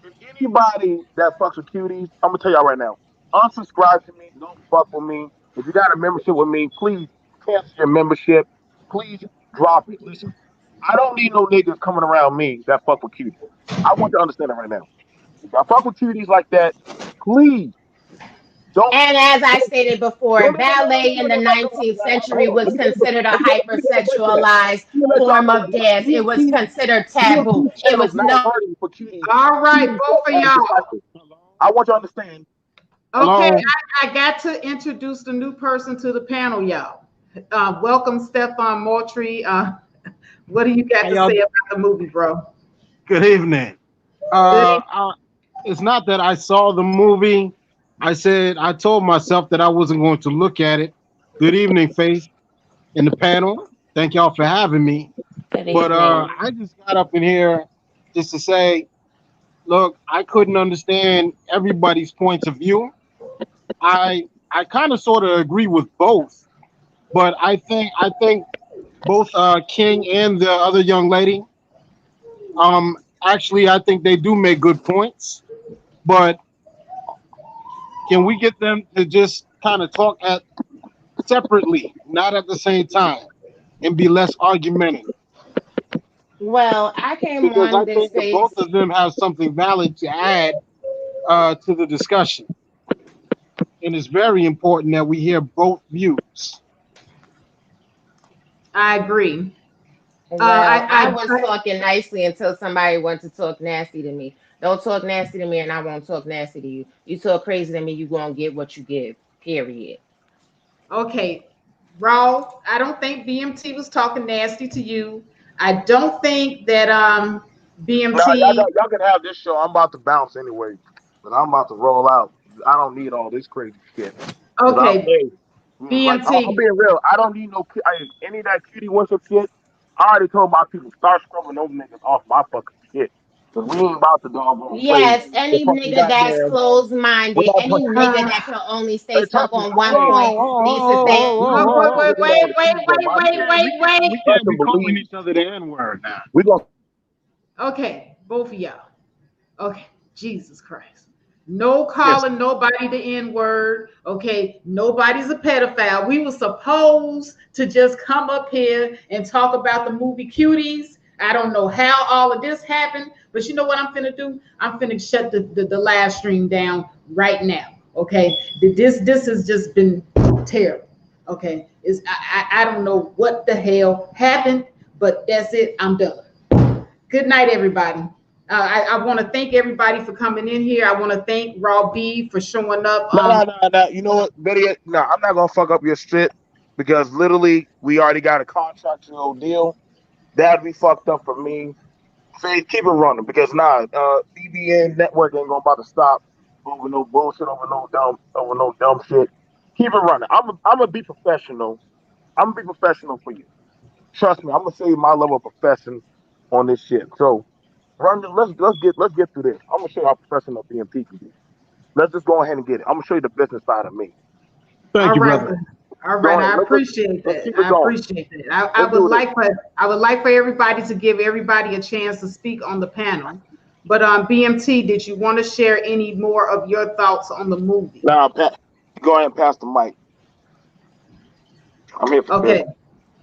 If anybody that fucks with cuties, I'm gonna tell y'all right now. Unsubscribe to me. Don't fuck with me. If you got a membership with me, please cancel your membership. Please drop it. Listen, I don't need no niggas coming around me that fuck with cuties. I want you to understand it right now. If y'all fuck with cuties like that, please don't. And as I Don't stated no, before, no, no, no, no, ballet no, in the no, no, no, no. 19th century Hold on. was considered a Let me go back to that. hypersexualized Let me let y'all form know. of dance. It was considered taboo. BMT It channel's was not no. hurting for cuties. All right, Cuties both of are y'all. disciples. I want you to understand. Okay, Hello. I got to introduce the new person to the panel, y'all. Welcome, Stefan Moultrie. What do you got How to say y'all? about the movie, bro? Good evening. Good. It's not that I saw the movie. I told myself that I wasn't going to look at it. Good evening, Faith, in the panel. Thank y'all for having me. Good But evening. I just got up in here just to say, look, I couldn't understand everybody's points of view. I kind of sort of agree with both, but I think both King and the other young lady, actually, I think they do make good points. But can we get them to just kind of talk at separately, not at the same time, and be less argumentative? Well, I came Because on I this think that both space. of them have something valid to add to the discussion, and it's very important that we hear both views. I agree. Well, I was I talking nicely until somebody wanted to talk nasty to me. Don't talk nasty to me, and I won't talk nasty to you. You talk crazy to me, you gonna get what you give. Period. okay, Raw. I don't think BMT was talking nasty to you. I don't think that Now BMT. y'all can have this show. I'm about to bounce anyway, but I'm about to roll out. I don't need all this crazy shit. Cause I Okay, play. Yeah, like I'm BMT. being real. I don't need no any of that cutie worship shit. I already told my people start scrubbing those niggas off my fucking shit. Cause we ain't about to doggone play Yes, the any fucking nigga that's goddamn. closed We're minded, not any nigga playing. that can only stay Hey, stuck trust me. on I one know. point needs to stay on We one can Wait, point. we wait, can get wait, all the wait, cuties, but wait, my wait, nigga, Yeah, wait, wait. we trust can't and be calling believe. each other the N word now. We gonna Okay, both of y'all. Okay, Jesus Christ. No yes. calling nobody the N word. Okay, nobody's a pedophile. We were supposed to just come up here and talk about the movie Cuties. I don't know how all of this happened, but you know what I'm finna do? I'm finna shut the live stream down right now. Okay, this has just been terrible. Okay, I don't know what the hell happened, but that's it. I'm done. Good night, everybody. I want to thank everybody for coming in here. I want to thank Raw B for showing up. no. You know what? Better yet, no. I'm not gonna fuck up your shit because literally we already got a contractual deal. That'd be fucked up for me. Say keep it running because BBN network ain't gonna about to stop over no bullshit, over no dumb shit. Keep it running. I'm gonna be professional. I'm gonna be professional for you. Trust me. I'm gonna show you my level of profession on this shit. So let's get through this. I'm gonna show you how professional BMP can be. Let's just go ahead and get it. I'm gonna show you the business side of me. Thank All you, right. brother. All Go right. ahead. I appreciate Let's that. keep it I going. appreciate that. I Let's would do this. like for everybody to give everybody a chance to speak on the panel. But BMT, did you want to share any more of your thoughts on the movie? Now, Pat, go ahead and pass the mic. I'm here for Okay. business.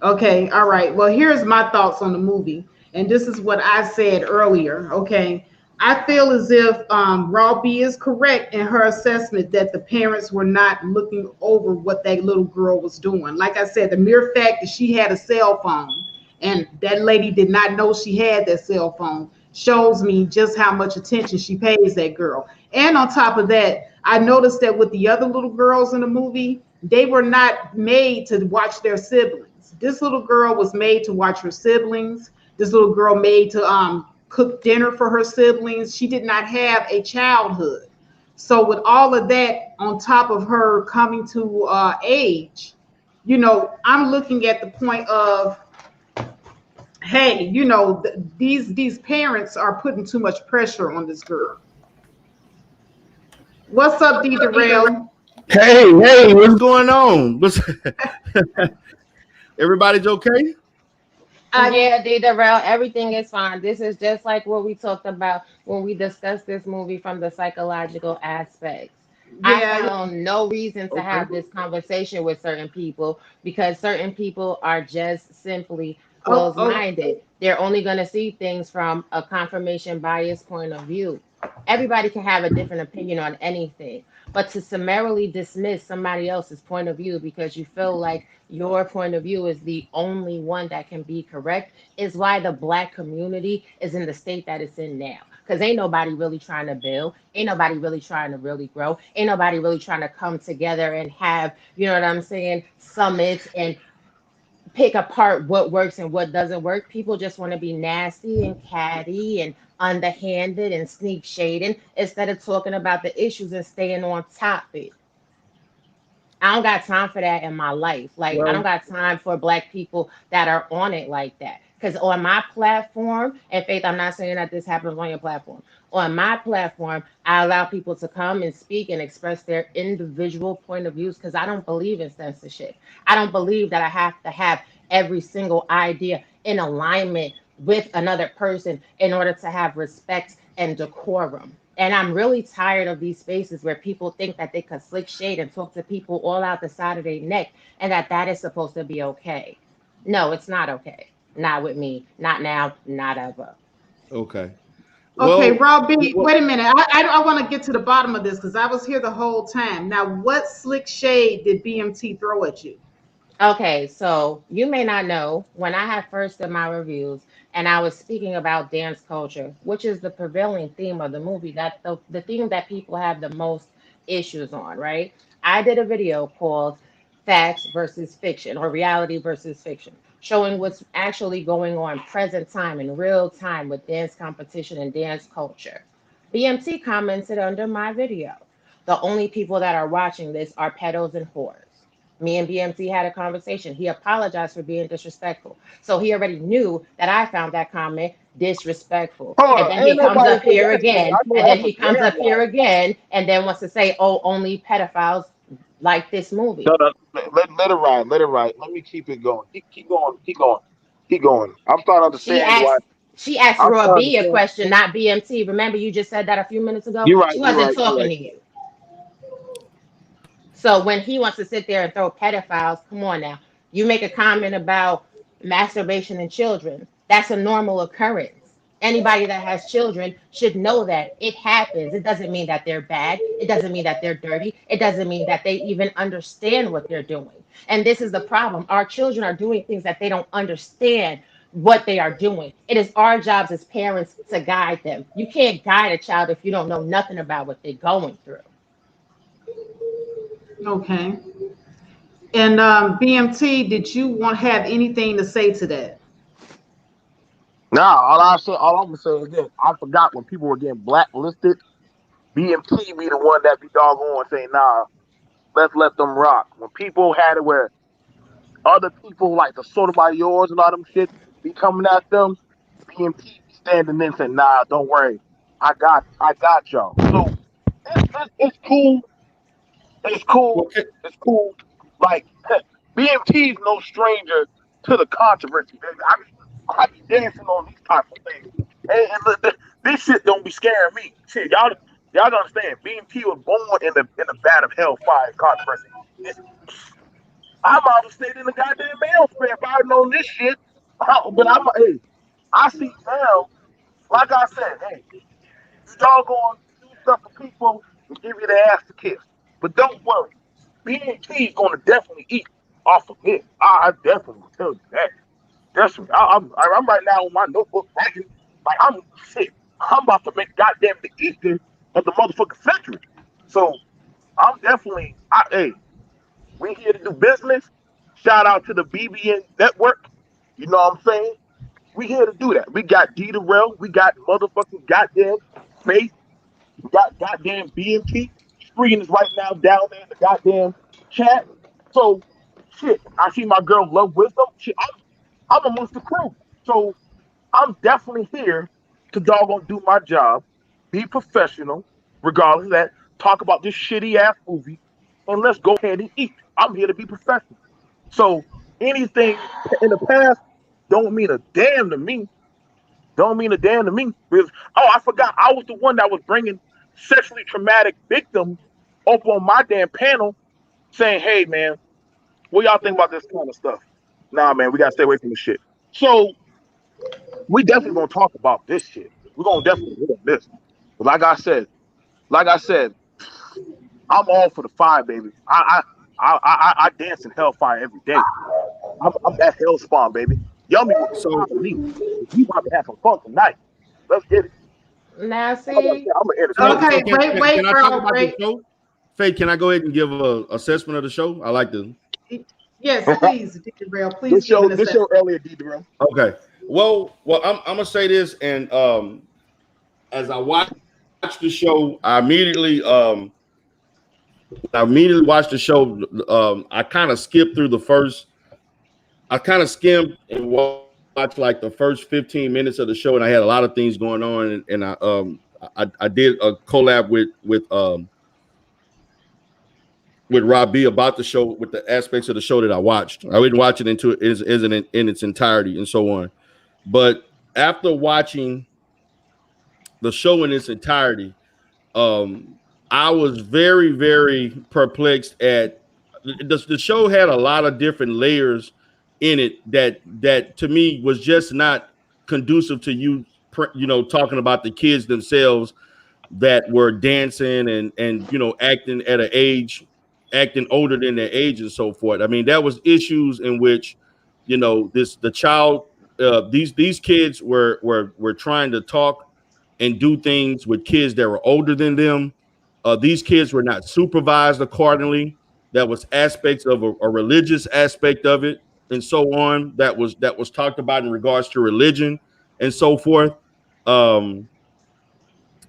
Okay, all right. Well, here's my thoughts on the movie, and this is what I said earlier. Okay, I feel as if Raw B is correct in her assessment that the parents were not looking over what that little girl was doing. Like I said, the mere fact that she had a cell phone and that lady did not know she had that cell phone shows me just how much attention she pays that girl. And on top of that, I noticed that with the other little girls in the movie, they were not made to watch their siblings. This little girl was made to watch her siblings. This little girl made to cook dinner for her siblings. She did not have a childhood. So with all of that on top of her coming to age, I'm looking at the point of, hey, these parents are putting too much pressure on this girl. What's up, D Darrell? Hey, what's going on? Everybody's okay? I Yeah, Darrell, everything is fine. This is just like what we talked about when we discussed this movie from the psychological aspects. I yeah, found no reason to Okay. have this conversation with certain people because certain people are just simply oh, closed oh, minded. They're only going to see things from a confirmation bias point of view. Everybody can have a different opinion on anything, but to summarily dismiss somebody else's point of view because you feel like your point of view is the only one that can be correct is why the black community is in the state that it's in now. Because ain't nobody really trying to build, ain't nobody really trying to really grow, ain't nobody really trying to come together and have, you know what I'm saying, summits and pick apart what works and what doesn't work. People just want to be nasty and catty and underhanded and sneak shading instead of talking about the issues and staying on topic. I don't got time for that in my life. Like, I don't Well, got time for black people that are on it like that. Because on my platform, and Faith, I'm not saying that this happens on your platform. On my platform, I allow people to come and speak and express their individual point of views because I don't believe in censorship. I don't believe that I have to have every single idea in alignment with another person in order to have respect and decorum. And I'm really tired of these spaces where people think that they could slick shade and talk to people all out the side of their neck and that that is supposed to be okay. No, it's not okay. Not with me. Not now. Not ever. okay. okay, Well, Rob B. well, Wait a minute. I want to get to the bottom of this because I was here the whole time. Now, what slick shade did BMT throw at you? Okay, so you may not know when I had first did my reviews and I was speaking about dance culture, which is the prevailing theme of the movie, that the theme that people have the most issues on, right? I did a video called Facts versus Fiction or Reality versus Fiction, showing what's actually going on present time in real time with dance competition and dance culture. BMT commented under my video. The only people that are watching this are pedos and whores. Me and BMT had a conversation. He apologized for being disrespectful. So he already knew that I found that comment disrespectful. Hold And on, then he ain't comes nobody up said here that shit. again, I know and then that's a he comes damn up lie. here again, and then wants to say, oh, only pedophiles like this movie. No, no, let it ride. Let it ride. Let me keep it going. Keep going. Keep going. Keep going. I'm starting to She understand why. asked she asked I'm Roy starting B to a understand. question, not BMT. Remember, you just said that a few minutes ago? You're right. She You're wasn't right. You're talking right. to you. So when he wants to sit there and throw pedophiles, come on now. You make a comment about masturbation in children. That's a normal occurrence. Anybody that has children should know that it happens. It doesn't mean that they're bad. It doesn't mean that they're dirty. It doesn't mean that they even understand what they're doing. And this is the problem. Our children are doing things that they don't understand what they are doing. It is our jobs as parents to guide them. You can't guide a child if you don't know nothing about what they're going through. Okay. And BMT, did you want have anything to say to that? Now, all I'm gonna say is this: I forgot when people were getting blacklisted. BMT be the one that be doggone saying, "Nah, let's let them rock." When people had it where other people like the Sotomayor's and all them shit be coming at them, BMT be standing there and saying, "Nah, don't worry, I got y'all." So it's cool. It's cool. Well, can, It's cool. Like BMT is no stranger to the controversy. Baby. I be dancing on these type of things. And look, this shit don't be scaring me. Shit, y'all don't understand. BMT was born in the vat of hellfire controversy. It's, I'm out of state in the goddamn mail if I'd known this shit. But hey, I see now. Like I said, hey, you doggone do stuff for people and give you the ass to kiss. But don't worry. BNT is going to definitely eat off of it. I definitely will tell you that. Definitely. I'm right now on my notebook writing like I'm shit. I'm about to make goddamn the Easter of the motherfucking century. So I'm definitely, hey, we here to do business. Shout out to the BBN network. You know what I'm saying? We here to do that. We got D the Rail. We got motherfucking goddamn Faith. We got goddamn BMT. Screen is right now down there in the goddamn chat. So shit, I see my girl Love Wisdom. Shit, I'm amongst the crew. So I'm definitely here to doggone do my job, be professional, regardless of that. Talk about this shitty ass movie, and let's go ahead and eat. I'm here to be professional. So anything in the past don't mean a damn to me. Don't mean a damn to me. Because, oh, I forgot. I was the one that was bringing sexually traumatic victims up on my damn panel saying, hey, man, what y'all think about this kind of stuff? Nah, man, we got to stay away from this shit. So we definitely going to talk about this shit. We're going to definitely hit on this. But like I said, I'm all for the fire, baby. I dance in hellfire every day. I'm that hell spawn, baby. Yummy will so sponsor me. We about to have some fun tonight. Let's get it. Now, I'm see, gonna entertain so you. Okay, can, wait, can wait, can I talk bro, about the wait. show? Faith, can I go ahead and give a assessment of the show? I like to. Yes, please, Rail. Please give an This show assessment. earlier, Deidre. Okay. Well, I'm gonna say this, and as I watched the show, I immediately watched the show. I kind of skipped through the first. I kind of skimmed and watched like the first 15 minutes of the show, and I had a lot of things going on, and I did a collab with Rob B about the show with the aspects of the show that I watched. I didn't watch it into in its entirety and so on. But after watching the show in its entirety, um, I was very, very perplexed at the show had a lot of different layers in it that to me was just not conducive to talking about the kids themselves that were dancing and acting at an age, acting older than their age and so forth. I mean, there was issues in which the child these kids were trying to talk and do things with kids that were older than them. These kids were not supervised accordingly. That was aspects of a religious aspect of it and so on that was talked about in regards to religion and so forth. Um,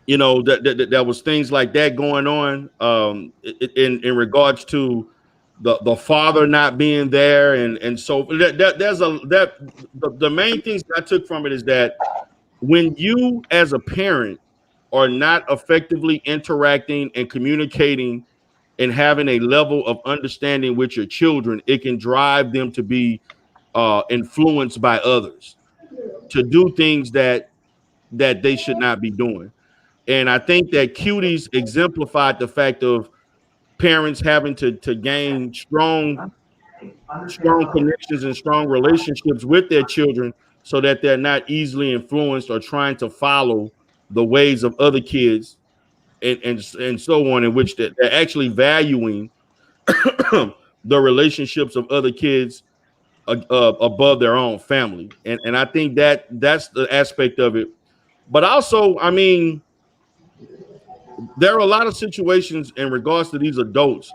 There was things like that going on, in regards to the father not being there, and so there's a that the main things that I took from it is that when you as a parent are not effectively interacting and communicating and having a level of understanding with your children, it can drive them to be influenced by others to do things that they should not be doing. And I think that Cuties exemplified the fact of parents having to gain strong connections and strong relationships with their children so that they're not easily influenced or trying to follow the ways of other kids, and so on, in which they're actually valuing the relationships of other kids above their own family. And I think that that's the aspect of it. But also, I mean, there are a lot of situations in regards to these adults,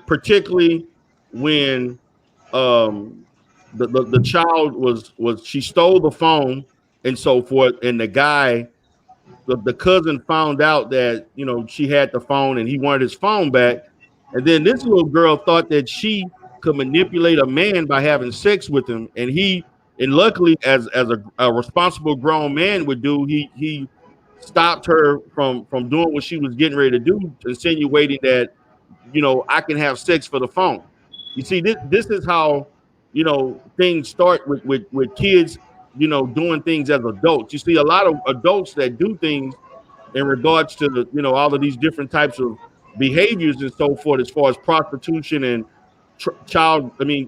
particularly when um the child was she stole the phone and so forth, and the cousin found out that she had the phone and he wanted his phone back, and then this little girl thought that she could manipulate a man by having sex with him, and luckily, as a responsible grown man would do, he stopped her from doing what she was getting ready to do, insinuating that I can have sex for the phone. You see, this is how things start with kids doing things as adults. You see a lot of adults that do things in regards to all of these different types of behaviors and so forth, as far as prostitution and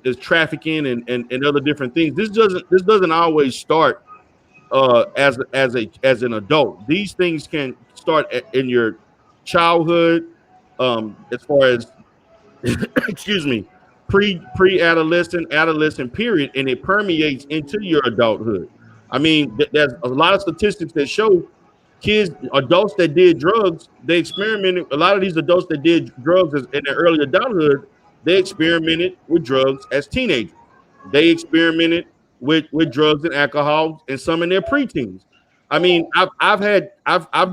is trafficking and other different things. This doesn't always start as an adult. These things can start in your childhood, as far as excuse me, pre-adolescent, adolescent period, and it permeates into your adulthood. I mean, there's a lot of statistics that show adults that did drugs, they experimented. A lot of these adults that did drugs in their early adulthood, they experimented with drugs as teenagers. They experimented with drugs and alcohol, and some in their preteens. I mean, I've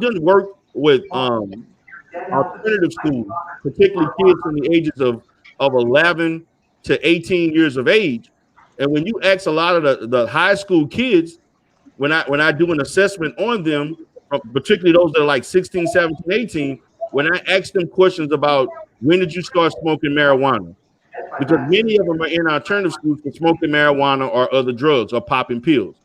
done work with alternative schools, particularly kids from the ages of 11 to 18 years of age. And when you ask a lot of the high school kids, when I do an assessment on them, particularly those that are like 16, 17, 18, when I ask them questions about when did you start smoking marijuana, because many of them are in alternative schools for smoking marijuana or other drugs or popping pills.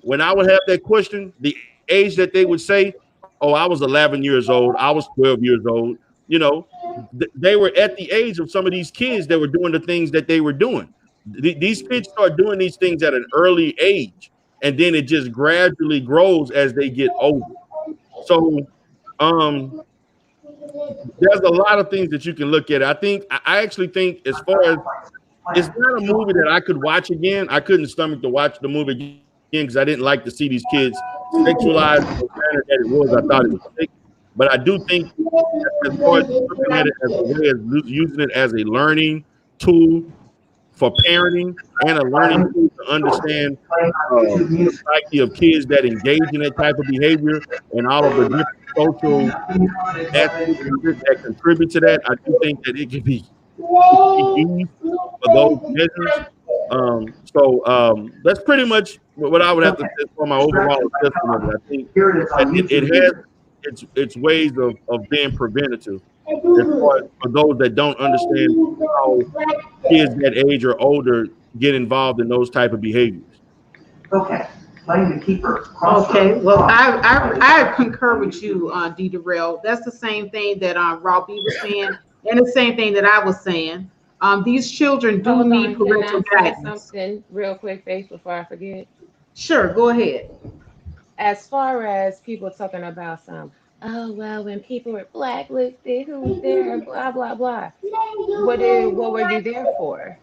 When I would have that question, the age that they would say, "Oh, I was 11 years old, I was 12 years old," you know, they were at the age of some of these kids that were doing the things that they were doing. These kids start doing these things at an early age, and then it just gradually grows as they get older. So, um, there's a lot of things that you can look at. I actually think, as far as, it's not a movie that I could watch again. I couldn't stomach to watch the movie again because I didn't like to see these kids sexualized in the manner that it was. I thought it was sick. But I do think, as far as looking at it as a way of using it as a learning tool for parenting and a learning tool to understand the psyche of kids that engage in that type of behavior and all of the different social aspects that contribute to that, I do think that it can be used for those measures. That's pretty much what I would have to say for my overall assessment of it. I think that it has its ways of being preventative, as far as for those that don't understand how kids that age or older get involved in those type of behaviors. Okay. Okay, well, I concur with you, D. Darrell. That's the same thing that Robbie was saying, and the same thing that I was saying. These children do Hold need on, can parental I say guidance. something real quick, Face, before I forget? Sure, go ahead. As far as people talking about some, oh well, when people were blacklisted, who was there, blah blah blah. What were you there for?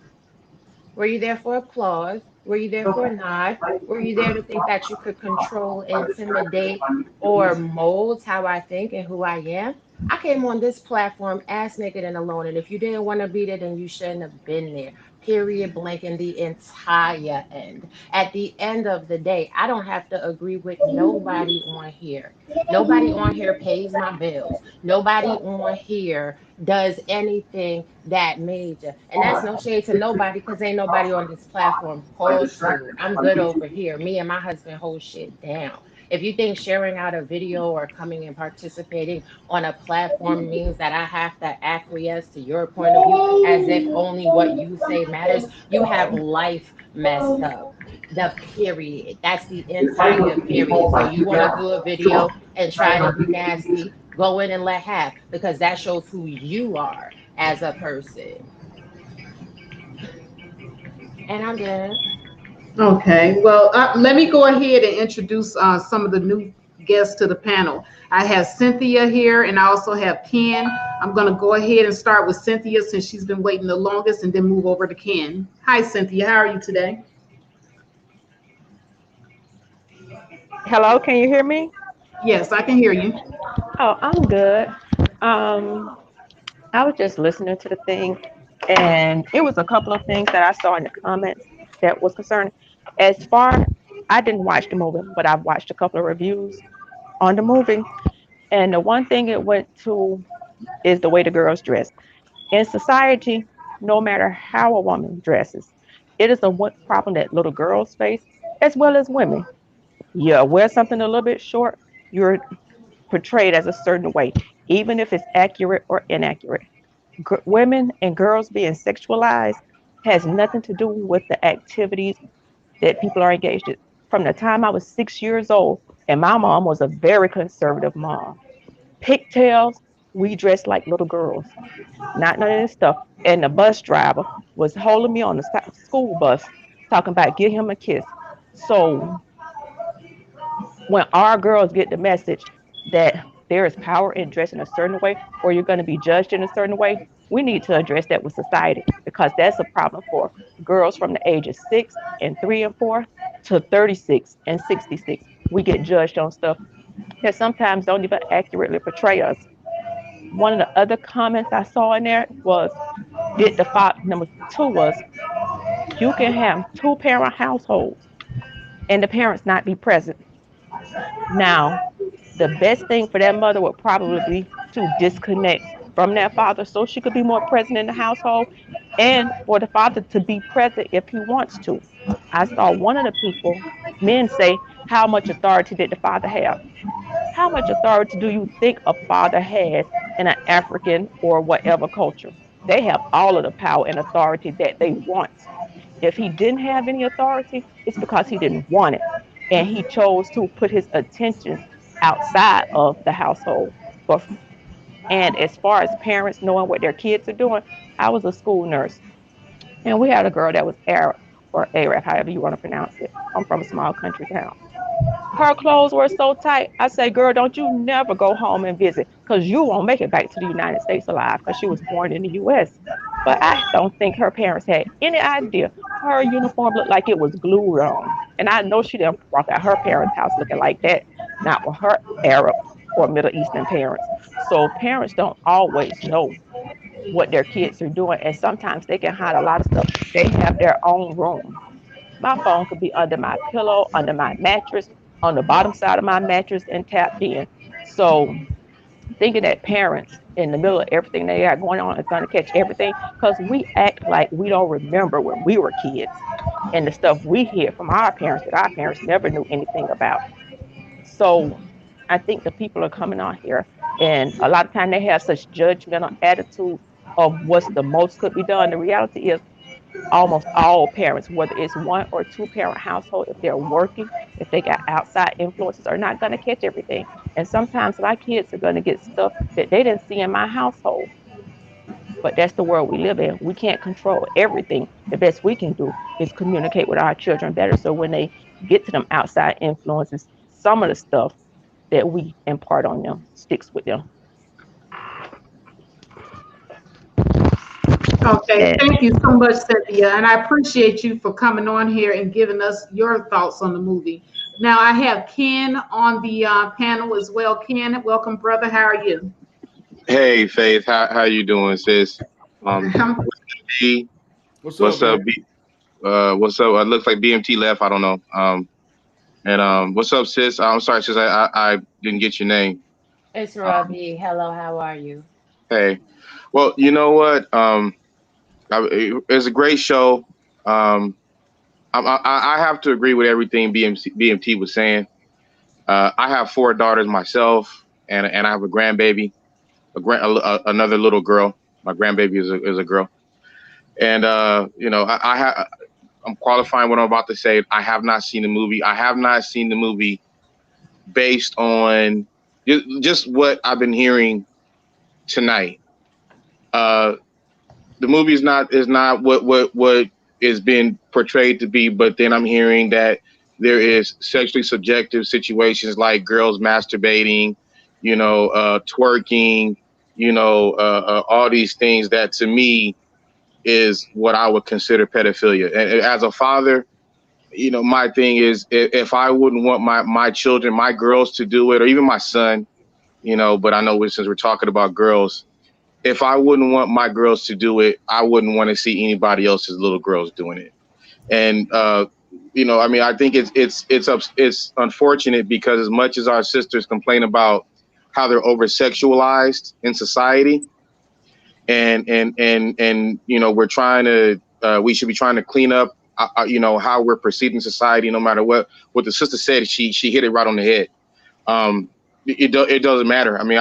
Were you there for applause? Were you there for a nod? Were you there to think that you could control, intimidate, or mold how I think and who I am? I came on this platform ass naked and alone, and if you didn't want to be there, then you shouldn't have been there. period, blank, and the entire end. At the end of the day, I don't have to agree with nobody on here. Nobody on here pays my bills. Nobody on here does anything that major. And that's no shade to nobody because ain't nobody on this platform supposed to. I'm good over here. Me and my husband hold shit down. If you think sharing out a video or coming and participating on a platform means that I have to acquiesce to your point of view as if only what you say matters, you have life messed up. The period. That's the entire period. So you want to do a video and try to be nasty, go in and let have because that shows who you are as a person. And I'm done. Okay, well, let me go ahead and introduce some of the new guests to the panel. I have Cynthia here, and I also have Ken. I'm going to go ahead and start with Cynthia since she's been waiting the longest, and then move over to Ken. Hi, Cynthia. How are you today? Hello, can you hear me? Yes, I can hear you. Oh, I'm good. Um, I was just listening to the thing, and it was a couple of things that I saw in the comments that was concerning. As far, I didn't watch the movie, but I've watched a couple of reviews on the movie, and the one thing it went to is the way the girls dress. In society, no matter how a woman dresses, it is a problem that little girls face as well as women. Yeah, wear something a little bit short, you're portrayed as a certain way, even if it's accurate or inaccurate. Women and girls being sexualized has nothing to do with the activities that people are engaged in. From the time I was 6 years old, and my mom was a very conservative mom. Pigtails, we dressed like little girls, not none of this stuff. And the bus driver was holding me on the school bus, talking about give him a kiss. So when our girls get the message that there is power in dressing a certain way or you're going to be judged in a certain way, we need to address that with society because that's a problem for girls from the ages 6 and 3 and 4 to 36 and 66. We get judged on stuff that sometimes don't even accurately portray us. One of the other comments I saw in there was, did the fact number two was, you can have two parent households and the parents not be present. Now, the best thing for that mother would probably be to disconnect from that father so she could be more present in the household and for the father to be present if he wants to. I saw one of the people, men say, how much authority did the father have? How much authority do you think a father has in an African or whatever culture? They have all of the power and authority that they want. If he didn't have any authority, it's because he didn't want it. And he chose to put his attentions outside of the household. But and as far as parents knowing what their kids are doing, I was a school nurse and we had a girl that was Arab or Arab, however you want to pronounce it. I'm from a small country town. Her clothes were so tight. I say, girl, don't you never go home and visit because you won't make it back to the United States alive because she was born in the US. But I don't think her parents had any idea. Her uniform looked like it was glued on. And I know she didn't walk out her parents' house looking like that, not with her Arab or Middle Eastern parents. So parents don't always know what their kids are doing. And sometimes they can hide a lot of stuff. They have their own room. My phone could be under my pillow, under my mattress, on the bottom side of my mattress, and tapped in. So thinking that parents in the middle of everything they got going on is going to catch everything because we act like we don't remember when we were kids and the stuff we hear from our parents that our parents never knew anything about. So I think the people are coming on here and a lot of time they have such judgmental attitude of what's the most could be done. The reality is almost all parents, whether it's one or two parent household, if they're working, if they got outside influences, are not going to catch everything. And sometimes my kids are going to get stuff that they didn't see in my household. But that's the world we live in. We can't control everything. The best we can do is communicate with our children better. So when they get to them outside influences, some of the stuff that we impart on them sticks with them. Okay, And thank you so much, Cynthia, and I appreciate you for coming on here and giving us your thoughts on the movie. Now I have Ken on the panel as well. Ken, welcome, brother. How are you? Hey Faith, how you doing, sis? Um, D, What's up, What's up? man? What's up? It looks like BMT left. I don't know. And what's up, sis? I'm sorry, sis. I didn't get your name. It's Um, Robbie. Hello, how are you? hey. Well, you know what? It's a great show. Um, I have to agree with everything BMT was saying. I have four daughters myself, and I have a grandbaby, another little girl. My grandbaby is a girl, and I'm qualifying what I'm about to say. I have not seen the movie. I have not seen the movie based on just what I've been hearing tonight. Uh, the movie is not what is being portrayed to be, but then I'm hearing that there is sexually subjective situations like girls masturbating, twerking, all these things that to me is what I would consider pedophilia. And as a father, my thing is if I wouldn't want my children, my girls to do it, or even my son, but I know since we're talking about girls, if I wouldn't want my girls to do it, I wouldn't want to see anybody else's little girls doing it. And I mean, I think it's unfortunate because as much as our sisters complain about how they're over sexualized in society, and we should be trying to clean up how we're perceived in society. No matter what the sister said, she hit it right on the head. It doesn't matter. I mean,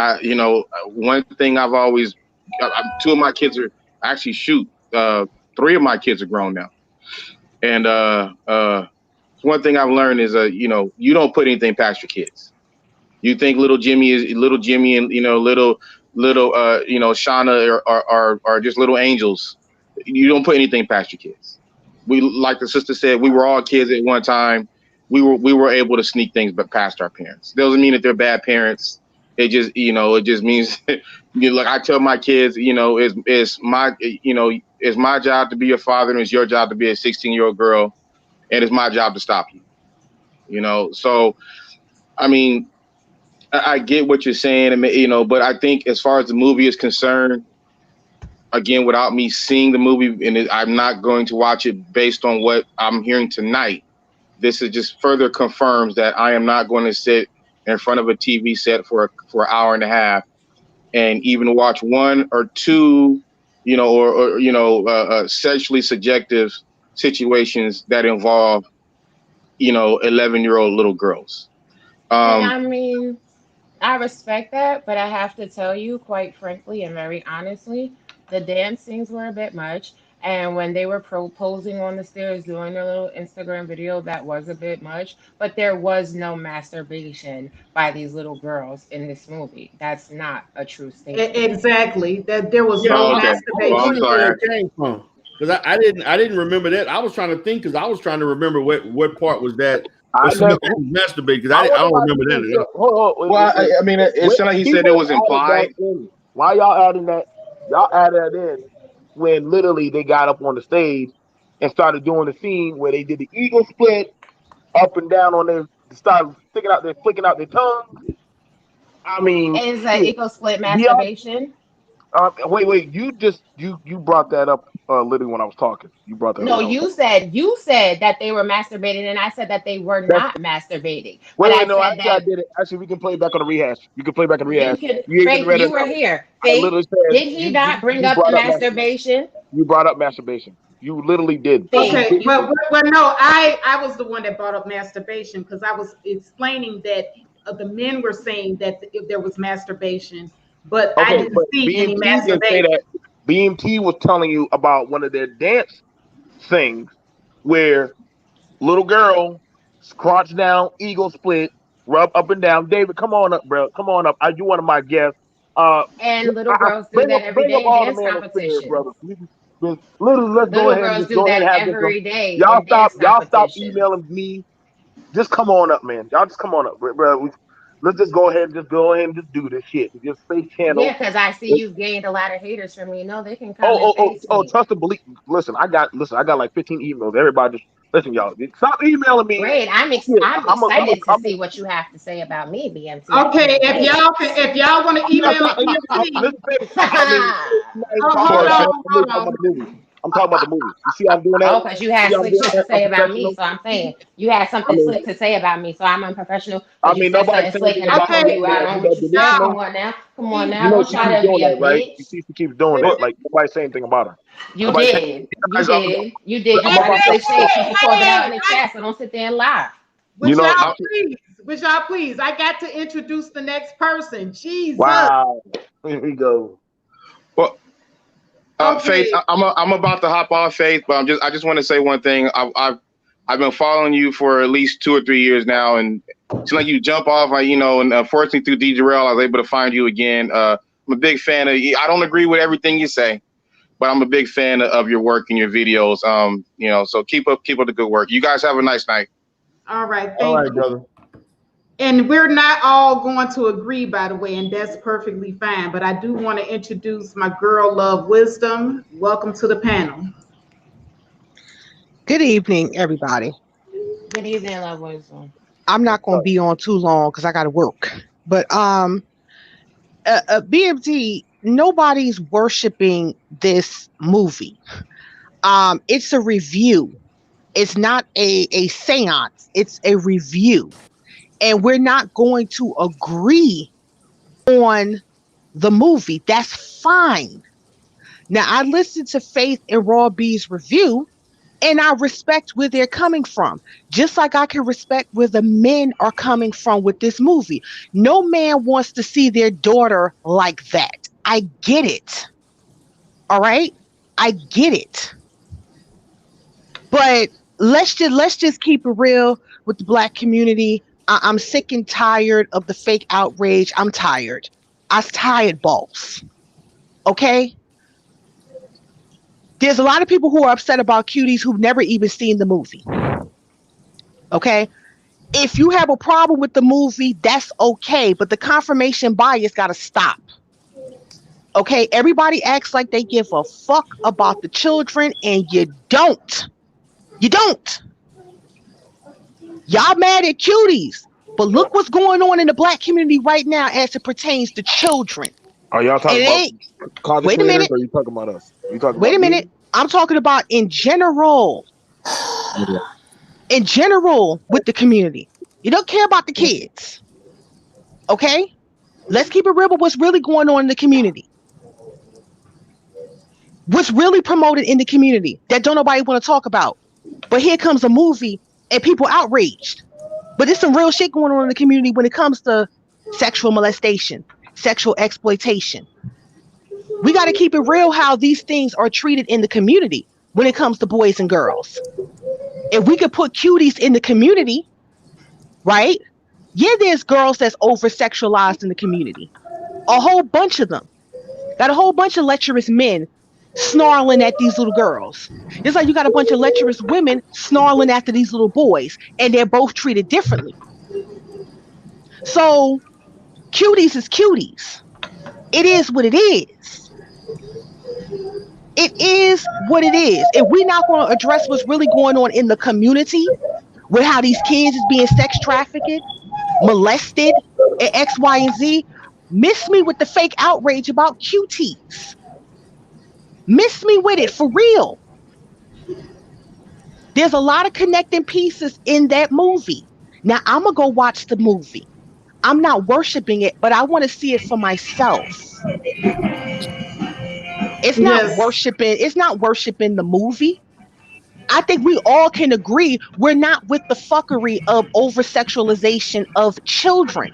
one thing I've always, two of my kids are actually three of my kids are grown now, and one thing I've learned is you don't put anything past your kids. You think little Jimmy and little Shauna are just little angels. You don't put anything past your kids. We, like the sister said, we were all kids at one time. We were able to sneak things but past our parents. Doesn't mean that they're bad parents. It just means like I tell my kids, it's my job to be your father and it's your job to be a 16-year-old girl, and it's my job to stop you. So I mean, I get what you're saying, but I think as far as the movie is concerned, again, without me seeing the movie, and I'm not going to watch it based on what I'm hearing tonight. This is just further confirms that I am not going to sit in front of a TV set for an hour and a half and even watch one or two, sexually subjective situations that involve, 11-year-old little girls. And Um, I mean, I respect that, but I have to tell you, quite frankly and very honestly, the dance scenes were a bit much. And when they were proposing on the stairs doing their little Instagram video, that was a bit much. But there was no masturbation by these little girls in this movie. That's not a true statement. Exactly. That there was Yeah, no oh, okay. I was Well, I'm masturbation. wondering where sorry. that came from because I didn't remember that. I was trying to think because I was trying to remember what part was that I where never. somebody was masturbating because I I wonder don't why remember people that. feel. Hold on, Well, wait. I mean, it When sounded like he said it people was added that implied. in, why y'all adding that? Y'all added that in when literally they got up on the stage and started doing the scene where they did the eagle split up and down on their, started flicking out their tongue. I mean, Is an shit. equal split Yeah. masturbation? Wait. You brought that up literally when I was talking. You brought that up No, when I was talking. you said that they were masturbating, and I said that they were That's not masturbating. But wait. I No, said actually, I that did it. Actually, we can play it back on the rehash. You can play back on the you rehash. can, You even Faith, read you it. were here. I Faith, literally said did he you not bring up the brought up masturbation. masturbation? You brought up masturbation. You literally did. Faith, Okay, you but no, I was the one that brought up masturbation because I was explaining that the men were saying that if there was masturbation, but I Okay, didn't but see any BMT didn't say masturbation. that. BMT was telling you about one of their dance things where little girl crouch down, eagle split, rub up and down. David, come on up, bro. Come on up. You one of my guests. Uh, and little girls do that every bring up day in all the dance man of spirit, competitions. brother. Literally, let's go Little ahead and girls just do go ahead that and have this. every day Y'all in stop. dance Y'all stop competitions. emailing me. Just come on up, man. Y'all just come on up, bro. Let's just go ahead and just do this shit. Just face channel. Yeah, because I see you've gained a lot of haters from me. No, they can come and face Oh, me. trust and believe. Listen, I got like 15 emails. Everybody just listen, y'all. Stop emailing me. Great. Shit, I'm I'm excited to a, see what you have to say about me, BMT. I Okay, can't wait. if y'all want to I'm not email talking. BMT, Listen, baby, I mean, I'm not even oh, talking hold about So, that. on, I'm hold really talking on. about the movie. I'm talking about the movie. You see, I'm doing that. Oh, because you had See, I'm slick doing shit to that. I'm say about me, professional. so I'm saying you had I something mean, slick to say about me, so I'm unprofessional because you said nobody's something saying slick anything and I about called you. you Okay, out But on you what know, you said. y'all. delusional. Come on You now, know, don't she try keeps to doing be a that, right? bitch. She keeps doing With, it. Like nobody's saying anything about her. You Nobody's saying. did. You Guys, did. You did. You I'm hey, tried to about to. say shit. She just called it out hey, in the chat, so don't sit there and lie. You would know, y'all please? Would y'all please? I got to introduce the next person. Jesus. wow. Here we go. Well, Faith, Okay. I'm about to hop off, Faith, but I just want to say one thing. I've been following you for at least 2 or 3 years now, and it's like you jump off. And unfortunately through DJRL, I was able to find you again. I'm a big fan of you. I don't agree with everything you say, but I'm a big fan of your work and your videos. So keep up the good work. You guys have a nice night. All right. All Thank right, you. brother. And we're not all going to agree, by the way, and that's perfectly fine. But I do want to introduce my girl, Love Wisdom. Welcome to the panel. Good evening, everybody. Good evening, love wisdom. I'm not going to be on too long because I got to work. But BMT, nobody's worshiping this movie. It's a review. It's not a séance. It's a review, and we're not going to agree on the movie. That's fine. Now, I listened to Faith and Raw B's review, and I respect where they're coming from, just like I can respect where the men are coming from with this movie. No man wants to see their daughter like that. I get it. All right? I get it. But let's just keep it real with the black community. I'm sick and tired of the fake outrage. I'm tired. I'm tired, boss. Okay? There's a lot of people who are upset about cuties who've never even seen the movie. Okay? If you have a problem with the movie, that's okay, but the confirmation bias got to stop. Okay, everybody acts like they give a fuck about the children, and you don't. You don't. Y'all mad at cuties, but look what's going on in the black community right now as it pertains to children. Are y'all And talking it about ain't. content Wait a creators, minute. or are you talking about us? You talking Wait about a minute. me? I'm talking about in general. In general, with the community, you don't care about the kids. Okay, let's keep it real. But what's really going on in the community? What's really promoted in the community that don't nobody want to talk about? But here comes a movie and people outraged. But there's some real shit going on in the community when it comes to sexual molestation, sexual exploitation. We got to keep it real how these things are treated in the community when it comes to boys and girls. If we could put cuties in the community, right? Yeah, there's girls that's over sexualized in the community. A whole bunch of them. Got a whole bunch of lecherous men snarling at these little girls. It's like you got a bunch of lecherous women snarling after these little boys, and they're both treated differently. So, cuties is cuties. It is what it is. It is what it is. If we're not going to address what's really going on in the community with how these kids is being sex trafficked, molested, and X, Y, and Z, miss me with the fake outrage about cuties. Miss me with it for real. There's a lot of connecting pieces in that movie. Now I'm gonna go watch the movie. I'm not worshiping it, but I want to see it for myself. Yes, It's not worshiping the movie. I think we all can agree we're not with the fuckery of over sexualization of children.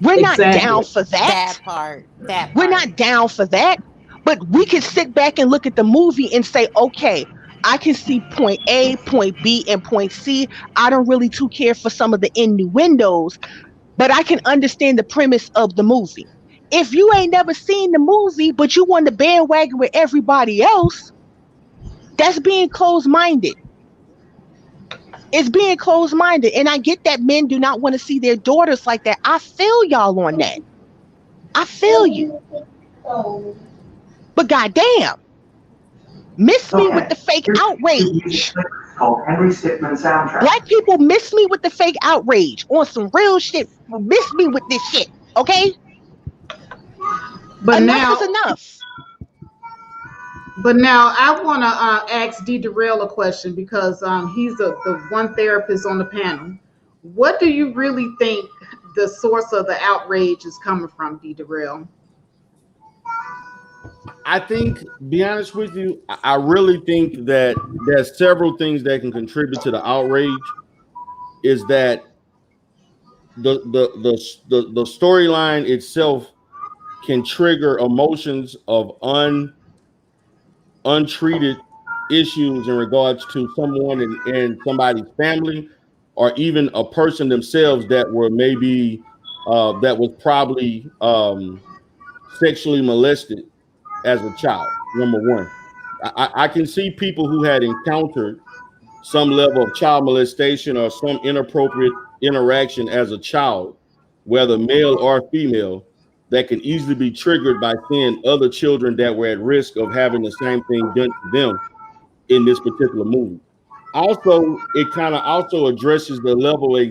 We're not down exactly. for that. That part. That We're part. not down for that. But we can sit back and look at the movie and say, okay, I can see point A, point B, and point C. I don't really too care for some of the innuendos, but I can understand the premise of the movie. If you ain't never seen the movie, but you want the bandwagon with everybody else, that's being closed minded. It's being closed minded. And I get that men do not want to see their daughters like that. I feel y'all on that. I feel you. But goddamn, miss me with Okay, the fake here's outrage. called Henry Stickmin soundtrack. Black people miss me with the fake outrage on some real shit. Miss me with this shit. Okay? But Enough is now, enough. But now I want to ask D. Darrell a question because he's the one therapist on the panel. What do you really think the source of the outrage is coming from, D. Darrell? I think, be honest with you, I really think that there's several things that can contribute to the outrage. Is that the storyline itself can trigger emotions of untreated issues in regards to someone in somebody's family, or even a person themselves that were maybe that was probably sexually molested as a child. Number one, I can see people who had encountered some level of child molestation or some inappropriate interaction as a child, whether male or female, that can easily be triggered by seeing other children that were at risk of having the same thing done to them in this particular movie. Also, it kind of also addresses the level of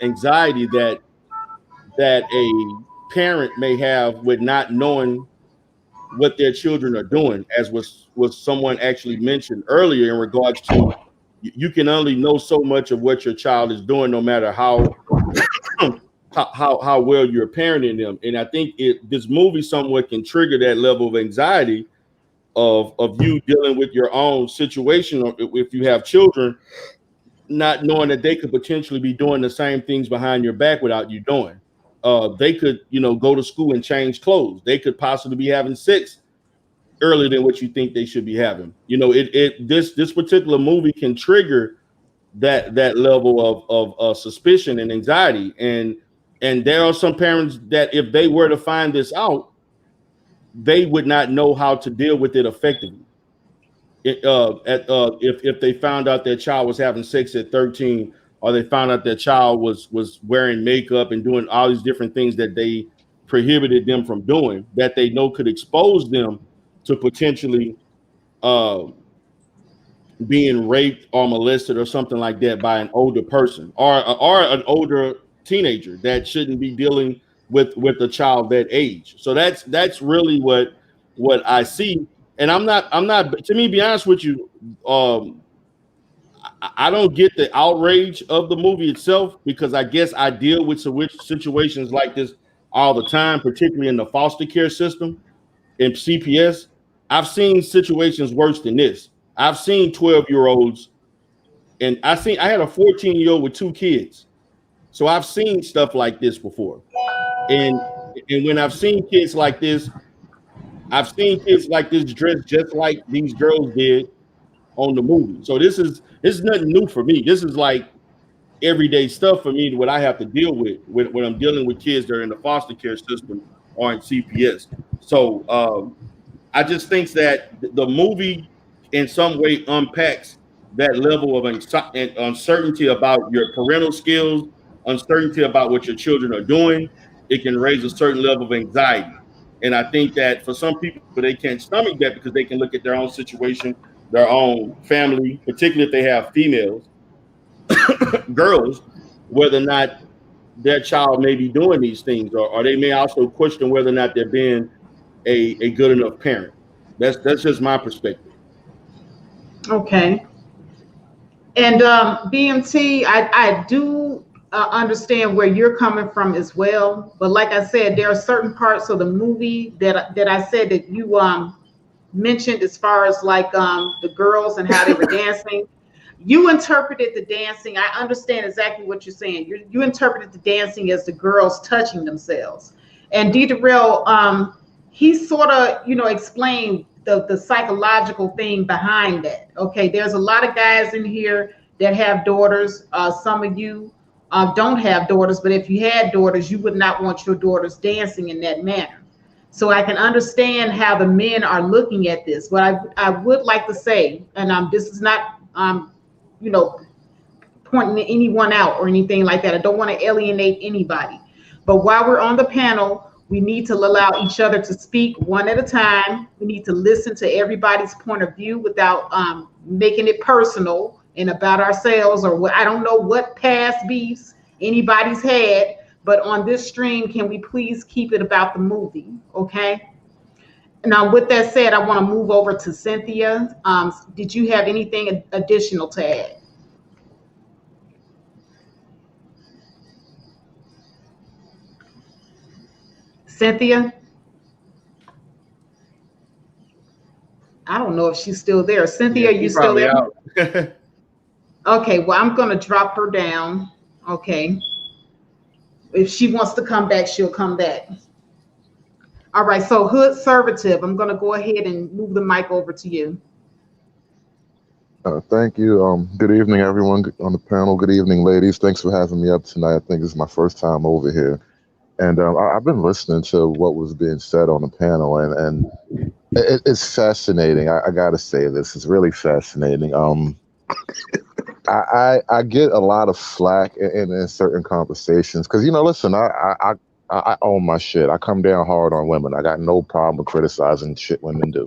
anxiety that a parent may have with not knowing what their children are doing, as was someone actually mentioned earlier in regards to you can only know so much of what your child is doing, no matter how how well you're parenting them. And I think this movie somewhat can trigger that level of anxiety of you dealing with your own situation, or if you have children, not knowing that they could potentially be doing the same things behind your back without you doing. They could, go to school and change clothes. They could possibly be having sex earlier than what you think they should be having. This particular movie can trigger that level of suspicion and anxiety, and there are some parents that if they were to find this out, they would not know how to deal with it effectively. If they found out their child was having sex at 13, or they found out their child was wearing makeup and doing all these different things that they prohibited them from doing, that they know could expose them to potentially uh, being raped or molested or something like that by an older person, or an older teenager that shouldn't be dealing with a child that age. So that's really what I see. And I'm not to me, be honest with you, I don't get the outrage of the movie itself, because I guess I deal with situations like this all the time, particularly in the foster care system in CPS. I've seen situations worse than this. I've seen 12-year-olds, and I had a 14-year-old with two kids. So I've seen stuff like this before. And when I've seen kids like this, I've seen kids like this dressed just like these girls did on the movie. So this is nothing new for me. This is like everyday stuff for me, what I have to deal with when I'm dealing with kids that are in the foster care system or in CPS. So I just think that the movie in some way unpacks that level of uncertainty about your parental skills, uncertainty about what your children are doing. It can raise a certain level of anxiety. And I think that for some people, they can't stomach that because they can look at their own situation, their own family, particularly if they have females, girls, whether or not their child may be doing these things, or they may also question whether or not they're being a good enough parent. That's just my perspective. Okay. And BMT, I do understand where you're coming from as well. But like I said, there are certain parts of the movie that I said that you mentioned, as far as like the girls and how they were dancing. You interpreted the dancing. I understand exactly what you're saying. You interpreted the dancing as the girls touching themselves. And D. Darrell, he sort of, explained the psychological thing behind that. Okay, there's a lot of guys in here that have daughters. Some of you don't have daughters, but if you had daughters, you would not want your daughters dancing in that manner. So I can understand how the men are looking at this. But I would like to say, and this is not you know, pointing anyone out or anything like that. I don't want to alienate anybody. But while we're on the panel, we need to allow each other to speak one at a time. We need to listen to everybody's point of view without making it personal and about ourselves, or what, I don't know what past beefs anybody's had. But on this stream, can we please keep it about the movie? Okay. Now, with that said, I want to move over to Cynthia. Did you have anything additional to add? Cynthia? I don't know if she's still there. Yeah, Cynthia, are she you still probably there? out. Okay, well, I'm going to drop her down. Okay. If she wants to come back, she'll come back. All right, so Hood Servative, I'm going to go ahead and move the mic over to you. Thank you. Good evening, everyone on the panel. Good evening, ladies. Thanks for having me up tonight. I think this is my first time over here, and I've been listening to what was being said on the panel, and it's fascinating. I got to say this. It's really fascinating. I get a lot of flack in certain conversations because listen, I own my shit. I come down hard on women. I got no problem with criticizing shit women do.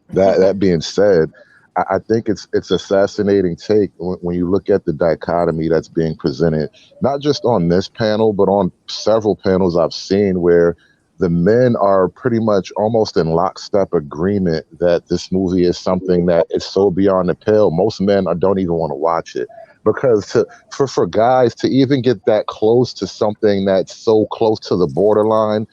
That being said, I think it's a fascinating take when you look at the dichotomy that's being presented, not just on this panel, but on several panels I've seen where the men are pretty much almost in lockstep agreement that this movie is something that is so beyond the pale. Most men don't even want to watch it because for guys to even get that close to something that's so close to the borderline,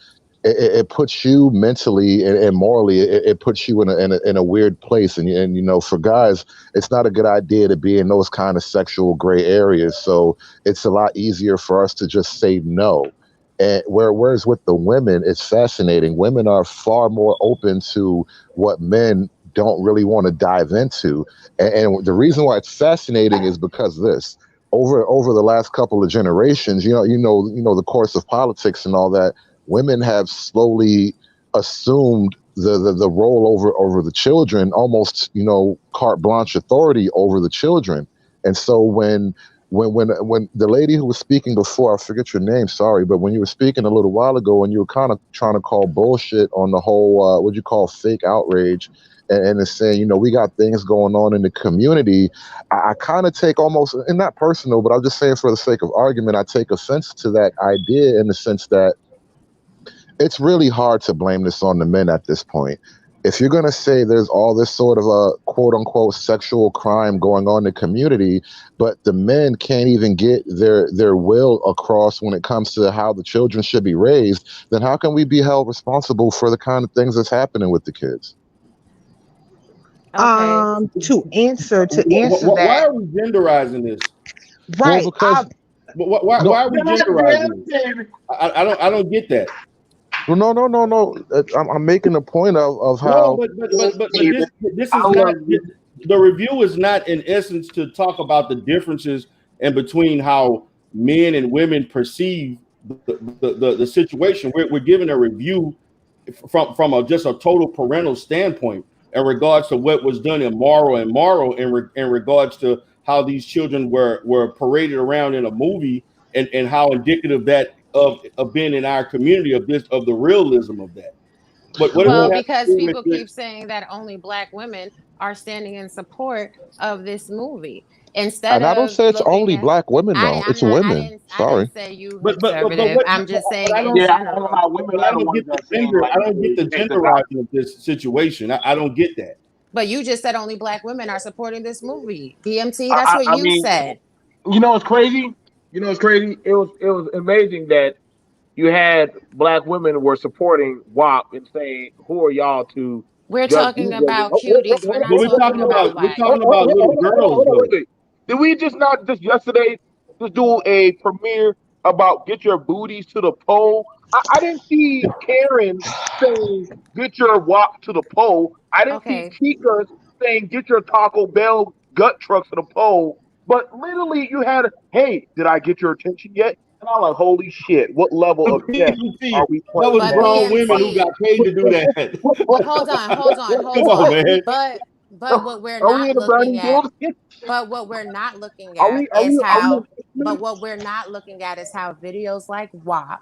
it puts you mentally and morally, it puts you in a weird place. And for guys, it's not a good idea to be in those kind of sexual gray areas. So it's a lot easier for us to just say no. And whereas with the women, it's fascinating. Women are far more open to what men don't really want to dive into. And the reason why it's fascinating is because this. Over the last couple of generations, the course of politics and all that, women have slowly assumed the role over the children, almost carte blanche authority over the children. And so when the lady who was speaking before, I forget your name, sorry, but when you were speaking a little while ago and you were kind of trying to call bullshit on the whole what you call fake outrage, and it's saying, we got things going on in the community, I kind of take almost, and not personal, but I'm just saying for the sake of argument, I take offense to that idea in the sense that it's really hard to blame this on the men at this point. If you're going to say there's all this sort of a quote unquote sexual crime going on in the community, but the men can't even get their will across when it comes to how the children should be raised, then how can we be held responsible for the kind of things that's happening with the kids? Okay. To answer Why that, are we genderizing this? Well, right? because no, Why are we genderizing this? I don't get that. well, no. I'm making a point of No, how. but this is I not love you. the review is not in essence to talk about the differences in between how men and women perceive the situation. We're giving a review from just a total parental standpoint in regards to what was done immoral and moral in regards to how these children were paraded around in a movie and how indicative that of being in our community of the realism of that. But what does Well, it Well, have to because do with people this? keep saying that only Black women are standing in support of this movie instead and I don't of say it's looking only at. black women I, though. I'm It's not. women. I didn't Sorry. say you But hood but but but conservative. what? I'm just saying But I in don't. Yeah, I ain't gonna general. lie. Women But I are the don't ones get the that seem gender. like I don't get the they took out. genderizing of this situation. I don't get that. But you just said only Black women are supporting this movie. BMT, I, that's I, what I you mean, said. it's crazy. It's crazy. It was amazing that you had black women who were supporting WAP and saying, "Who are y'all to We're judge talking these women?" about cuties. We're But not talking about we're WAP. talking about little girls Hold on, though. wait. Did we just not just yesterday just do a premiere about get your booties to the pole? I didn't see Karen saying get your WAP to the pole. I didn't see Okay. Chica saying get your Taco Bell gut truck to the pole. But literally, you had, hey, did I get your attention yet? And I'm like, holy shit, what level of chess are we That playing was But right grown women now? who got BMT, paid to do that. hold Come on, on. man. But what we're Are we not in the looking burning at, building? but what we're not looking Are at we? Are is we? Are we? how, In the basement? but what we're not looking at is how videos like WAP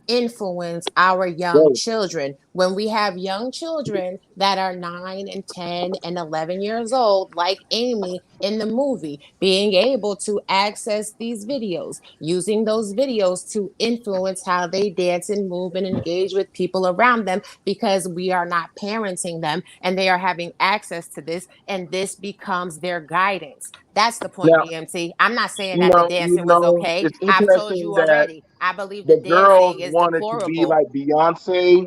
influence our young Right. children. When we have young children that are 9 and 10 and 11 years old, like Amy in the movie, being able to access these videos, using those videos to influence how they dance and move and engage with people around them, because we are not parenting them and they are having access to this, and this becomes their guidance. That's the point, Now, BMT. I'm not saying that the dancing was okay. it's I've told interesting you that already. I believe the the girls dancing is wanted to be deplorable. like Beyonce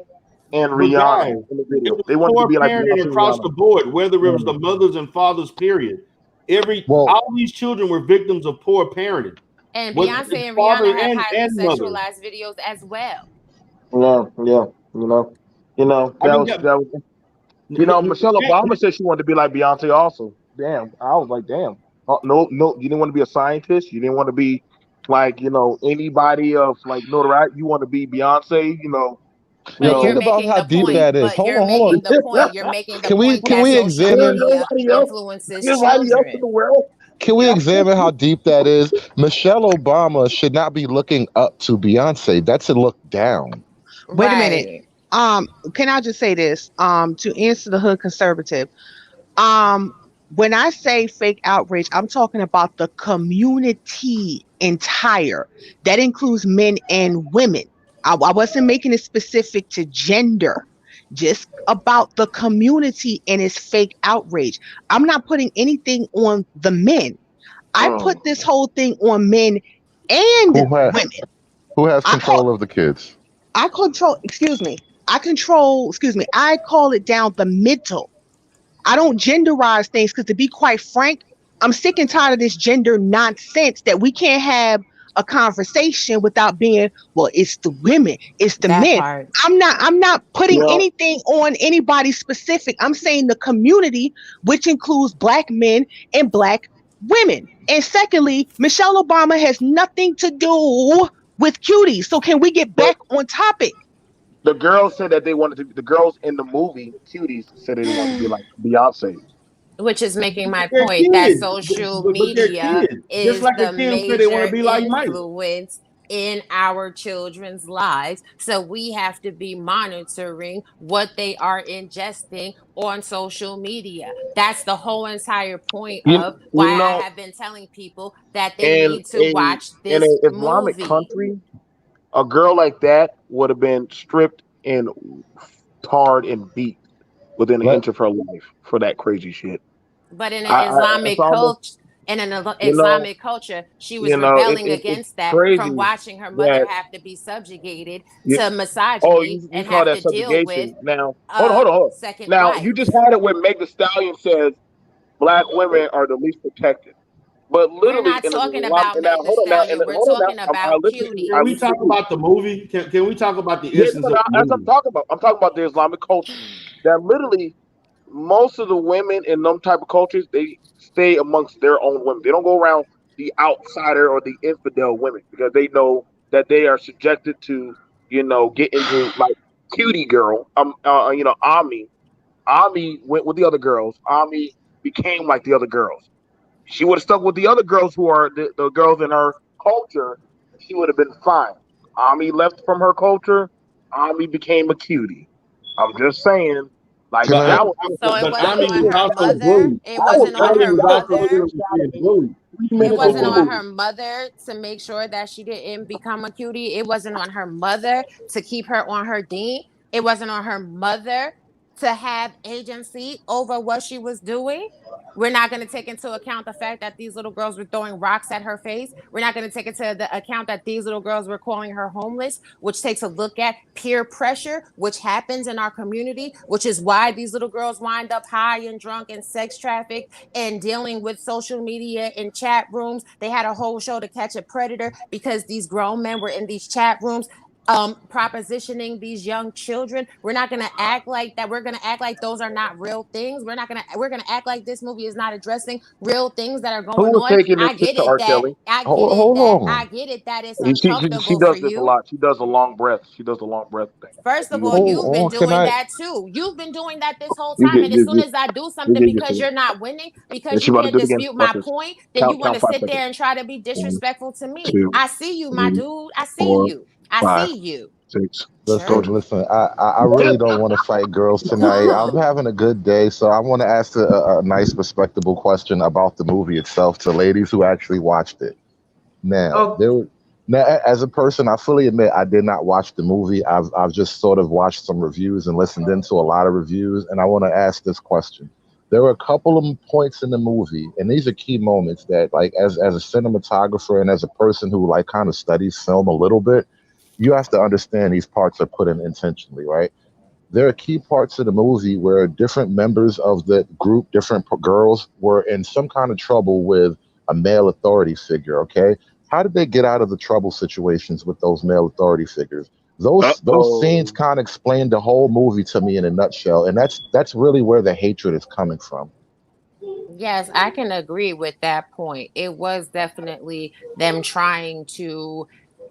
and But Rihanna guys, in the it video. was They wanted to poor be like parenting Beyonce and across Rihanna. the board, whether it was the Mm. mothers and fathers, period. Well, All these children were victims of poor parenting, And with Beyonce and Rihanna father have highly and mother. sexualized videos as well. Yeah, yeah. I mean, That was Michelle Obama said she wanted to be like Beyonce also. Damn. I was like, damn. Oh, no, no, you didn't want to be a scientist. You didn't want to be like, anybody of like notoriety. You want to be Beyonce, But you're think about making how the deep point. that is. But Hold you're on, hold on. making the point. You're making the point Can that we social There's examine media nobody else. influences There's nobody else in children. the world. can we examine how deep that is? Michelle Obama should not be looking up to Beyonce. That's a look down. Wait a minute. Right. Can I just say this? To answer the hood conservative. Um, when I say fake outrage, I'm talking about the community entire. That includes men and women. I wasn't making it specific to gender, just about the community and its fake outrage. I'm not putting anything on the men. I put Mm. this whole thing on men and Who ha- women. who has I call control of the kids? I control, excuse me. I control, excuse me. I call it down the middle. I don't genderize things because, to be quite frank, I'm sick and tired of this gender nonsense that we can't have a conversation without being, well, it's the women, it's the That men. part. I'm not putting Well, anything on anybody specific. I'm saying the community, which includes black men and black women. And secondly, Michelle Obama has nothing to do with cuties. So can we get but back on topic? the girls said that they wanted to. The girls in the movie Cuties said that they wanted to be like Beyonce. Which is making But my they're point that kids. social But they're media kids. Just is like a the kid who said they want to major be like Mike. influence in our children's lives. So we have to be monitoring what they are ingesting on social media. That's the whole entire point You, of you why I know, have been telling people that they in need to a watch in this an Islamic movie. country, a girl like that would have been stripped and tarred and beat within an Let inch of her life for that crazy shit. But in an It's Islamic almost culture, in an you know Islamic culture, she was rebelling it's against that from crazy watching her mother that have to be subjugated you, to oh misogyny you and call have that to deal with subjugation. Now a hold on. second Now you just wife. had it where Meg the Stallion says black women are the least protected. But We're literally not in an talking Islam, about and now Meg the hold on now, Stallion. We're hold on talking now. I about listen to you. Can I we cuties. listen talk to you. about the movie? Can we talk about the Yeah, essence of the that's what I'm movie? talking about. I'm talking about the Islamic culture. That literally most of the women in them type of cultures, they stay amongst their own women. They don't go around the outsider or the infidel women because they know that they are subjected to, get into like cutie girl. Ami went with the other girls. Ami became like the other girls. She would have stuck with the other girls who are the girls in her culture. She would have been fine. Ami left from her culture. Ami became a cutie. I'm just saying, like Can But I? that Ami, was So it but wasn't Ami on was her also mother. bullied. It wasn't on Ami her was also mother. being bullied. It minutes So into wasn't the on movie. her mother to make sure that she didn't become a cutie. It wasn't on her mother to keep her on her deen. It wasn't on her mother to have agency over what she was doing. We're not going to take into account the fact that these little girls were throwing rocks at her face. We're not going to take into the account that these little girls were calling her homeless, which takes a look at peer pressure, which happens in our community, which is why these little girls wind up high and drunk and sex trafficked and dealing with social media and chat rooms. They had a whole show to catch a predator because these grown men were in these chat rooms propositioning these young children. We're not going to act like that. We're going to act like those are not real things. We're going to act like this movie is not addressing real things that are Who going was on. taking this shit to R. Kelly? I get it that it's She uncomfortable for does this a you. lot. She does a long breath. She does a long breath thing. First of You all, listen to Hold you've it. been on. Can doing I? that too. You've been doing that this whole You time. get And as soon you, as I do you something get used because to it. you're not winning, And because she you about to can't do it again. dispute Watch my this. point, then you want Count to five sit seconds. there and try to be One, disrespectful to me. two, I see you, my three, dude. I see four, you. I five. see you. Let's go. Listen. I really don't want to fight girls tonight. I'm Don't. having a good day, so I want to ask a nice, respectable question about the movie itself to ladies who actually watched it. Now, Oh, there were, now, as a person, I fully admit I did not watch the movie. I've just sort of watched some reviews and listened into a lot of reviews, and I want to ask this question. There were a couple of points in the movie, and these are key moments that, like, as a cinematographer and as a person who like kind of studies film a little bit, you have to understand these parts are put in intentionally, right? There are key parts of the movie where different members of the group, different girls, were in some kind of trouble with a male authority figure. Okay, how did they get out of the trouble situations with those male authority figures? Those scenes Uh-oh. kind of explain the whole movie to me in a nutshell, and that's really where the hatred is coming from. Yes, I can agree with that point. It was definitely them trying to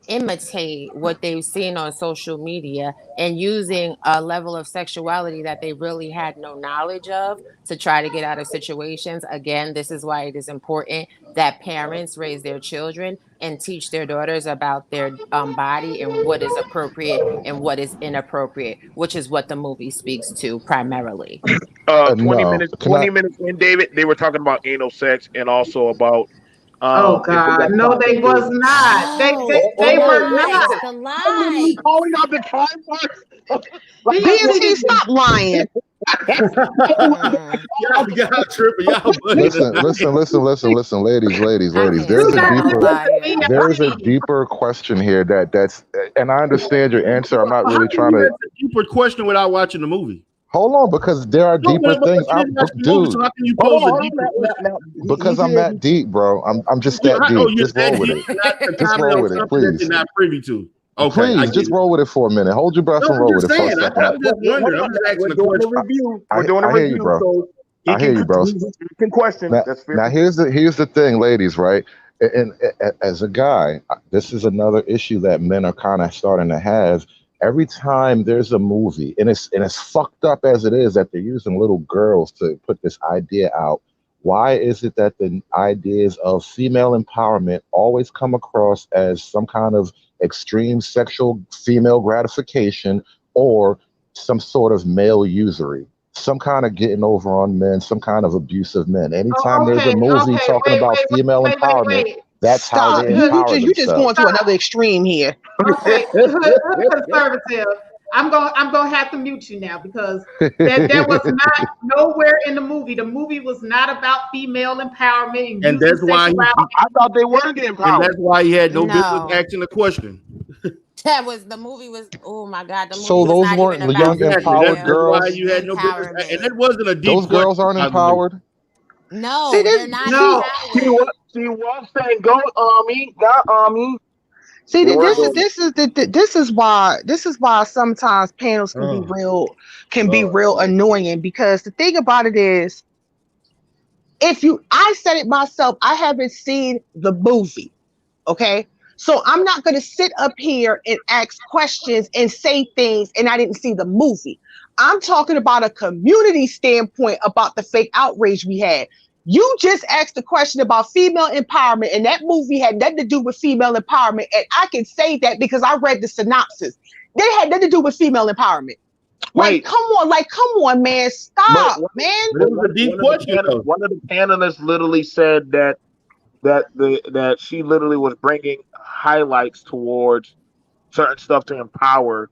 imitate what they've seen on social media and using a level of sexuality that they really had no knowledge of to try to get out of situations. Again, this is why it is important that parents raise their children and teach their daughters about their body and what is appropriate and what is inappropriate, which is what the movie speaks to primarily. 20 No, minutes can I? 20 minutes in, David, they were talking about anal sex and also about oh if they God. got No, caught they before. was not. They Oh, they, Oh, the they oh, were lights, not. listen, the I'm literally lights. calling out the crime parts. Like that's what BMT, BMT. we stop lying. that's what we Mm-mm. Y'all tripping. Y'all bugging Listen, tonight. I ladies. can't You There's a got stand to a deeper listen to liar. there is a BMT. deeper question here that's and I understand your answer. I'm not How really can trying you to ask a deeper question without watching the movie? hold on because there are No, deeper but things. you didn't watch the movie, so Dude, how can you Hold on, pose a hold on. deeper question? Now, he because I'm said that deep, bro. I'm just You, that oh, deep. you're Just that roll with deep, it. not the Just comment roll of with it, something that please. you're not privy to. Okay, I Please, get just it. roll with it for a minute. Hold your breath No, and I'm roll with just it for a saying. second. I'm just hold wondering. I'm on. just asking We're a doing a question. review. We're I, doing a I hear you, review, bro. so I hear you, bro. he can question. Now, That's fair. now here's the thing, ladies, right? As a guy, this is another issue that men are kind of starting to have. Every time there's a movie, and it's fucked up as it is that they're using little girls to put this idea out. Why is it that the ideas of female empowerment always come across as some kind of extreme sexual female gratification or some sort of male usury? Some kind of getting over on men, some kind of abusive men. Anytime Oh, there's a okay, movie okay. talking about female empowerment, Wait. that's how Stop. they Hood, empower You just going themselves. to another extreme here. okay, hood conservative. I'm gonna have to mute you now because that was not nowhere in the movie. The movie was not about female empowerment and And using that's why sexuality. I thought they were getting and power. that's why he had no business No, asking the question. that was the movie was, oh my God, the movie So was those not even weren't the about young Exactly. That's empowered female why girls. you had no business. And empowerment. that wasn't a deep Those question, girls aren't by the way. empowered. See No, they're this. not See. No, empowered. She was saying, "Go army, not army." See They that were this is doing. No, this is the this is why sometimes panels can be Oh, real annoying because the thing about it is if you I said it myself, I haven't seen the movie. Okay. So I'm not going to sit up here and ask questions and say things and I didn't see the movie. I'm talking about a community standpoint about the fake outrage we had. You just asked a question about female empowerment, and that movie had nothing to do with female empowerment. And I can say that because I read the synopsis. They had nothing to do with female empowerment. Wait, Like, come on, man. but Stop, man. but it was a deep question, though. one of the panelists literally said that she literally was bringing highlights towards certain stuff to empower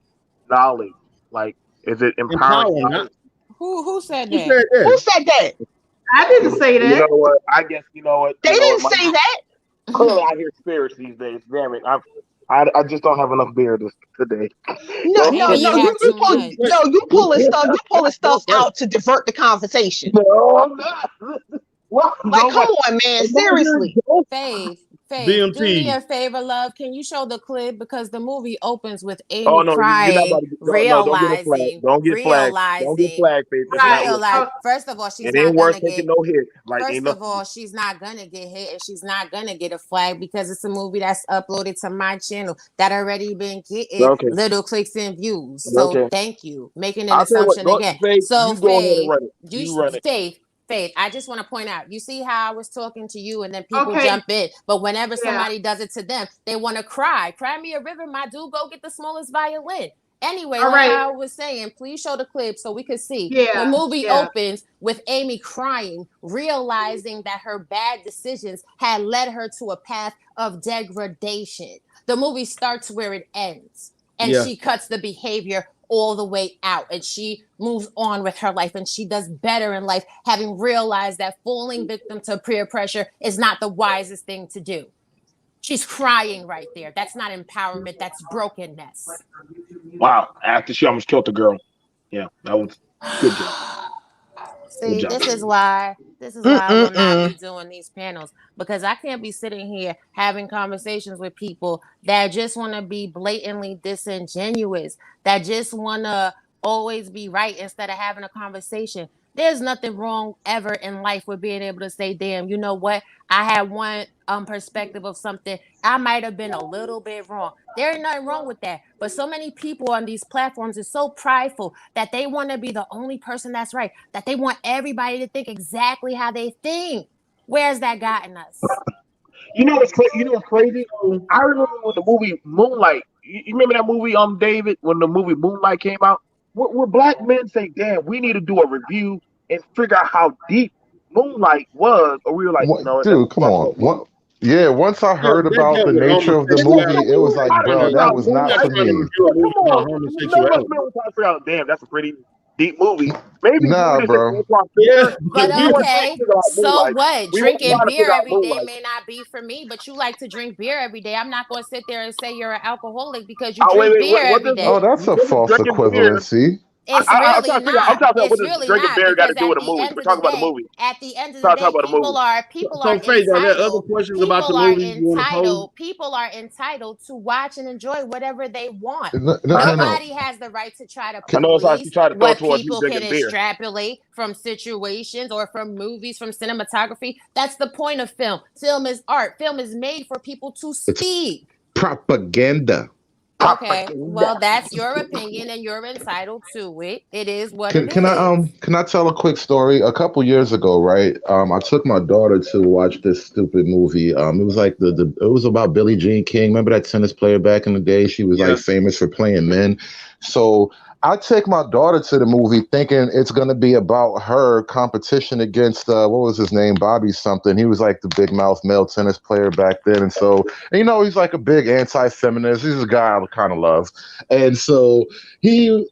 knowledge. Like, is it empowering Empowering, not knowledge? who said who that? said Who that? said that? I didn't say You know that. what? I guess you know what. They You know what? didn't My say that. clearly I hear spirits these days. Damn it! I just don't have enough beer today. No, So, Maybe no, you no. had You too pull much. no. You pulling stuff out to divert the conversation. no, I'm not. Well, Like, no, come but on, man. am I hearing Seriously. ghosts? Faith, do me BMT. a favor, love. Can you show the clip? Because the movie opens with Oh Amy no, you're not about crying, to. No, don't get a flag. realizing, Don't get flagged. Don't get realizing, flagged, Faith. That's not Right. what. realize. First of all, It ain't worth taking no hit. Like ain't first of nothing. all, she's not gonna get hit and she's not gonna get a flag because it's a movie that's uploaded to my channel that already been getting Okay, little clicks and views. So okay. thank you. Making an I'll tell you what. assumption Go, again. Faith. So You go ahead and Faith, run it. You run it. Faith, Faith, I just want to point out, you see how I was talking to you and then people Okay. jump in, but whenever Yeah. somebody does it to them, they want to cry. Cry me a river, my dude, go get the smallest violin. Anyway, All like right. I was saying, please show the clip so we could see. Yeah, The movie yeah. opens with Amy crying, realizing that her bad decisions had led her to a path of degradation. The movie starts where it ends, and Yeah. she cuts the behavior all the way out, and she moves on with her life, and she does better in life, having realized that falling victim to peer pressure is not the wisest thing to do. She's crying right there. That's not empowerment, that's brokenness. Wow. After she almost killed the girl. Yeah, that was good job. See, job. this is why I will not be doing these panels, because I can't be sitting here having conversations with people that just want to be blatantly disingenuous, that just want to always be right instead of having a conversation. There's nothing wrong ever in life with being able to say, damn, you know what? I had one perspective of something. I might have been a little bit wrong. There ain't nothing wrong with that. But so many people on these platforms are so prideful that they want to be the only person that's right, that they want everybody to think exactly how they think. Where's that gotten us? You know what's crazy? I remember when the movie Moonlight. You remember that movie, David? When the movie Moonlight came out, where black men say, "Damn, we need to do a review and figure out how deep Moonlight was," or we were like, What, "No, that's dude, a come on. fucked up movie." Yeah, once I heard That about dealt the with nature of the Yeah, homosexuality, we it was were like, trying to bro, figure that out was we're not not for Moonlight. trying to me. review a Yeah, movie come about on. None of us homosexuality. men were trying to figure out, damn, that's a pretty deep movie. Maybe we Nah, just didn't bro. go to our Yeah, theater, But but we weren't trying to okay, figure out so Moonlight. what? We were Drinking trying to beer figure out every day Moonlight. may not be for me, but you like to drink beer every day. I'm not going to sit there and say you're an alcoholic because you Oh, wait, drink wait, beer what every does Oh, day. that's a false drinking beer? equivalency. It's I'm really trying to figure out. I'm not. trying to figure out what It's does really drinking not, beer got to because do at with a the movie? end We're of the talking about the day, movie. at the end of the We're trying to talk day, about the movie. people are So Faith, are there other questions about the movie you want to pose? people are entitled to watch and enjoy whatever they want. No, no, I, no, no. Nobody has the right to try to I know it's like she police tried to throw it what towards me people can drinking beer. extrapolate from situations or from movies, from cinematography. That's the point of film. Film is art. Film is made for people to It's speak. propaganda. Okay, well, that's your opinion and you're entitled to it. It is what it Can I is. can I tell a quick story? A couple years ago, right? I took my daughter to watch this stupid movie. It was like it was about Billie Jean King. Remember that tennis player back in the day? She was like Yeah. famous for playing men. So I take my daughter to the movie thinking it's gonna be about her competition against what was his name? Bobby something. He was like the big mouth male tennis player back then. And so, and, you know, he's like a big anti-feminist. He's a guy I kind of love. And so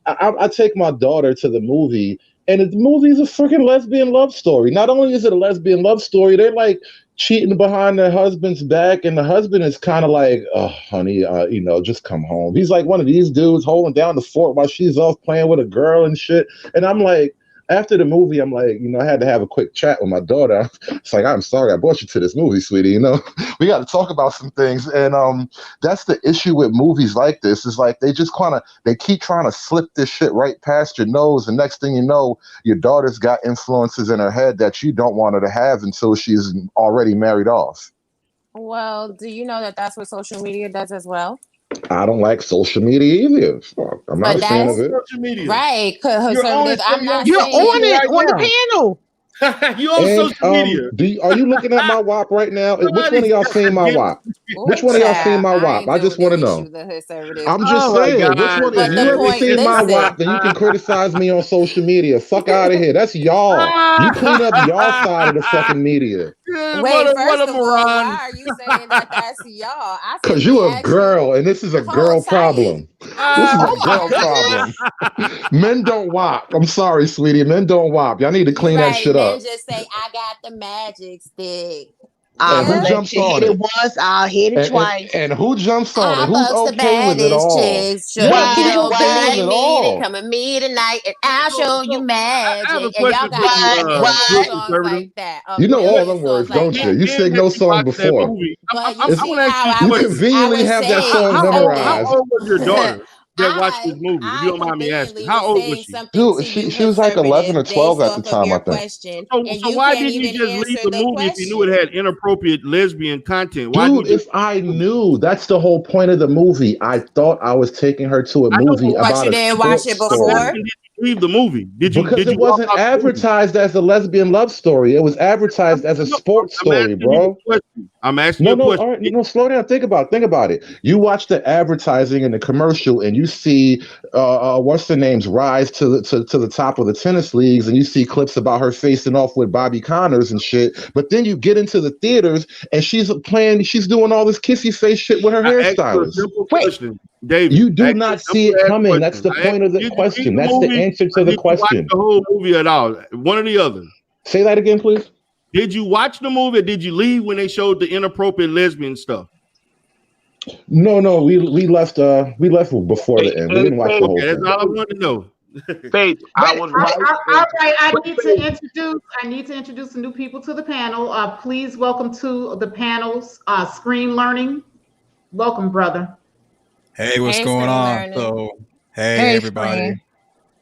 I take my daughter to the movie, and the movie is a freaking lesbian love story. Not only is it a lesbian love story, they're like cheating behind their husband's back, and the husband is kind of like, "Oh, honey, you know, just come home." He's like one of these dudes holding down the fort while she's off playing with a girl and shit. And I'm like, after the movie, I'm like, you know, I had to have a quick chat with my daughter. It's like, I'm sorry I brought you to this movie, sweetie. You know, we got to talk about some things. And that's the issue with movies like this. Is like they keep trying to slip this shit right past your nose, and next thing you know, your daughter's got influences in her head that you don't want her to have until she's already married off. Well, do you know that that's what social media does as well? I don't like social media either. Fuck, I'm not But a fan of that's it. Social media. right. You're on it. I'm You're on not You're social saying. on media it right on the now. panel. You on And social media. are you looking at my WAP right now? Which one of y'all seen my WAP? Which Ooh, one of y'all seen child, my I WAP? ain't I dealing just want to with know. you, the conservative. I'm just Oh my saying, which God. one? If But you the haven't point, seen my listen. WAP, then you can criticize me on social media. Fuck out of here. That's y'all. You clean up y'all side of the fucking media. Wait, What first a of all, moron. why are you saying that that's y'all? I Cause simply you a asked you, girl, and this is a hold girl tight. problem. This I is a Oh simply my girl asked you. problem. goodness. Men don't WAP. I'm sorry, sweetie. Men don't WAP. Y'all need to You clean that right. shit Men up. just say, I got the magic stick. And I'm who gonna Yeah? let jumps you on hit it it? once. I'll hit it twice. And who jumps on it? I Who's bucks the okay with it baddest all? chicks. Sure, Yeah, you who don't okay with What? believe it me? Then all? come with me tonight and I'll show you I have a magic. And y'all question for got you, hit What? songs conservative. like that. You know Real all hit them songs words, like don't you? that. You Being sing that those you songs watched that before. movie, But you I It's, see want to ask how you a I you was question. I conveniently was have that saying, song How okay. memorized. old was your daughter? that watched this movie? If you don't mind me asking, how old was she? Dude, she was like 11 or 12 at the time, I think. So why didn't you just leave the movie if you knew it had inappropriate lesbian content? Why did Dude, you if I knew, that's the whole point of the movie. I thought I was taking her to a I know, movie but about a sports I'm story. asking, did you leave the movie? Because Did it you walk wasn't out the movie? advertised as a lesbian love story. It was advertised as a No, sports I'm story, asking you bro. a question. I'm asking you No, a no, question. all right, no, slow down. Think about it. You watch the advertising and the commercial, and you see what's the name's rise to the top of the tennis leagues, and you see clips about her facing off with Bobby Connors and shit. But then you get into the theaters, and she's doing all this kissy face shit with her I asked you a hairstylist. simple Wait, question, David. You I do asked you a not see simple it ass coming. That's question. the I asked point of you, the did you leave question. the That's the movie answer or to the did you watch question. the whole movie at all? One or the other. Say that again, please. Did you watch the movie or did you leave when they showed the inappropriate lesbian stuff? No, we left before the end. We didn't watch the whole Okay, that's thing. all I wanted to know. Faith, I was right. All right, I need to introduce some new people to the panel. Please welcome to the panel's Screen Learning. Welcome, brother. Hey, what's Hey, going Screen on? Learning. So, hey, Hey, everybody. Screen.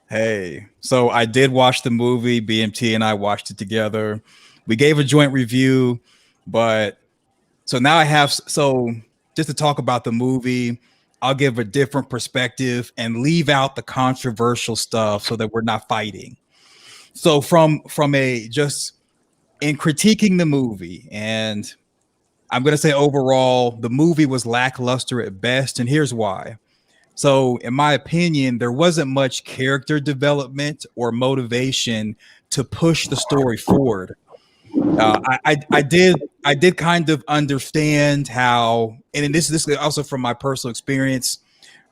Hey. So, I did watch the movie. BMT and I watched it together. We gave a joint review, but so now I have, so just to talk about the movie, I'll give a different perspective and leave out the controversial stuff so that we're not fighting. So, from a just in critiquing the movie, and I'm going to say overall, the movie was lackluster at best. And here's why. So, in my opinion, there wasn't much character development or motivation to push the story forward. I did kind of understand how, and this is also from my personal experience,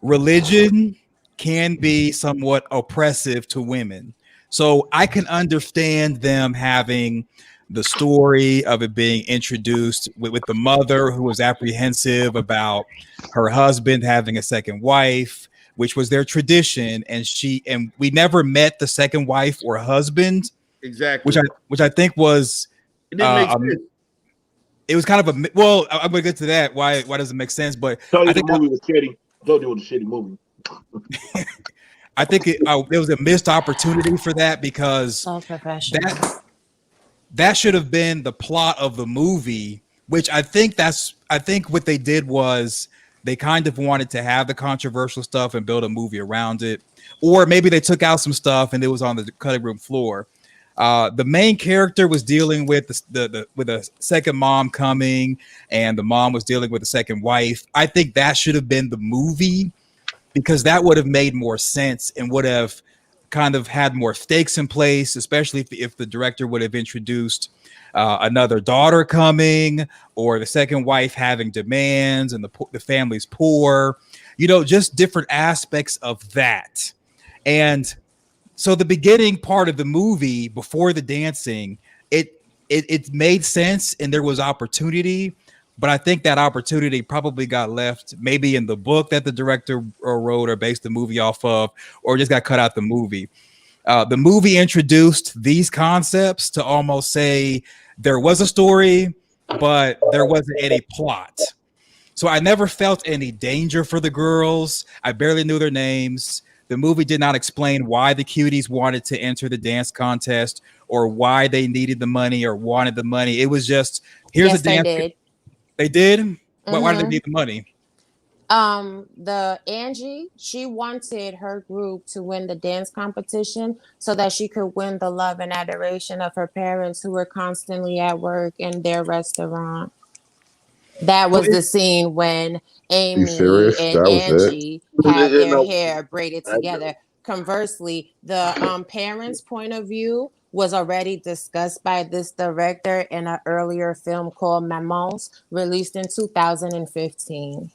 religion can be somewhat oppressive to women. So I can understand them having the story of it being introduced with the mother who was apprehensive about her husband having a second wife, which was their tradition, and we never met the second wife or husband, Exactly. which I think was It didn't make sense. it was kind of a, well, I'm gonna get to that. Why does it make sense? But Told I you the think movie was shitty. Told you it was a shitty movie. I think there was a missed opportunity for that because So professional. that should have been the plot of the movie, which I think what they did was they kind of wanted to have the controversial stuff and build a movie around it, or maybe they took out some stuff and it was on the cutting room floor. The main character was dealing with with a second mom coming, and the mom was dealing with a second wife. I think that should have been the movie because that would have made more sense and would have kind of had more stakes in place, especially if the director would have introduced another daughter coming or the second wife having demands and the family's poor, just different aspects of that. And so the beginning part of the movie before the dancing, it made sense and there was opportunity, but I think that opportunity probably got left maybe in the book that the director wrote or based the movie off of, or just got cut out the movie. The movie introduced these concepts to almost say there was a story, but there wasn't any plot. So I never felt any danger for the girls. I barely knew their names. The movie did not explain why the cuties wanted to enter the dance contest or why they needed the money or wanted the money. It was just, here's a dance. They did. They did? Why did they need the money? The Angie, she wanted her group to win the dance competition so that she could win the love and adoration of her parents who were constantly at work in their restaurant. That was the scene when You Amy serious? and That was it? Angie had their No, hair braided together. Conversely, the parents' point of view was already discussed by this director in an earlier film called Mammons, released in 2015.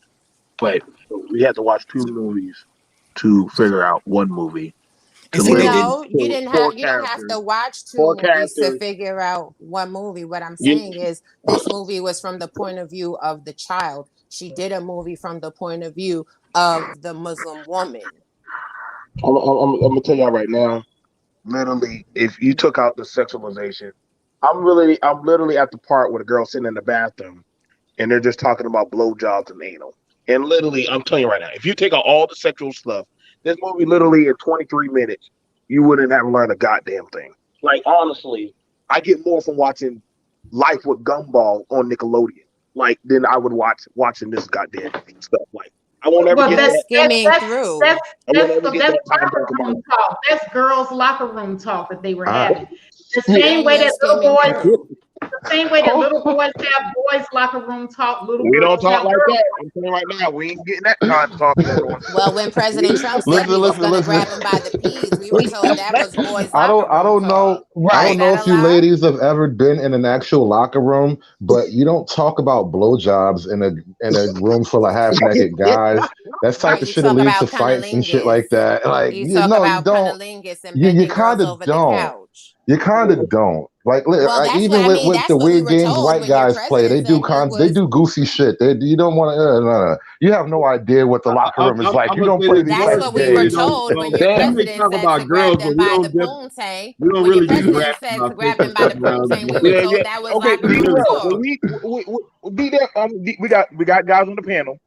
but we had to watch two movies to figure out one movie. To See, No, you don't have to watch two Four movies to characters. figure out one movie. What I'm saying is this movie was from the point of view of the child. She did a movie from the point of view of the Muslim woman. I'm gonna tell y'all right now. Literally, if you took out the sexualization, I'm literally at the part where the girl's sitting in the bathroom and they're just talking about blowjobs and anal. And literally, I'm telling you right now, if you take out all the sexual stuff, this movie literally in 23 minutes, you wouldn't have learned a goddamn thing. Like honestly, I get more from watching Life with Gumball on Nickelodeon, like than I would watching this goddamn stuff. Like I won't ever Well, get You're that. skimming through. I won't ever get that time locker talk about room it. talk. That's girls' locker room talk that they were I, having. The Yeah. same And way you're that little skimming boys, through. the same way that little oh, boys have boys' locker room talk, little We don't girls talk have like girls. that. I'm telling you right now, we ain't getting that kind of talk going on. Well, when President Trump said listen, he was listen, going to listen. grab him by the peas, we were told that was boys' I locker don't I room don't know talk. I Is don't Right. know that if you allowed? ladies have ever been in an actual locker room, but you don't talk about blowjobs in a room full of half naked guys. That's type Right. of You shit that talk leads to about fights and shit cunnilingus. like that. Like You you talk know, you about don't. cunnilingus and You bending kind girls of over the don't. couch. You kind of don't. Well, Like that's what even I mean. with That's the what we weird were games told white when your guys play, president said he they was. do goofy shit. You don't want to. No. You have no idea what the locker room is like. I'm You gonna don't say play this. these That's type Boys, what of we were we games. don't. told when your We Damn. may president talk said about to grab girls, but them by the poontang. we don't When your really be president rapping said to about grab taking them by stuff the around. poontang, we were Yeah, told yeah. that was Okay, locker be room real. When talk. we be there, we got guys on the panel.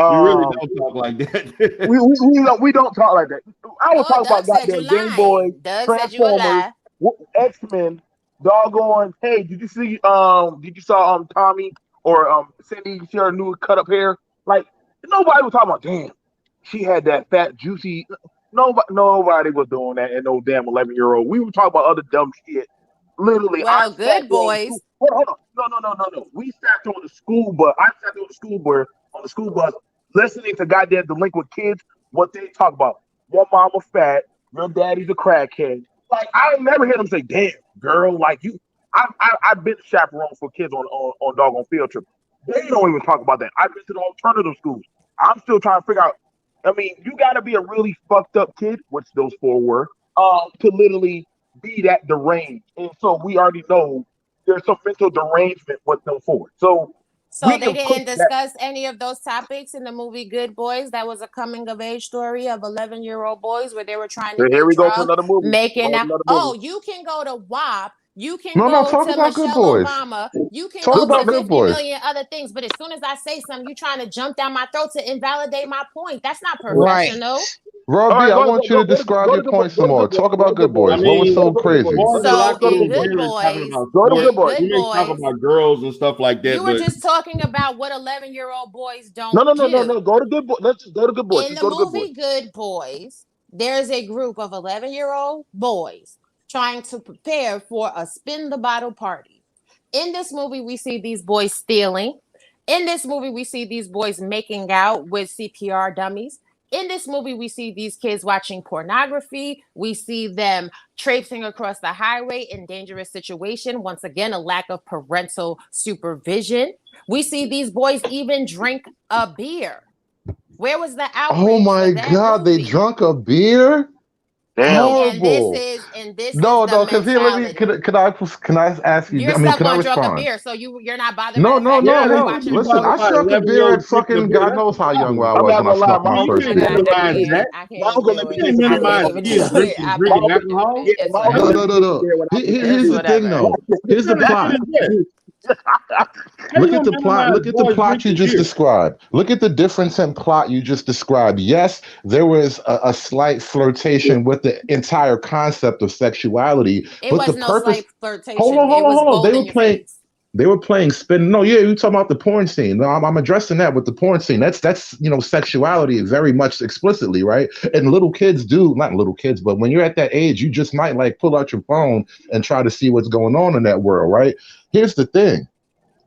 We really Um, don't talk like that. we don't talk like that. I was Oh, talking Doug about said you goddamn Game Boy, lying. Doug said you a Transformers, lie. X-Men, doggone. Hey, did you saw Tommy or Cindy? See her new cut up hair? Like nobody was talking about. Damn, she had that fat juicy. Nobody was doing that. And no damn 11-year-old. We were talking about other dumb shit. Literally, I Well, sat good there on the school. boys. Hold on. No. We sat there on the school bus. I sat there on the school bus, listening to goddamn delinquent kids. What they talk about? Your mama fat. Your daddy's a crackhead. Like I ain't never hear them say, "Damn, girl, like you." I've been chaperone for kids on doggone field trips. They don't even talk about that. I've been to the alternative schools. I'm still trying to figure out. I mean, you got to be a really fucked up kid, which those four were, to literally be that deranged. And so we already know there's some mental derangement with them four. So So we they can push didn't that. discuss any of those topics in the movie Good Boys. That was a coming of age story of 11-year-old boys where they were trying to Here get we go to drugs, another movie. We're making going to out. another movie. Oh, you can go to WAP. You can No, go talk to about good Michelle boys. Obama. You can Talk go about to good 50 boys. million other things. But as soon as I say something, you trying to jump down my throat to invalidate my point. That's not Right. professional. All Rob B, right, I want you to describe go to your good boys. points some more. Talk Go to about good good boys. I boys. What was mean, so Go to good boys. crazy? boys in the So locker Go to in good room boys. Good generally talking Boys, about Go to sports. good in boys. We Good may talk Boys, about girls and stuff like you that, were but just talking about what 11-year-old boys No, don't no, no, no, do. no. Go to good boys. Let's just go to good boys. In Just the go to good boys. movie Good Boys, there's a group of 11-year-old boys trying to prepare for a spin the bottle party. In this movie, we see these boys stealing. In this movie, we see these boys making out with CPR dummies. In this movie, we see these kids watching pornography. We see them traipsing across the highway in dangerous situation. Once again, a lack of parental supervision. We see these boys even drink a beer. Where was the Oh outrage for my that God, they movie? drunk a beer? Damn. And this Horrible. is and this is No, the because here, let me. mentality. Can I ask you? You're I mean, stuck can I on drunk a respond? beer, so you're not bothered by No, the no, fact that no. yeah, I was we Hell, watching shouldn't a be listen, talking I movie. about struck a beer 11-year-old at drinking a fucking beer. God That's knows how young wild. I I'm was not when I gonna lie. snuck My my You uncle first let can't me beer. tell you minimize this. that. I My can't uncle do let me You it. tell you can't this I story. can't minimize even kids do it. I My drinking can't uncle, do alcohol. it. It's my uncle let whatever. me tell you this No. story when I was a It's Here's the thing, whatever. though. Here's the That's plot. what it is. How you Look at gonna the plot. minimize Look at the boys plot you drinking just beer? described. Look at the difference in plot you just described. Yes, there was a slight flirtation with the entire concept of sexuality, It but the was no purpose. slight flirtation. It was Hold on. bold in your face. They were playing spin. No, yeah, you talking about the porn scene. No, I'm addressing that with the porn scene. That's sexuality very much explicitly, right? And little kids do, not little kids, but when you're at that age, you just might like pull out your phone and try to see what's going on in that world, right? Here's the thing.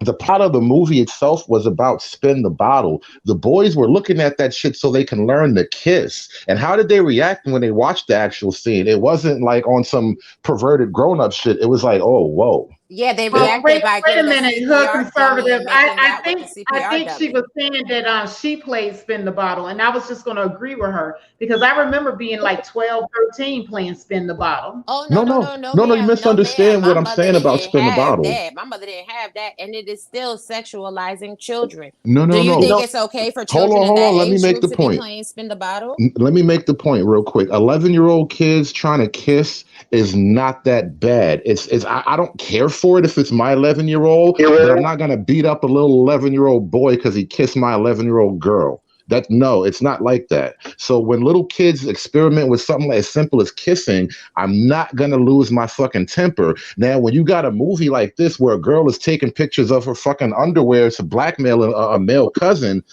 The plot of the movie itself was about spin the bottle. The boys were looking at that shit so they can learn to kiss. And how did they react when they watched the actual scene? It wasn't like on some perverted grown-up shit. It was like, oh, whoa. Yeah, they Well, reacted by wait a getting a minute, hood CPR dummy conservative. and making out with the I CPR think she dummy. was saying that she played spin the bottle, and I was just going to agree with her because I remember being like 12, 13 playing spin the bottle. Oh No, no, no, no, no, no, no, no, you ma'am, no, ma'am. misunderstand My what I'm mother saying about didn't spin the have bottle. that. My mother didn't have that, and it is still sexualizing children. No, Do no, you you no. think know, it's okay for Hold children on, in hold that on. Let me age make group the to be point. playing spin the bottle? Let me make the point real quick. 11-year-old kids trying to kiss is not that bad. I don't care for it if it's my 11-year-old, but I'm not gonna beat up a little 11-year-old boy because he kissed my 11-year-old girl. No, it's not like that. So when little kids experiment with something as simple as kissing, I'm not gonna lose my fucking temper. Now, when you got a movie like this where a girl is taking pictures of her fucking underwear to blackmail a male cousin,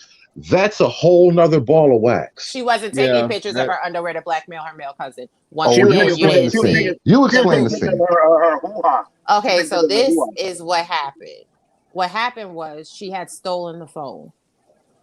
that's a whole nother ball of wax. She wasn't taking pictures of her underwear to blackmail her male cousin. Once Oh, you again, you explain the didn't see scene. You explain the movie. scene. Her hoo-ha. Okay, so this is what happened. What happened was she had stolen the phone.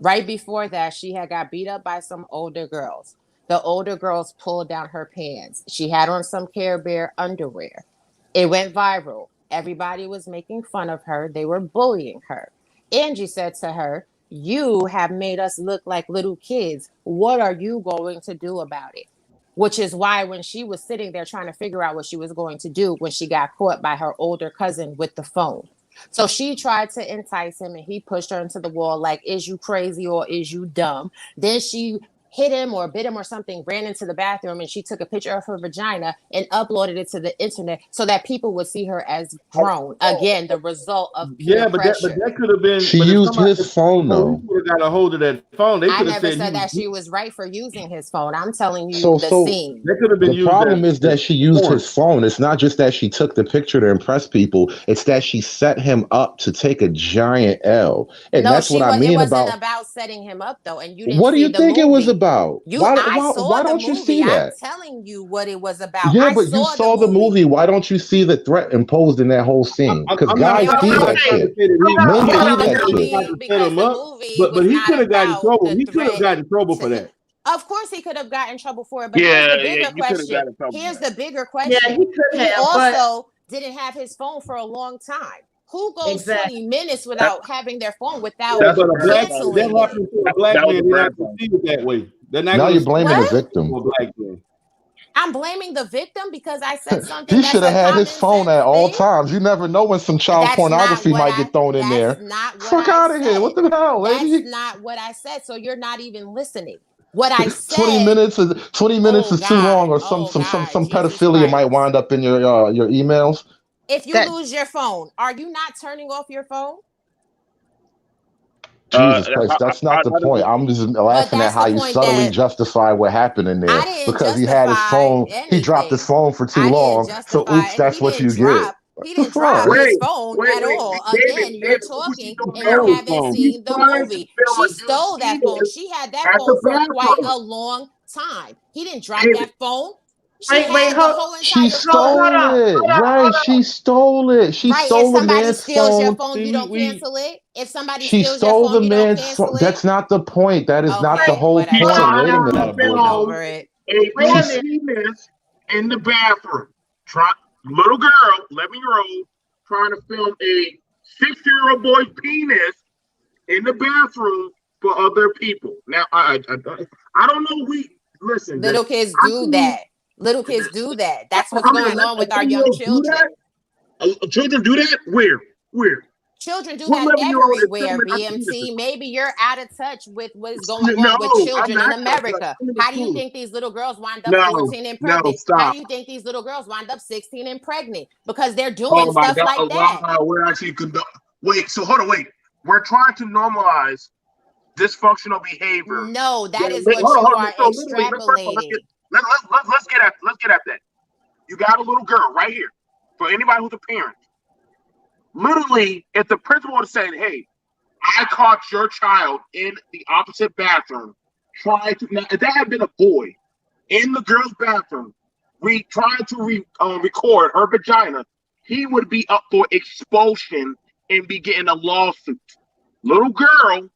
Right before that, she had got beat up by some older girls. The older girls pulled down her pants. She had on some Care Bear underwear. It went viral. Everybody was making fun of her. They were bullying her. Angie said to her, "You have made us look like little kids. What are you going to do about it?" Which is why when she was sitting there trying to figure out what she was going to do when she got caught by her older cousin with the phone. So she tried to entice him and he pushed her into the wall like, "Is you crazy or is you dumb?" Then she hit him or bit him or something, ran into the bathroom, and she took a picture of her vagina and uploaded it to the internet so that people would see her as grown. Again, the result of peer pressure. But that could have been. She used his phone though. Would have got a hold of that phone. They I could have never said said that she was right for using his phone. I'm telling you So the so scene. They could have been the used problem as is that she used porn. his phone. It's not just that she took the picture to impress people. It's that she set him up to take a giant L. And No, that's what I it mean wasn't about. about setting him up though, and you didn't What do see you the think it was movie. about? I saw Why the don't you movie. see I'm that? telling you what it was about. Yeah, I but you saw the saw the movie. movie. Why don't you see the threat imposed in that whole scene? Because I'm not guys There see was that trying to shit. say that Men because see the that shit. movie but was he not could have gotten in about trouble. the He could have threat gotten in trouble for to him. that. Of course, he could have gotten in trouble for it, but here's the bigger you could have question. got in trouble. Here's the bigger Yeah, question. he could He have, but also didn't have his phone for a long time. Who goes exactly. 20 minutes without having their phone without Yeah, but if that canceling it? happened to a black That was man, a they're bad not going thing. to see it that way. They're not Now going you're to see blaming the What? victim. a black man. I'm blaming the victim because I said something He that's should have a had common his phone sense at all thing. times. You never know when some child That's not pornography what might get thrown in that's there. not what Fuck I out of here. What said. the hell, That's lady? not what I said. So you're not even listening. What I 20 said, minutes is 20 minutes oh is too long, God, or oh God, some Jesus pedophilia might Christ. wind up in your emails. If you That lose your phone, are you not turning off your phone? Jesus Christ, that's not the point. I'm just But laughing at that's how the you point subtly that justify what happened in I there didn't because he had his justify phone. He dropped his anything. phone for too I didn't long. So justify, oops, and that's what you get. What he the didn't drop fuck? his Wait, phone wait, at wait, all. David, Again, you're David, look what she's talking doing and you now. Stole his haven't phone. She's seen the trying to movie. film She a new stole that phone. penis She had that at the phone for quite bathroom. a long time. He didn't drop David, that phone. She Wait, had the hold, whole She entire hold phone. stole on, it. Right. She stole it. She Right. If stole the somebody man's steals your phone. phone, See, you don't we cancel it. If somebody She steals your stole phone, the you don't man's phone. cancel it. That's not the point. That is not the Okay, whole she's whatever. point. Wait a trying minute. to not a I'll get bully. film over it. a wait new a minute. penis in the bathroom. Little girl, 11-year-old, trying to film a 6-year-old boy's penis in the bathroom for other people. Now, I don't know. Listen. Little kids I do see. that. Little kids do that. That's what's I mean, going on with our young 11-year-olds do children. that. Children do that. Where? Children do What that 11-year-old is everywhere, filming our BMT. penises? Maybe you're out of touch with what is going No, on with I'm children in not. America. Tell me the How do you truth. think these little girls wind up No, 14 and no, pregnant? How stop. do you think these little girls wind up 16 and pregnant? Because they're doing Oh my stuff God! like Oh, that. wow, we're actually wait. So hold on, wait. We're trying to normalize dysfunctional behavior. No, that is Hold what on, you hold on. are So literally, first of all, extrapolating. let's get at that. You got a little girl right here. For anybody who's a parent, literally, if the principal was saying, "Hey, I caught your child in the opposite bathroom trying to," now if that had been a boy in the girl's bathroom, trying to record her vagina, he would be up for expulsion and be getting a lawsuit. Little girl,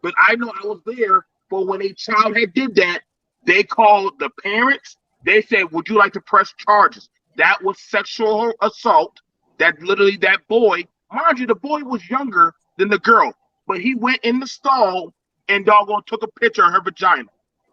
but I know I was there. But when a child had did that, they called the parents. They said, "Would you like to press charges?" That was sexual assault. That literally that boy, mind you, the boy was younger than the girl, but he went in the stall and doggone took a picture of her vagina.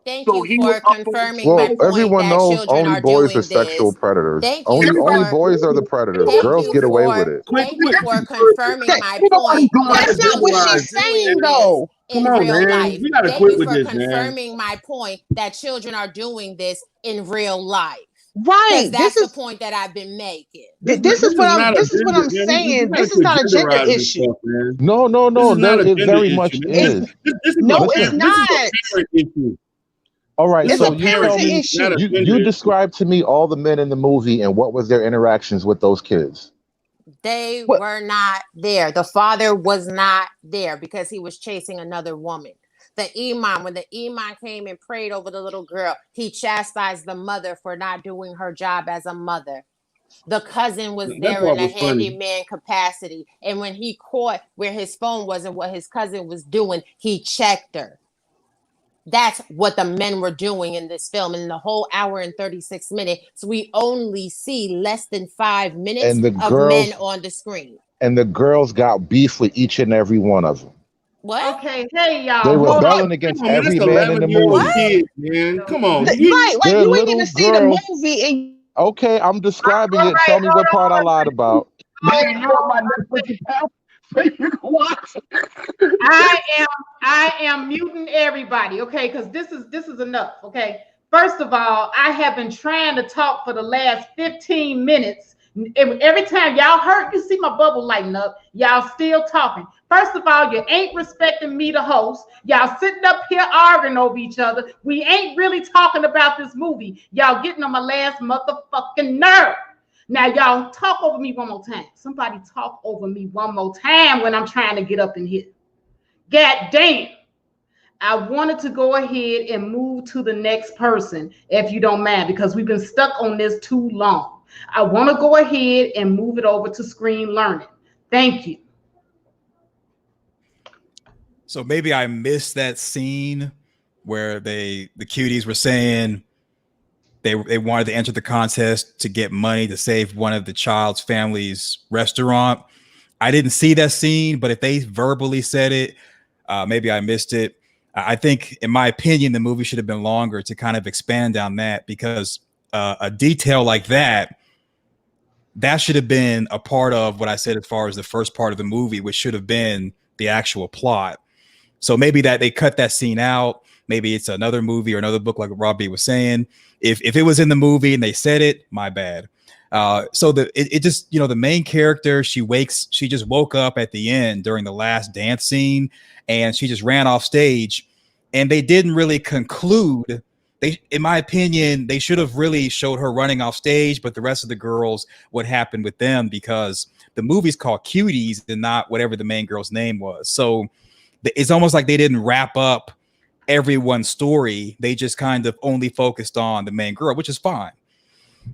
Thank So you he was for up for confirming my Well, point everyone that knows children only are boys are doing sexual this. predators. Thank you Only for boys are the predators. thank Girls you get away with for it. thank you for confirming that, my Anybody point doing that that's that not what children are she's generalized. saying doing this though. Come in on, real man. life. We got to Thank quit you with for this, man. confirming my point that children are doing this in real life. Right. Because that's the point that I've been making. This is what I'm saying. This is not a gender issue. Stuff, man. No, This is not a it gender very issue, much man. is. This is No, a it's parent, this is a not. parent issue. All right, This so is a you tell parenting me, issue. not a gender you issue. describe to me all the men in the movie and what was their interactions with those kids. They What? were not there. The father was not there because he was chasing another woman. The imam, when the imam came and prayed over the little girl, he chastised the mother for not doing her job as a mother. The cousin was That there part in a was funny. handyman capacity. And when he caught where his phone was and what his cousin was doing, he checked her. That's what the men were doing in this film. In the whole hour and 36 minutes, we only see less than 5 minutes And the of men girls on the screen. and the girls got beef with each and every one of them. What? Okay, hey They y'all, hold rebelling on. against Come on, man, every that's man in the 11-year-old movie. kid, man. Come on. Right. Like They're you ain't even little see the girls. movie and Okay, I'm describing All it. right, Tell me hold what part I on. lied about. Nigga, you're on my Netflix account. So you can watch. I am muting everybody, okay? Because this is enough, okay? First of all, I have been trying to talk for the last 15 minutes. Every time y'all heard, you see my bubble lighting up, y'all still talking. First of all, you ain't respecting me, the host. Y'all sitting up here arguing over each other. We ain't really talking about this movie. Y'all getting on my last motherfucking nerve. Now, y'all talk over me one more time. Somebody talk over me one more time when I'm trying to get up in here. God damn. I wanted to go ahead and move to the next person, if you don't mind, because we've been stuck on this too long. I want to go ahead and move it over to screen learning. Thank you. So maybe I missed that scene where the cuties were saying they wanted to enter the contest to get money to save one of the child's family's restaurant. I didn't see that scene, but if they verbally said it, maybe I missed it. I think, in my opinion, the movie should have been longer to kind of expand on that, because a detail like that should have been a part of what I said as far as the first part of the movie, which should have been the actual plot. So maybe that they cut that scene out. Maybe it's another movie or another book, like Robbie was saying. If it was in the movie and they said it, my bad. So it just, the main character, she just woke up at the end during the last dance scene, and she just ran off stage, and they didn't really conclude. In my opinion, they should have really showed her running off stage, but the rest of the girls, what happened with them, because the movie's called Cuties and not whatever the main girl's name was. So it's almost like they didn't wrap up everyone's story. They just kind of only focused on the main girl, which is fine.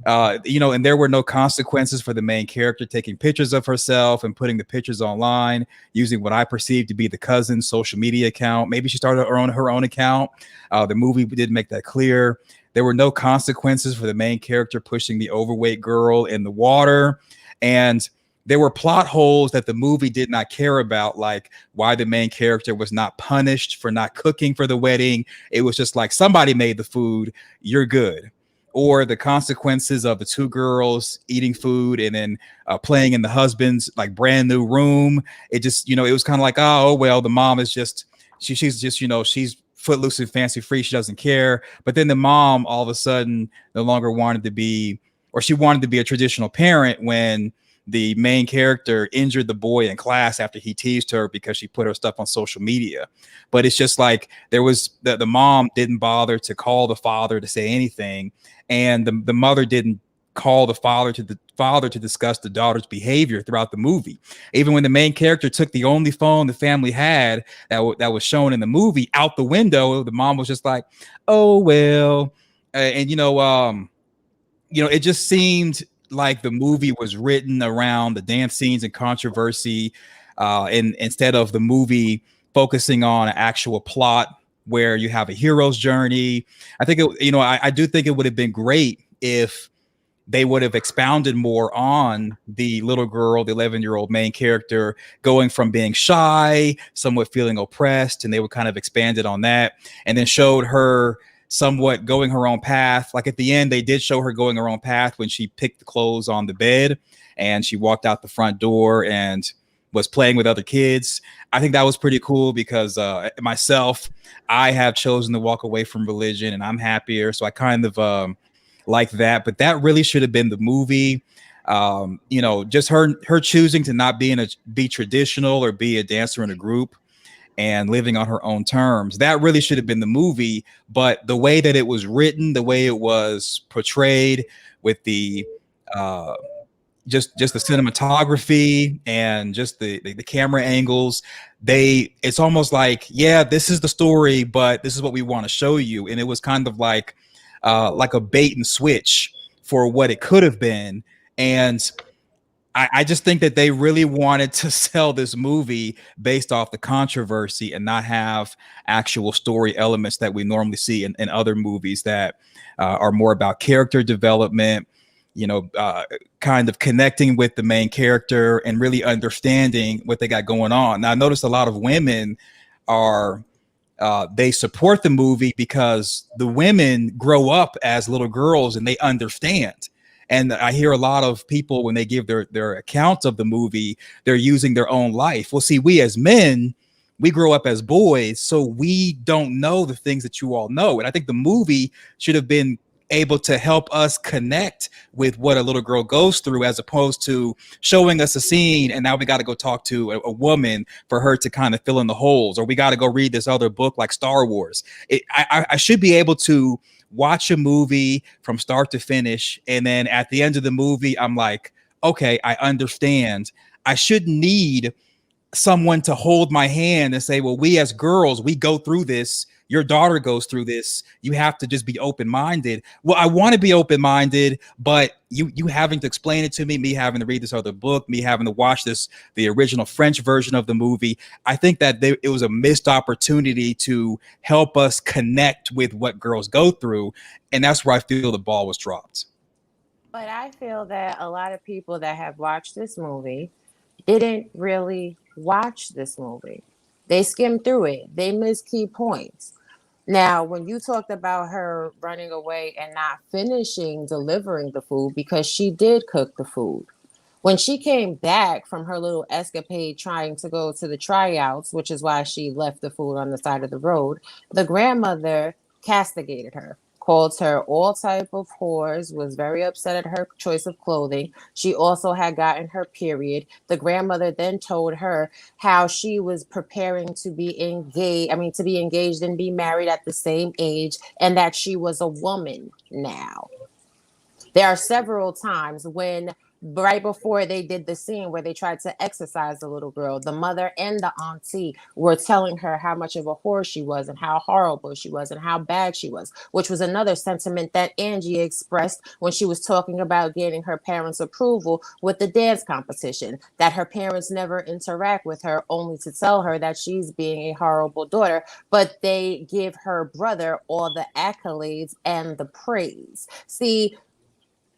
And there were no consequences for the main character taking pictures of herself and putting the pictures online using what I perceived to be the cousin's social media account. Maybe she started her own account. The movie did make that clear. There were no consequences for the main character pushing the overweight girl in the water. And there were plot holes that the movie did not care about, like why the main character was not punished for not cooking for the wedding. It was just like, somebody made the food, you're good. Or the consequences of the two girls eating food and then playing in the husband's like brand new room. It just, it was kind of like, oh, well, the mom is just, she's just, she's footloose and fancy free. She doesn't care. But then the mom all of a sudden no longer wanted to be, or she wanted to be a traditional parent when the main character injured the boy in class after he teased her because she put her stuff on social media. But it's just like there was the mom didn't bother to call the father to say anything. And the mother didn't call the father to discuss the daughter's behavior throughout the movie. Even when the main character took the only phone the family had that was shown in the movie out the window, the mom was just like, oh, well, and it just seemed like the movie was written around the dance scenes and controversy, and instead of the movie focusing on an actual plot where you have a hero's journey. I think I do think it would have been great if they would have expounded more on the little girl, the 11-year-old main character, going from being shy, somewhat feeling oppressed, and they would kind of expanded on that, and then showed her somewhat going her own path. Like at the end, they did show her going her own path when she picked the clothes on the bed and she walked out the front door and was playing with other kids. I think that was pretty cool because myself, I have chosen to walk away from religion and I'm happier. So I kind of like that. But that really should have been the movie. You know, just her choosing to not be traditional or be a dancer in a group and living on her own terms. That really should have been the movie. But the way that it was written, the way it was portrayed, with the just the cinematography and just the camera angles, it's almost like, yeah, this is the story, but this is what we want to show you. And it was kind of like a bait and switch for what it could have been. And I just think that they really wanted to sell this movie based off the controversy and not have actual story elements that we normally see in other movies that are more about character development, you know, kind of connecting with the main character and really understanding what they got going on. Now, I noticed a lot of women are they support the movie because the women grow up as little girls and they understand. And I hear a lot of people, when they give their account of the movie, they're using their own life. Well, see, we as men, we grow up as boys, so we don't know the things that you all know. And I think the movie should have been able to help us connect with what a little girl goes through, as opposed to showing us a scene and now we got to go talk to a woman for her to kind of fill in the holes, or we got to go read this other book like Star Wars. I should be able to watch a movie from start to finish, and then at the end of the movie, I'm like, okay, I understand. I shouldn't need someone to hold my hand and say, well, we as girls, we go through this. Your daughter goes through this. You have to just be open-minded. Well, I want to be open-minded, but you having to explain it to me having to read this other book, me having to watch the original French version of the movie. I think that it was a missed opportunity to help us connect with what girls go through. And that's where I feel the ball was dropped. But I feel that a lot of people that have watched this movie didn't really watch this movie. They skimmed through it. They missed key points. Now, when you talked about her running away and not finishing delivering the food, because she did cook the food. When she came back from her little escapade trying to go to the tryouts, which is why she left the food on the side of the road, the grandmother castigated her, called her all type of whores, was very upset at her choice of clothing. She also had gotten her period. The grandmother then told her how she was preparing to be engaged and be married at the same age, and that she was a woman now. There are several times when, right before they did the scene where they tried to exercise the little girl, the mother and the auntie were telling her how much of a whore she was and how horrible she was and how bad she was, which was another sentiment that Angie expressed when she was talking about getting her parents' approval with the dance competition, that her parents never interact with her, only to tell her that she's being a horrible daughter, but they give her brother all the accolades and the praise. See,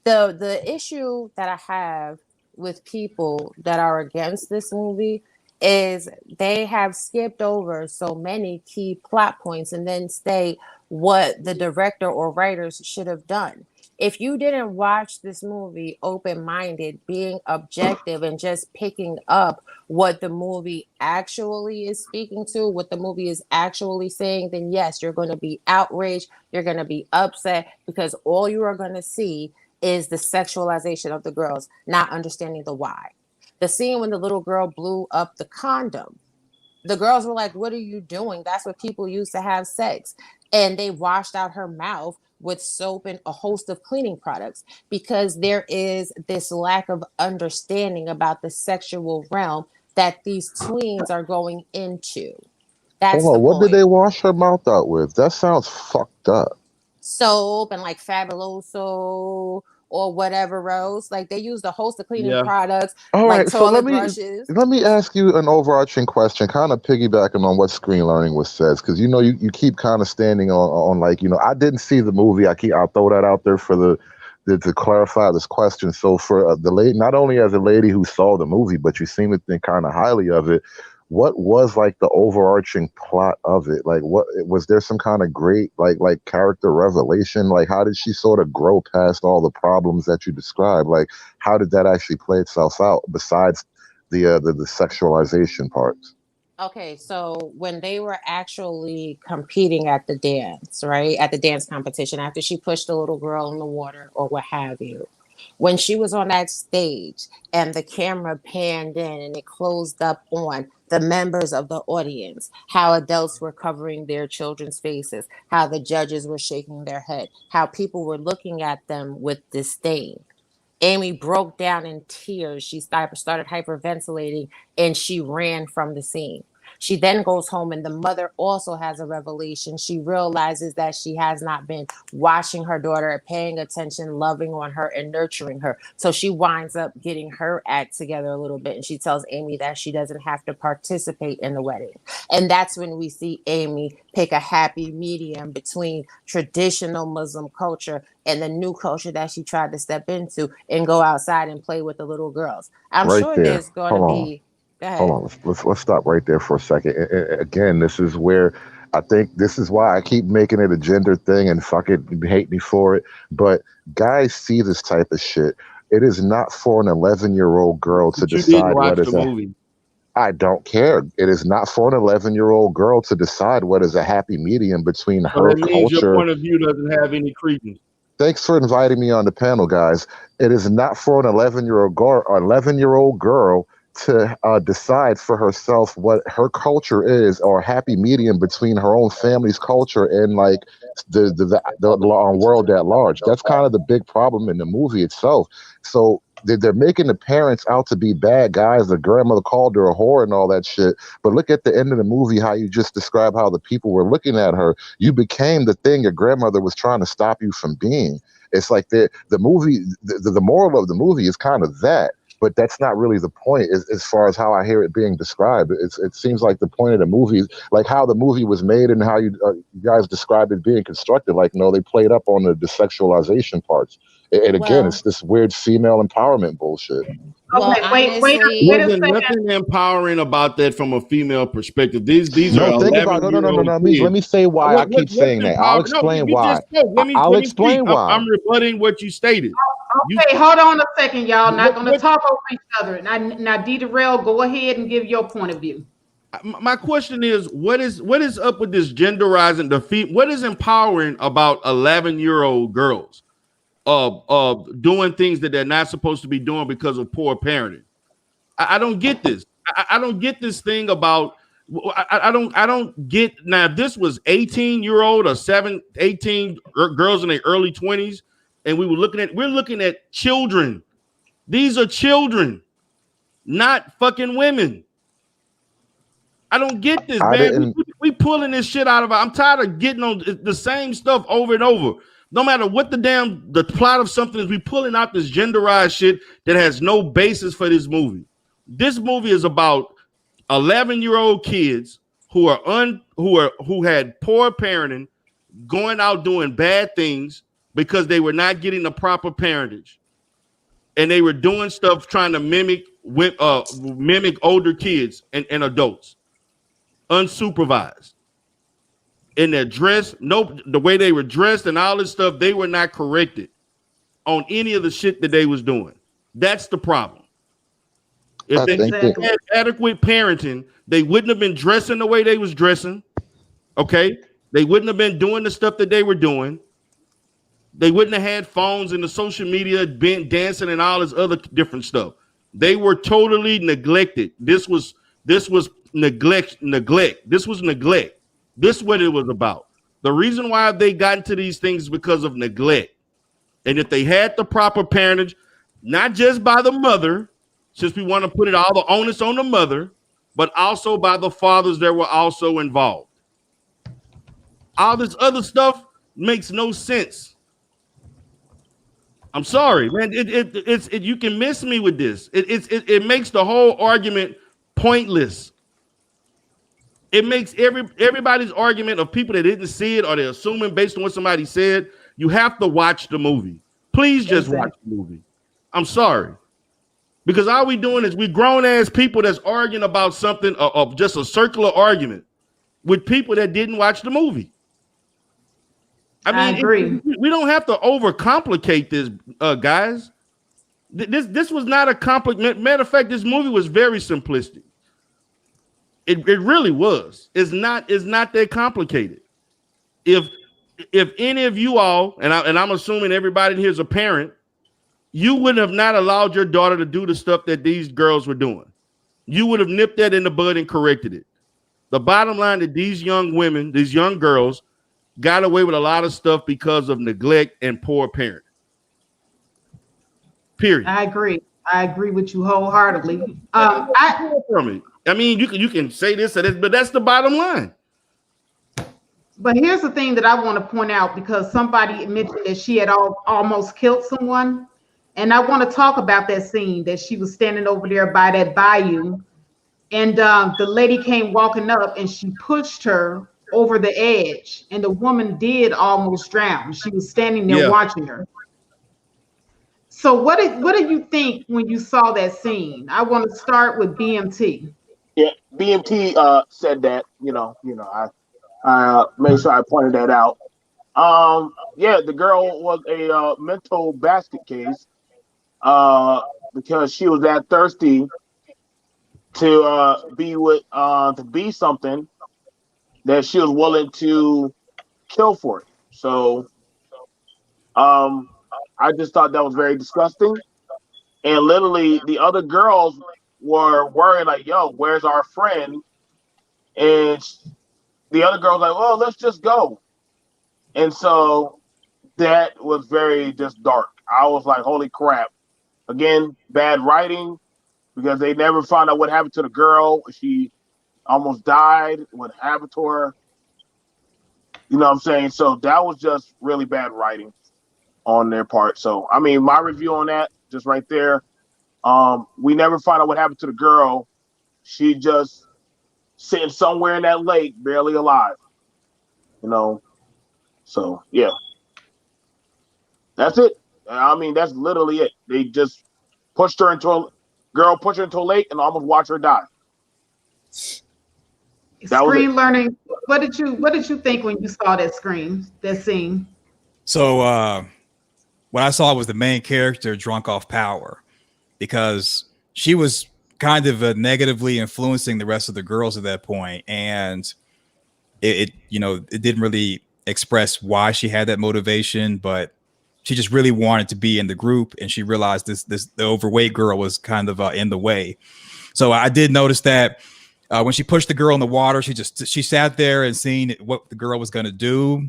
the issue that I have with people that are against this movie is they have skipped over so many key plot points and then state what the director or writers should have done. If you didn't watch this movie open-minded, being objective and just picking up what the movie actually is speaking to, what the movie is actually saying, then yes, you're going to be outraged, you're going to be upset, because all you are going to see is the sexualization of the girls, not understanding the why. The scene when the little girl blew up the condom, the girls were like, what are you doing? That's what people use to have sex. And they washed out her mouth with soap and a host of cleaning products, because there is this lack of understanding about the sexual realm that these tweens are going into. That's Hold the on, what did point. they wash her mouth out with? That sounds fucked up. Soap and like Fabuloso or whatever else. Like they used a host of cleaning Yeah. products, All like right, so toilet brushes. let me ask you an overarching question, kind of piggybacking on what Screen Learning was says, because you keep kind of standing on like, I didn't see the movie. I'll throw that out there for to clarify this question. So for the lady, not only as a lady who saw the movie, but you seem to think kind of highly of it. What was like the overarching plot of it? Like, what was there some kind of great like character revelation? Like, how did she sort of grow past all the problems that you described? Like, how did that actually play itself out besides the sexualization parts? Okay, so when they were actually competing at the dance, right? At the dance competition, after she pushed the little girl in the water or what have you, when she was on that stage and the camera panned in and it closed up on the members of the audience, how adults were covering their children's faces, how the judges were shaking their head, how people were looking at them with disdain. Amy broke down in tears. She started hyperventilating and she ran from the scene. She then goes home, and the mother also has a revelation. She realizes that she has not been watching her daughter, paying attention, loving on her, and nurturing her. So she winds up getting her act together a little bit, and she tells Amy that she doesn't have to participate in the wedding. And that's when we see Amy pick a happy medium between traditional Muslim culture and the new culture that she tried to step into and go outside and play with the little girls. I'm Right sure there. there's going to Hold on. be. Go Hold ahead. on. Let's stop right there for a second. Again, this is where I think this is why I keep making it a gender thing, and fuck it, hate me for it. But guys see this type of shit. It is not for an 11-year-old girl to But you didn't decide what watch is the a. movie. I don't care. It is not for an 11-year-old girl to decide what is a happy medium between So her that means your culture. point of view doesn't have any credence. Thanks for inviting me on the panel, guys. It is not for an 11-year-old girl to decide for herself what her culture is, or a happy medium between her own family's culture and like the world at large. That's kind of the big problem in the movie itself. So they're making the parents out to be bad guys. The grandmother called her a whore and all that shit. But look at the end of the movie, how you just described how the people were looking at her. You became the thing your grandmother was trying to stop you from being. It's like the movie, the moral of the movie is kind of that, but that's not really the point as far as how I hear it being described. It seems like the point of the movie is like how the movie was made and how you guys described it being constructed. Like, no, they played up on the sexualization parts. And again, Well, it's this weird female empowerment bullshit. well, Okay, honestly, wait a Wasn't second. nothing empowering about that from a female perspective. These are No, think about 11 no, no, year no, no, old no. Let kids. me say why I keep What's saying that. I'll empowering? No, explain you why. just spoke. I'll Let me speak. explain why. I'm rebutting what you stated. You Okay, hold on a second, y'all. Not going to what talk over each other. Now, D. Darrell, go ahead and give your point of view. my question is, what is up with this genderizing the what is empowering about 11-year-old girls doing things that they're not supposed to be doing because of poor parenting? I don't get this. I don't get this thing about. I don't get now. If this was 18-year-old or 18 girls in their early 20s, and we're looking at children. These are children, not fucking women. I don't get this, I man. didn't. We pulling this shit out of. I'm tired of getting on the same stuff over and over. No matter what the plot of something is, we pulling out this genderized shit that has no basis for this movie. This movie is about 11-year-old kids who had poor parenting, going out doing bad things because they were not getting the proper parentage, and they were doing stuff trying to mimic older kids and adults, unsupervised. In their dress, the way they were dressed and all this stuff, they were not corrected on any of the shit that they was doing. That's the problem. If I they think that. Exactly. had adequate parenting, they wouldn't have been dressing the way they was dressing. Okay, they wouldn't have been doing the stuff that they were doing. They wouldn't have had phones and the social media, been dancing and all this other different stuff. They were totally neglected. This was neglect. This was neglect. This is what it was about. The reason why they got into these things is because of neglect. And if they had the proper parentage, not just by the mother, since we want to put it all the onus on the mother, but also by the fathers that were also involved. All this other stuff makes no sense. I'm sorry, man. You can miss me with this. It makes the whole argument pointless. It makes everybody's argument of people that didn't see it or they're assuming based on what somebody said. You have to watch the movie. Please just watch the movie. I'm sorry. Because all we doing is we grown ass people that's arguing about something of just a circular argument with people that didn't watch the movie. I agree. We don't have to overcomplicate this, guys. This was not a complicated. Matter of fact, this movie was very simplistic. It really was. It's not that complicated. If any of you all, and I'm assuming everybody in here is a parent, you would have not allowed your daughter to do the stuff that these girls were doing. You would have nipped that in the bud and corrected it. The bottom line that these young women, these young girls, got away with a lot of stuff because of neglect and poor parenting. Period. I agree with you wholeheartedly. I mean, you can say this or this, but that's the bottom line. But here's the thing that I want to point out, because somebody mentioned that she had almost killed someone. And I want to talk about that scene that she was standing over there by that bayou. And the lady came walking up and she pushed her over the edge. And the woman did almost drown. She was standing there watching her. So what did you think when you saw that scene? I want to start with BMT. Yeah, BMT said that. I made sure I pointed that out. Yeah, the girl was a mental basket case because she was that thirsty to be something that she was willing to kill for it. So I just thought that was very disgusting. And literally the other girls were worried, like, yo, where's our friend? And the other girls like, well, let's just go. And so that was very just dark. I was like, holy crap. Again, bad writing, because they never found out what happened to the girl. She almost died. What happened to her? You know what I'm saying? So that was just really bad writing on their part. So, I mean, my review on that, just right there, we never find out what happened to the girl. She just sitting somewhere in that lake, barely alive. So, yeah. That's it. I mean, that's literally it. They just pushed her into a lake and almost watched her die. Screen learning. What did you think when you saw that scene? So what I saw was the main character drunk off power, because she was kind of negatively influencing the rest of the girls at that point, and it didn't really express why she had that motivation, but she just really wanted to be in the group, and she realized the overweight girl was kind of in the way. So I did notice that when she pushed the girl in the water, she sat there and seen what the girl was going to do.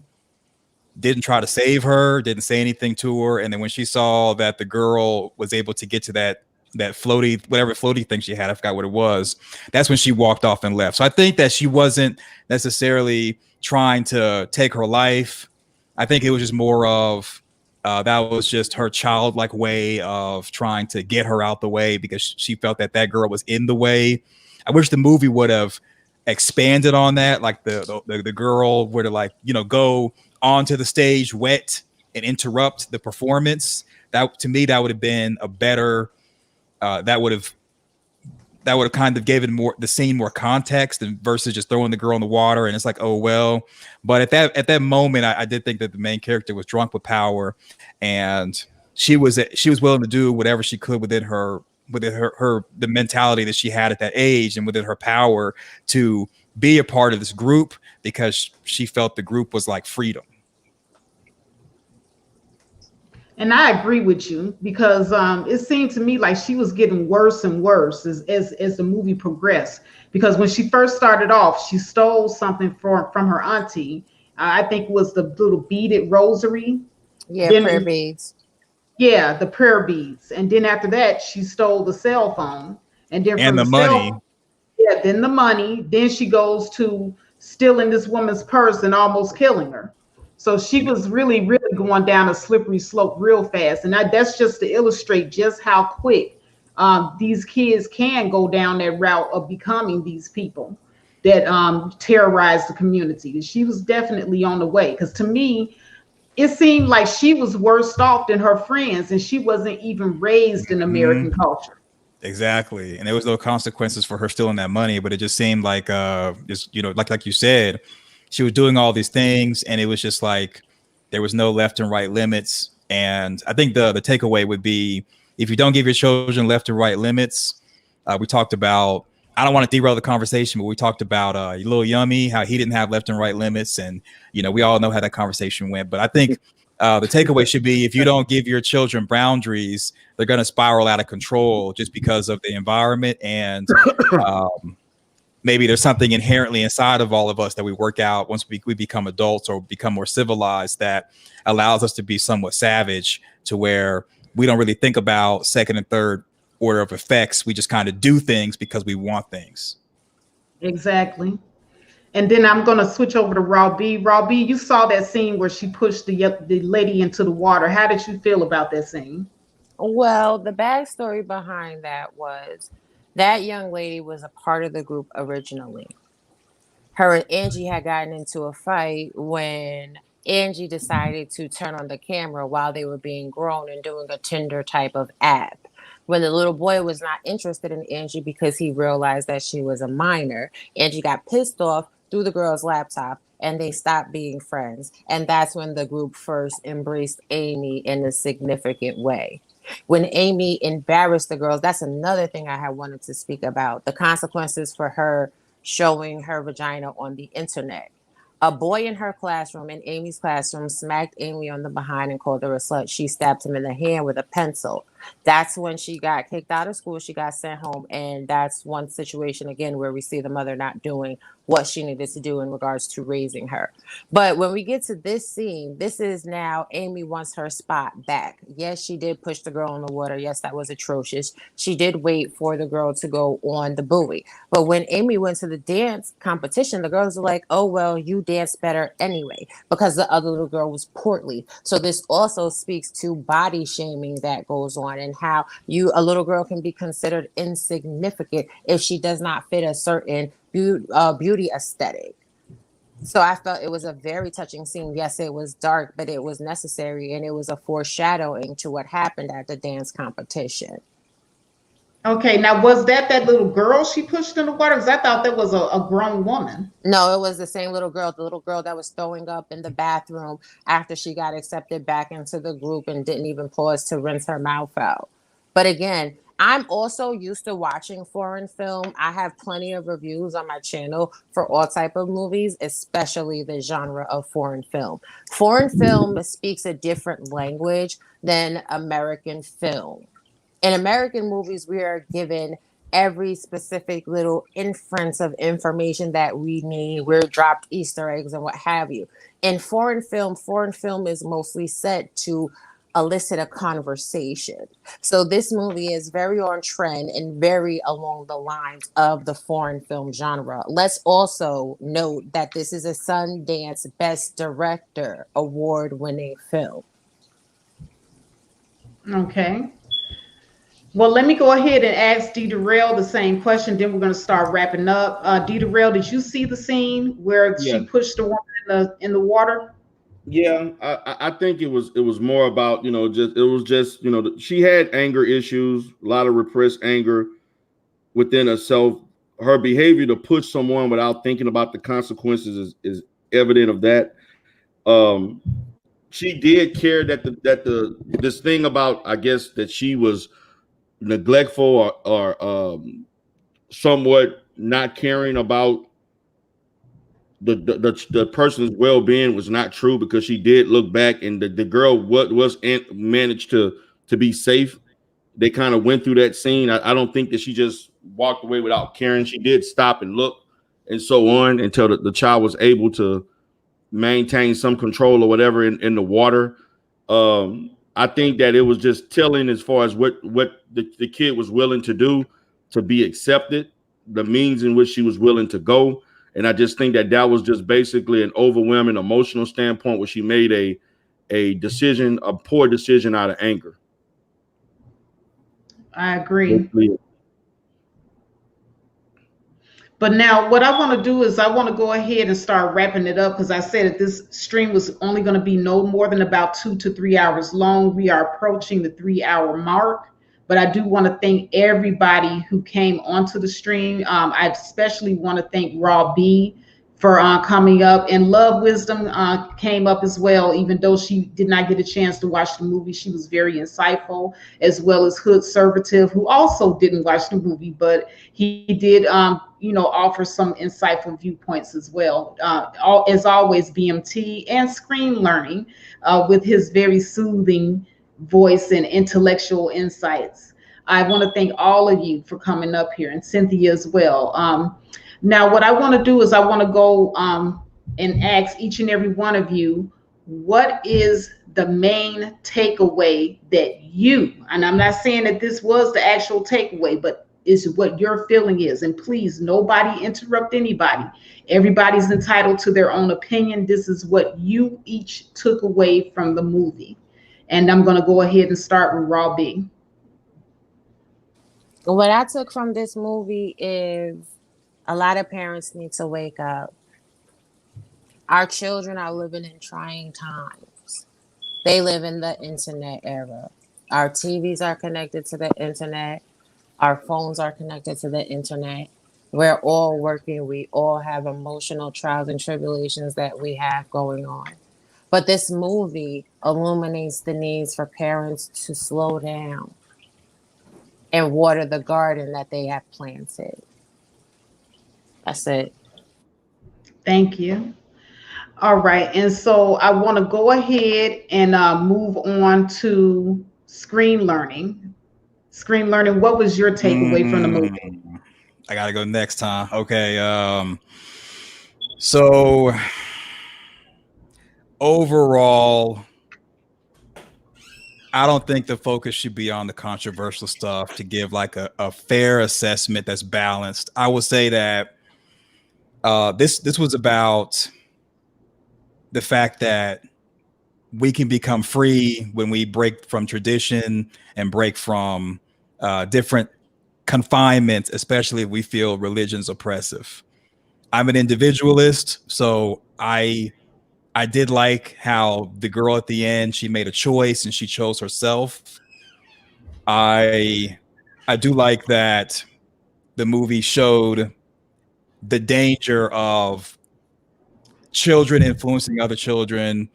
Didn't try to save her, didn't say anything to her. And then when she saw that the girl was able to get to that floaty thing she had, I forgot what it was, that's when she walked off and left. So I think that she wasn't necessarily trying to take her life. I think it was just more of that was just her childlike way of trying to get her out the way, because she felt that girl was in the way. I wish the movie would have expanded on that, like the girl were to go onto the stage wet and interrupt the performance. That, to me, that would have been a better that would have kind of given the scene more context, and versus just throwing the girl in the water and it's like, oh well. But at that moment, I did think that the main character was drunk with power, and she was willing to do whatever she could within the mentality that she had at that age and within her power to be a part of this group, because she felt the group was like freedom. And I agree with you, because it seemed to me like she was getting worse and worse as the movie progressed. Because when she first started off, she stole something from her auntie. I think it was the little beaded rosary. Yeah, prayer beads. Yeah, the prayer beads. And then after that, she stole the cell phone. And then from the money. Then the money. Then she goes to stealing this woman's purse and almost killing her. So she was really, really going down a slippery slope real fast. And that's just to illustrate just how quick these kids can go down that route of becoming these people that terrorize the community. She was definitely on the way. Because to me, it seemed like she was worse off than her friends, and she wasn't even raised in American culture. Exactly. And there was no consequences for her stealing that money, but it just seemed like like you said, she was doing all these things, and it was just like there was no left and right limits. And I think the takeaway would be, if you don't give your children left and right limits, we talked about I don't want to derail the conversation, but we talked about Lil Yummy, how he didn't have left and right limits, and we all know how that conversation went. But I think the takeaway should be, if you don't give your children boundaries, they're going to spiral out of control just because of the environment. And maybe there's something inherently inside of all of us that we work out once we become adults or become more civilized that allows us to be somewhat savage, to where we don't really think about second and third order of effects. We just kind of do things because we want things. Exactly. And then I'm going to switch over to Raw B. Raw B, you saw that scene where she pushed the lady into the water. How did you feel about that scene? Well, the backstory behind that was that young lady was a part of the group originally. Her and Angie had gotten into a fight when Angie decided to turn on the camera while they were being grown and doing a Tinder type of app. When the little boy was not interested in Angie because he realized that she was a minor, Angie got pissed off, threw the girl's laptop, and they stopped being friends. And that's when the group first embraced Amy in a significant way. When Amy embarrassed the girls, that's another thing I had wanted to speak about. The consequences for her showing her vagina on the internet. A boy in her classroom, in Amy's classroom, smacked Amy on the behind and called her a slut. She stabbed him in the hand with a pencil. That's when she got kicked out of school. She got sent home. And that's one situation, again, where we see the mother not doing what she needed to do in regards to raising her. But when we get to this scene, this is now Amy wants her spot back. Yes, she did push the girl in the water. Yes, that was atrocious. She did wait for the girl to go on the buoy. But when Amy went to the dance competition, the girls were like, oh, well, you dance better anyway, because the other little girl was portly. So this also speaks to body shaming that goes on, and how a little girl can be considered insignificant if she does not fit a certain beauty aesthetic. So I felt it was a very touching scene. Yes, it was dark, but it was necessary, and it was a foreshadowing to what happened at the dance competition. Okay, now was that little girl she pushed in the water? Because I thought that was a grown woman. No, it was the same little girl, the little girl that was throwing up in the bathroom after she got accepted back into the group and didn't even pause to rinse her mouth out. But again, I'm also used to watching foreign film. I have plenty of reviews on my channel for all type of movies, especially the genre of foreign film. Foreign film speaks a different language than American film. In American movies, we are given every specific little inference of information that we need. We're dropped Easter eggs and what have you. In foreign film is mostly set to elicit a conversation. So this movie is very on trend and very along the lines of the foreign film genre. Let's also note that this is a Sundance Best Director award-winning film. Okay. Well, let me go ahead and ask D. Darrell the same question. Then we're going to start wrapping up. D. Darrell, did you see the scene where she pushed the woman in the water? Yeah, I think it was more about, she had anger issues, a lot of repressed anger within herself. Her behavior to push someone without thinking about the consequences is evident of that. She did care that this thing about, I guess, that she was neglectful or somewhat not caring about the person's well-being was not true, because she did look back and the girl was managed to be safe. They kind of went through that scene. I don't think that she just walked away without caring. She did stop and look and so on until the child was able to maintain some control or whatever in the water. I think that it was just telling as far as what the kid was willing to do to be accepted, the means in which she was willing to go. And I just think that was just basically an overwhelming emotional standpoint where she made a poor decision out of anger. I agree. But now what I want to do is I want to go ahead and start wrapping it up, because I said that this stream was only going to be no more than about 2 to 3 hours long. We are approaching the 3-hour mark. But I do want to thank everybody who came onto the stream. I especially want to thank Raw B for coming up. And Love Wisdom came up as well, even though she did not get a chance to watch the movie. She was very insightful, as well as Hood Servative, who also didn't watch the movie, but he did, offer some insightful viewpoints as well. As always, BMT and Screen Learning with his very soothing voice and intellectual insights. I want to thank all of you for coming up here, and Cynthia as well. Now, what I want to do is I want to go and ask each and every one of you, what is the main takeaway that you, and I'm not saying that this was the actual takeaway, but is what your feeling is. And please, nobody interrupt anybody. Everybody's entitled to their own opinion. This is what you each took away from the movie. And I'm going to go ahead and start with Raw B. What I took from this movie is a lot of parents need to wake up. Our children are living in trying times. They live in the internet era. Our TVs are connected to the internet. Our phones are connected to the internet. We're all working. We all have emotional trials and tribulations that we have going on. But this movie illuminates the needs for parents to slow down and water the garden that they have planted. That's it. Thank you. All right. And so I want to go ahead and move on to Screen Learning. Screen Learning, what was your takeaway from the movie? I gotta go next time. Okay. So overall, I don't think the focus should be on the controversial stuff to give like a fair assessment that's balanced. I would say that this was about the fact that we can become free when we break from tradition and break from different confinements, especially if we feel religion's oppressive. I'm an individualist, so I did like how the girl at the end, she made a choice and she chose herself. I do like that the movie showed the danger of children influencing other children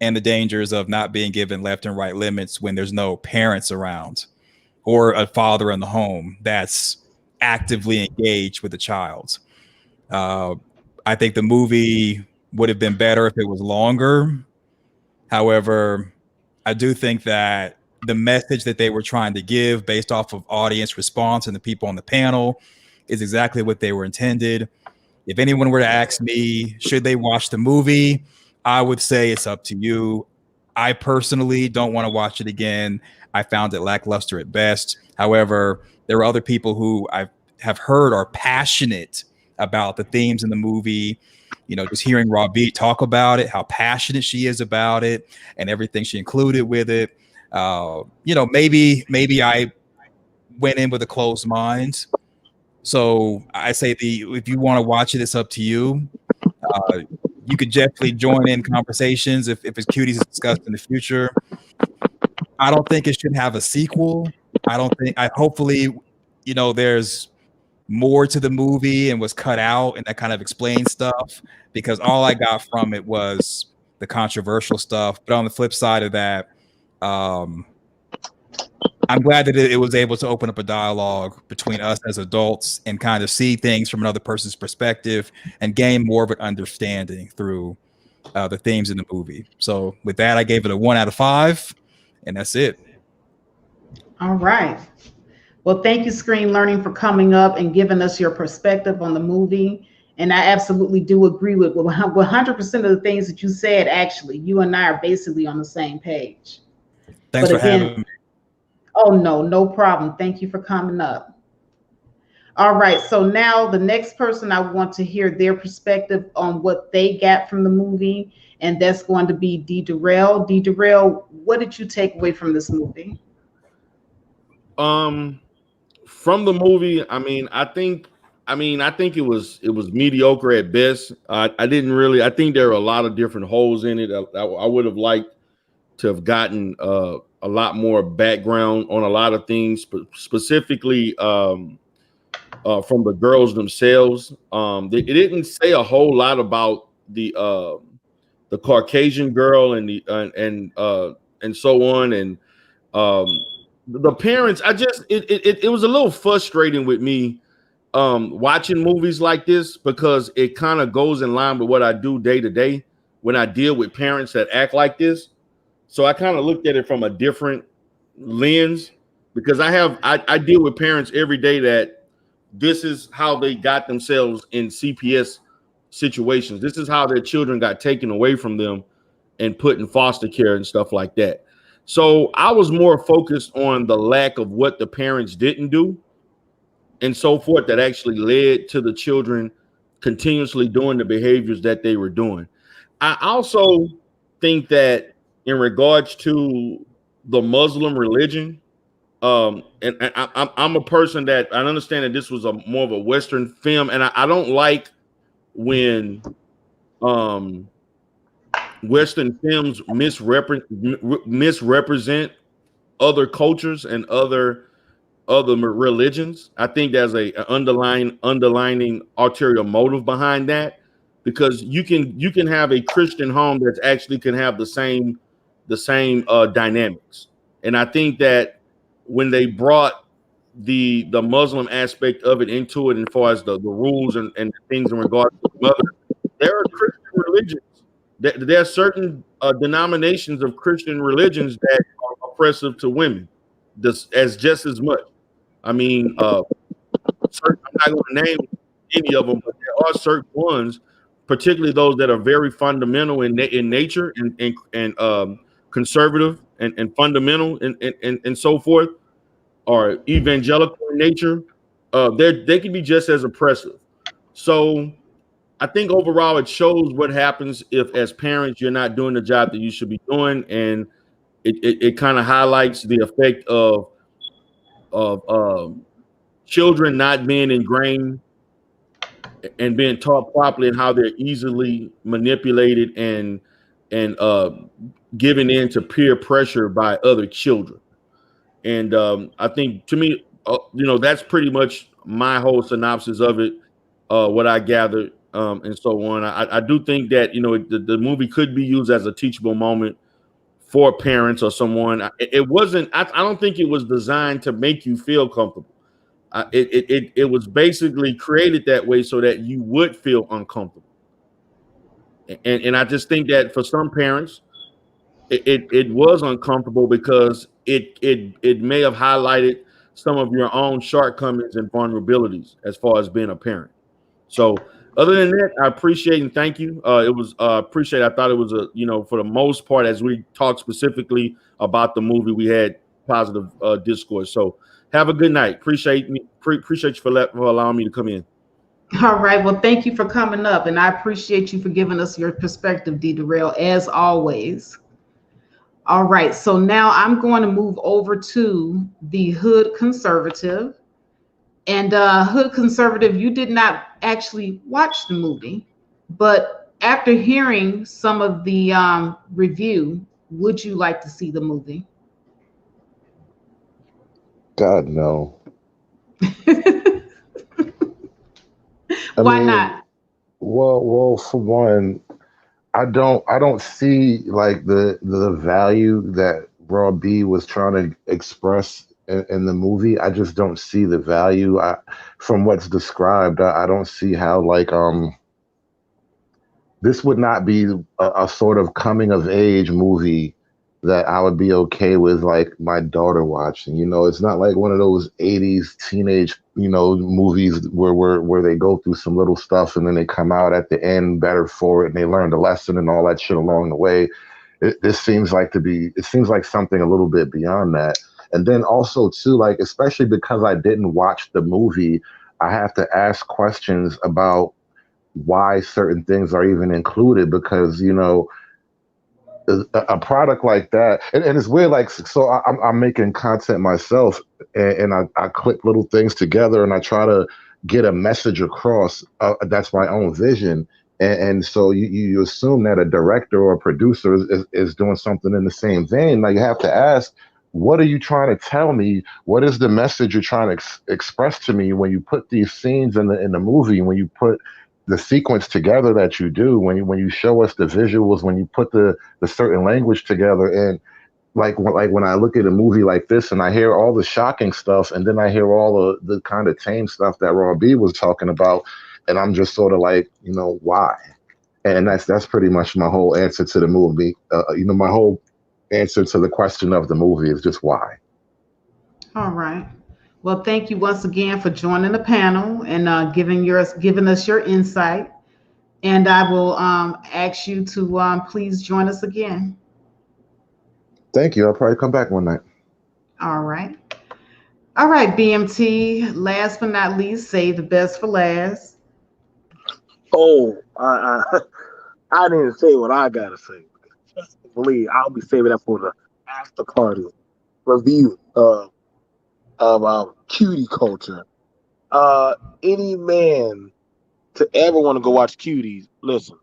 and the dangers of not being given left and right limits when there's no parents around or a father in the home that's actively engaged with the child. I think the movie would have been better if it was longer. However, I do think that the message that they were trying to give based off of audience response and the people on the panel is exactly what they were intended. If anyone were to ask me, should they watch the movie? I would say it's up to you. I personally don't want to watch it again. I found it lackluster at best. However, there are other people who I have heard are passionate about the themes in the movie. You know, just hearing Robbie talk about it, how passionate she is about it, and everything she included with it. Maybe I went in with a closed mind. So I say if you want to watch it, it's up to you. You could definitely join in conversations if it's Cuties is discussed in the future. I don't think it should have a sequel. Hopefully, there's more to the movie and was cut out and that kind of explains stuff, because all I got from it was the controversial stuff. But on the flip side of that, I'm glad that it was able to open up a dialogue between us as adults and kind of see things from another person's perspective and gain more of an understanding through the themes in the movie. So with that, I gave it a 1 out of 5, and that's it. All right. Well, thank you, Screen Learning, for coming up and giving us your perspective on the movie. And I absolutely do agree with 100% of the things that you said. Actually, you and I are basically on the same page. Thanks for having me. Oh, no problem. Thank you for coming up. All right. So now the next person, I want to hear their perspective on what they got from the movie. And that's going to be D. Darrell. D. Darrell, what did you take away from this movie? From the movie, I think it was mediocre at best. I think there are a lot of different holes in it. I would have liked to have gotten a lot more background on a lot of things, specifically from the girls themselves. It didn't say a whole lot about the Caucasian girl and and so on, and the parents. It was a little frustrating with me watching movies like this, because it kind of goes in line with what I do day to day when I deal with parents that act like this. So I kind of looked at it from a different lens, because I deal with parents every day that this is how they got themselves in CPS situations. This is how their children got taken away from them and put in foster care and stuff like that. So I was more focused on the lack of what the parents didn't do and so forth that actually led to the children continuously doing the behaviors that they were doing. I also think that in regards to the Muslim religion, I'm a person that I understand that this was a more of a Western film, and I don't like when Western films misrepresent other cultures and other religions. I think there's a underlining ulterior motive behind that, because you can have a Christian home that actually can have the same dynamics. And I think that when they brought the Muslim aspect of it into it, as far as the rules and the things in regards to the mother, there are Christian religions. There are certain denominations of Christian religions that are oppressive to women, just as much. I mean, I'm not going to name any of them, but there are certain ones, particularly those that are very fundamental in nature and conservative and fundamental and so forth, or evangelical in nature. They can be just as oppressive. So I think overall it shows what happens if, as parents, you're not doing the job that you should be doing, and it kind of highlights the effect of children not being ingrained and being taught properly, and how they're easily manipulated and given in to peer pressure by other children. And I think, to me, that's pretty much my whole synopsis of it, what I gathered, and so on. I do think that the movie could be used as a teachable moment for parents or someone. It wasn't. I don't think it was designed to make you feel comfortable. It was basically created that way so that you would feel uncomfortable. And I just think that for some parents, it was uncomfortable, because it may have highlighted some of your own shortcomings and vulnerabilities as far as being a parent. So other than that, I appreciate and thank you. It was appreciate. I thought it was for the most part, as we talked specifically about the movie, we had positive discourse. So have a good night. Appreciate you for allowing me to come in. All right. Well, thank you for coming up, and I appreciate you for giving us your perspective, D. Darrell, as always. All right. So now I'm going to move over to the Hood Conservative. And Hood Conservative, you did not actually watch the movie, but after hearing some of the review, would you like to see the movie? God, no. Why not? Well, for one, I don't see like the value that Raw B was trying to express in the movie. I just don't see the value. From what's described, I don't see how this would not be a sort of coming of age movie that I would be okay with, like, my daughter watching. It's not like one of those 80s teenage, movies where they go through some little stuff and then they come out at the end better for it and they learned a lesson and all that shit along the way. It seems like something a little bit beyond that. And then also too, like, especially because I didn't watch the movie, I have to ask questions about why certain things are even included, because a product like that, and it's weird, like, so I'm making content myself, and I clip little things together and I try to get a message across. That's my own vision, and so you assume that a director or a producer is doing something in the same vein. Now you have to ask, what are you trying to tell me? What is the message you're trying to express to me when you put these scenes in the movie? When you put the sequence together that you do, when you show us the visuals, when you put the certain language together, and like when I look at a movie like this and I hear all the shocking stuff, and then I hear all the kind of tame stuff that Raw B was talking about, and I'm just sort of like, why? And that's pretty much my whole answer to the movie. My whole answer to the question of the movie is just why. All right. Well, thank you once again for joining the panel and giving us your insight. And I will ask you to please join us again. Thank you. I'll probably come back one night. All right. All right, BMT. Last but not least, save the best for last. Oh, I didn't say what I gotta say. Just believe I'll be saving that for the after party review of cutie culture. Any man to ever want to go watch cuties, listen,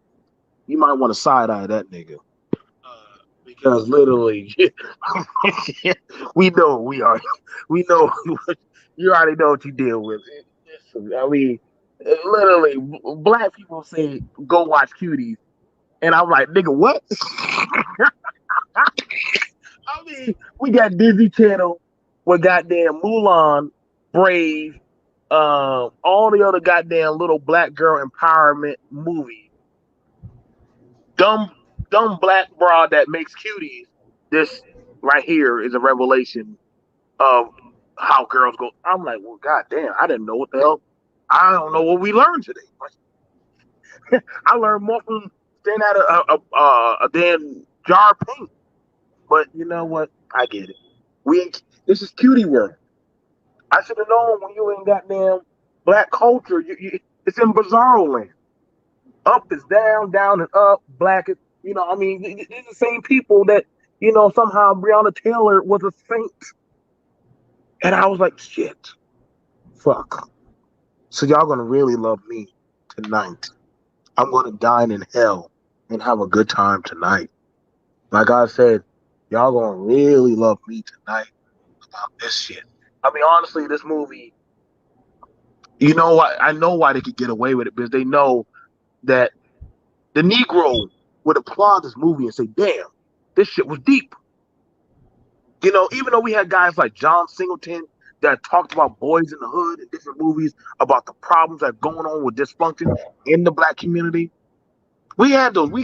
you might want to side eye that nigga. Because literally, we know we are. We know you already know what you deal with. Listen, I mean, literally, black people say go watch cuties, and I'm like, nigga, what? I mean, we got Disney Channel, with goddamn Mulan, Brave, all the other goddamn little black girl empowerment movies. Dumb, dumb black broad that makes cuties. This right here is a revelation of how girls go. I'm like, well, goddamn, I didn't know what the hell. I don't know what we learned today. I learned more from staying at a damn jar of paint. But you know what? I get it. This is cutie world. I should have known when you in goddamn black culture. It's in bizarro land. Up is down, down is up. Black is, I mean, these are the same people that, somehow Breonna Taylor was a saint. And I was like, shit, fuck. So y'all gonna really love me tonight. I'm gonna dine in hell and have a good time tonight. Like I said, y'all gonna really love me tonight about this shit. I mean, honestly, this movie, you know what? I know why they could get away with it, because they know that the Negro would applaud this movie and say, damn, this shit was deep. Even though we had guys like John Singleton that talked about boys in the hood in different movies, about the problems that are going on with dysfunction in the black community. We had those. We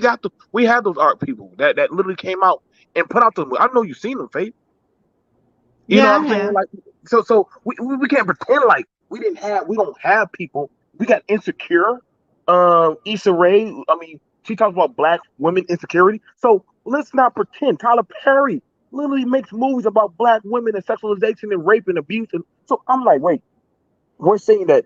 had those art people that literally came out and put out the. I know you've seen them, Faith. You know Yeah, what I I'm saying? have. Like, so we can't pretend like we don't have people. We got Insecure, Issa Rae. I mean, she talks about black women insecurity. So let's not pretend. Tyler Perry literally makes movies about black women and sexualization and rape and abuse. And so I'm like, wait, we're saying that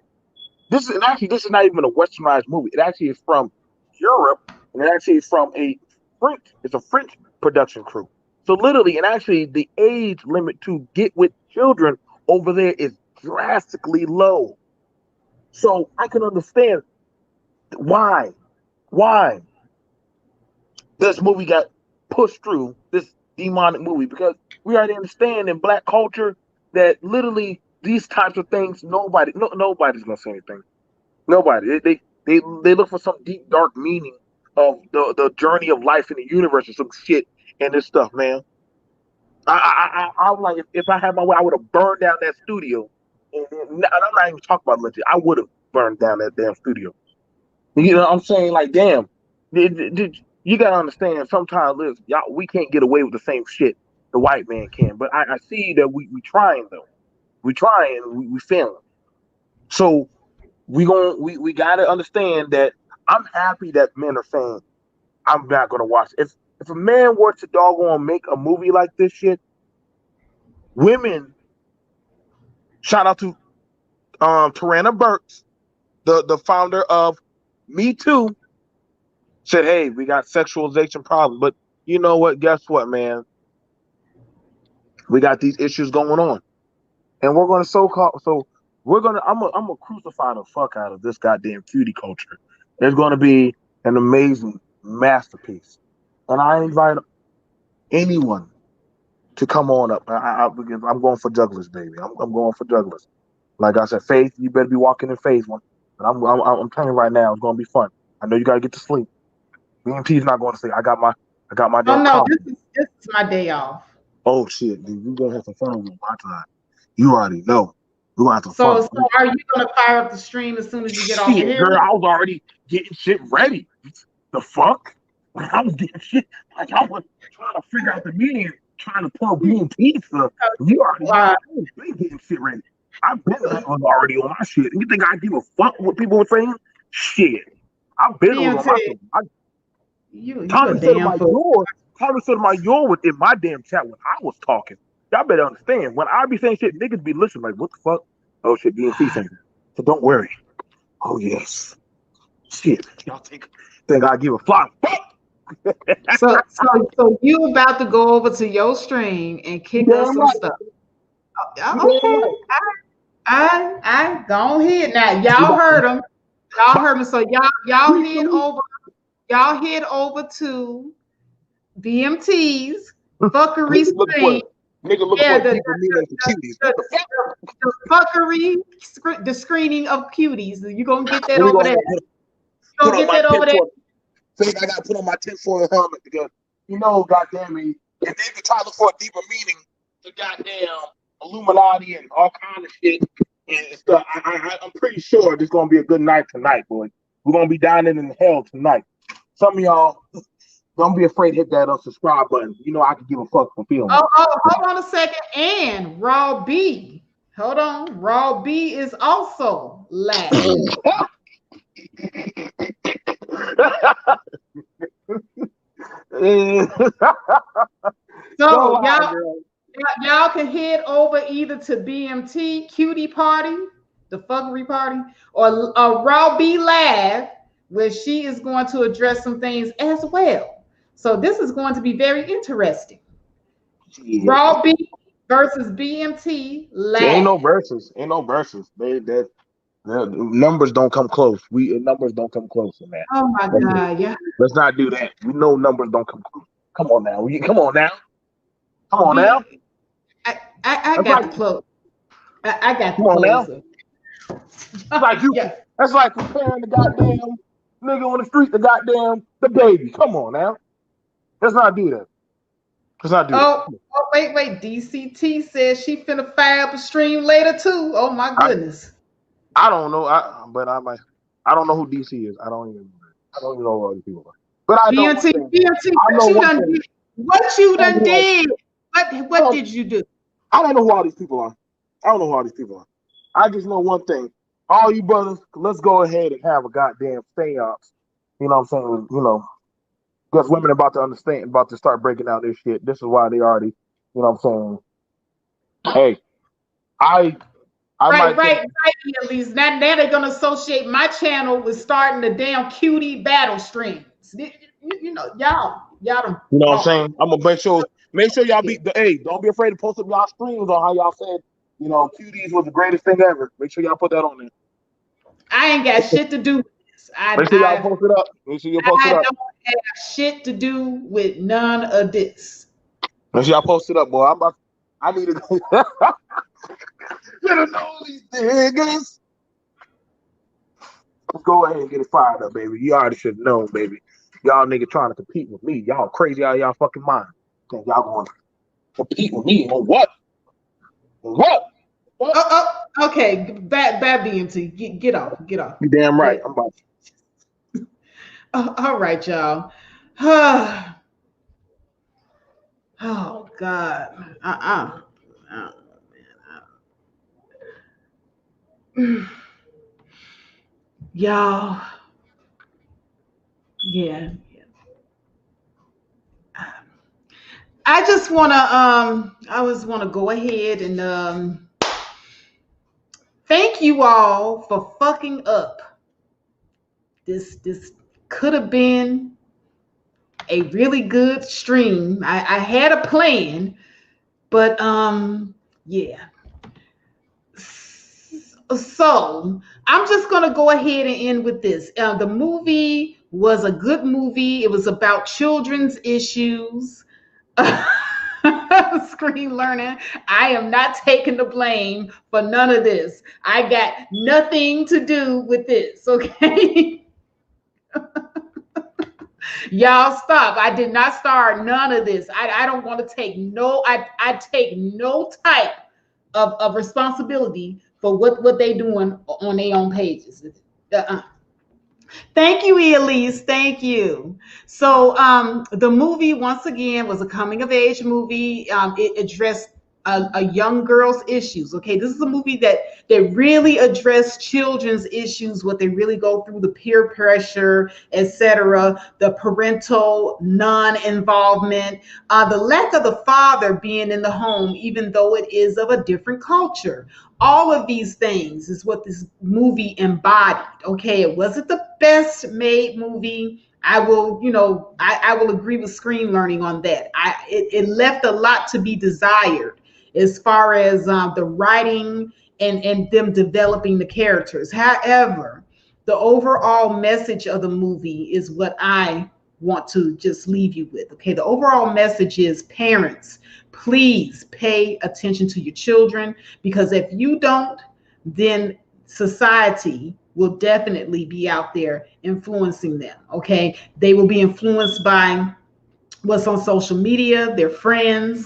this is not even a westernized movie. It actually is from Europe, and it actually is from it's a French production crew. So literally, and actually the age limit to get with children over there is drastically low. So I can understand why this movie got pushed through, this demonic movie, because we already understand in black culture that literally these types of things, nobody's gonna say anything. Nobody. They look for some deep dark meaning of the journey of life in the universe or some shit and this stuff, man. I'm like, if I had my way, I would have burned down that studio. And I'm not even talking about legit. I would have burned down that damn studio. You know what I'm saying? Like, damn. You gotta understand, sometimes, listen, y'all, we can't get away with the same shit the white man can. But I see that we trying, though. We trying, we failing. So we gotta understand that I'm happy that men are saying I'm not gonna watch it. If a man were to doggone make a movie like this shit, women, shout out to Tarana Burks, the founder of Me Too, said, hey, we got sexualization problems. But you know what? Guess what, man? We got these issues going on. And we're gonna I'm gonna crucify the fuck out of this goddamn cutie culture. It's gonna be an amazing masterpiece. And I invite anyone to come on up. Because I'm going for jugglers, baby. I'm going for jugglers. Like I said, Faith, you better be walking in faith one. But I'm telling you right now, it's gonna be fun. I know you gotta get to sleep. BMT's not going to sleep. I got my Oh damn no, coffee. this is my day off. Oh shit, dude, you gonna have some fun with my time. You already know. We gonna have some So fun. are you gonna fire up the stream as soon as you get off of Shit, here? girl, I was already getting shit ready. The fuck? Like, I was getting shit. Like I was trying to figure out the meaning, trying to pull BMT stuff. You already know. I was been getting shit ready. I've been was already on my shit. You think I give a fuck what people were saying? Shit. I've been on my BMT, shit. you a Tommy said damn my fool. yawn was in my damn chat when I was talking. Y'all better understand. When I be saying shit, niggas be listening like, what the fuck? Oh shit, BMC saying that. So don't worry. Oh yes. Shit. Y'all think I give a fly fuck? So you about to go over to your stream and kick us some stuff. Okay. I go ahead now. Y'all heard them. So y'all head over to BMT's fuckery stream. Nigga look for a deeper meaning to cuties. The fuckery, the screening of cuties. You gonna get that over there? Put on my think I gotta put on my tinfoil helmet because goddamn me, if they could try to look for a deeper meaning to goddamn Illuminati and all kind of shit and stuff, I'm pretty sure this gonna be a good night tonight, boy. We're gonna be dining in hell tonight. Some of y'all don't be afraid to hit that subscribe button. I can give a fuck for feeling. Hold on a second. And Raw B. Hold on. Raw B is also live. So y'all can head over either to BMT Cutie Party, the fuckery party, or Raw B Live, where she is going to address some things as well. So this is going to be very interesting. Yeah. Raw B versus BMT Live. Ain't no verses. The numbers don't come close. Numbers don't come close in that. Oh my God, yeah. Let's not do that. We know numbers don't come close. Come on now. Come on now. I got the close. I got the closer. That's like comparing the goddamn nigga on the street, the baby. Come on now. Let's not do that. Oh, wait. DCT says she finna fire up a stream later too. Oh my goodness. I don't know. I don't know who DC is. I don't even know who all these people are. But I know BMT, what you done did? What did you do? I don't know who all these people are. I just know one thing. All you brothers, let's go ahead and have a goddamn seance. You know what I'm saying? Because women are about to start breaking out this shit. This is why they already, you know what I'm saying? Hey, I right, Elise. Now they're gonna associate my channel with starting the damn cutie battle streams. Y'all done. You know what I'm saying? I'm gonna make sure y'all don't be afraid to post up y'all streams on how y'all said, cuties was the greatest thing ever. Make sure y'all put that on there. I ain't got shit to do with this. Make sure y'all post it up. I don't have shit to do with none of this. Make sure y'all post it up, boy. I need to go. Little know these niggas. Let's go ahead and get it fired up, baby. You already should know, baby. Y'all niggas trying to compete with me. Y'all crazy out of y'all fucking mind. Think y'all going to compete with me on what? Okay. Bad BMT. Get off. You damn right. I'm about to. All right, y'all. Oh God. Y'all. Yeah. I just wanna go ahead and thank you all for fucking up. This could have been a really good stream. I had a plan, but yeah. So I'm just gonna go ahead and end with this. The movie was a good movie. It was about children's issues. Screen Learning. I am not taking the blame for none of this. I got nothing to do with this, okay? Y'all stop. I did not start none of this. I don't want to take I take no type of responsibility for what they doing on their own pages. Uh-uh. Thank you, Elise. Thank you. So the movie, once again, was a coming of age movie. It addressed a young girl's issues. Okay, this is a movie that really addressed children's issues, what they really go through, the peer pressure, etc., the parental non-involvement, the lack of the father being in the home, even though it is of a different culture. All of these things is what this movie embodied. Okay, it wasn't the best made movie. I will, I will agree with Screen Learning on that. It left a lot to be desired as far as the writing and them developing the characters. However, the overall message of the movie is what I want to just leave you with. Okay, the overall message is, parents, please pay attention to your children, because if you don't, then society will definitely be out there influencing them. Okay, they will be influenced by what's on social media, their friends,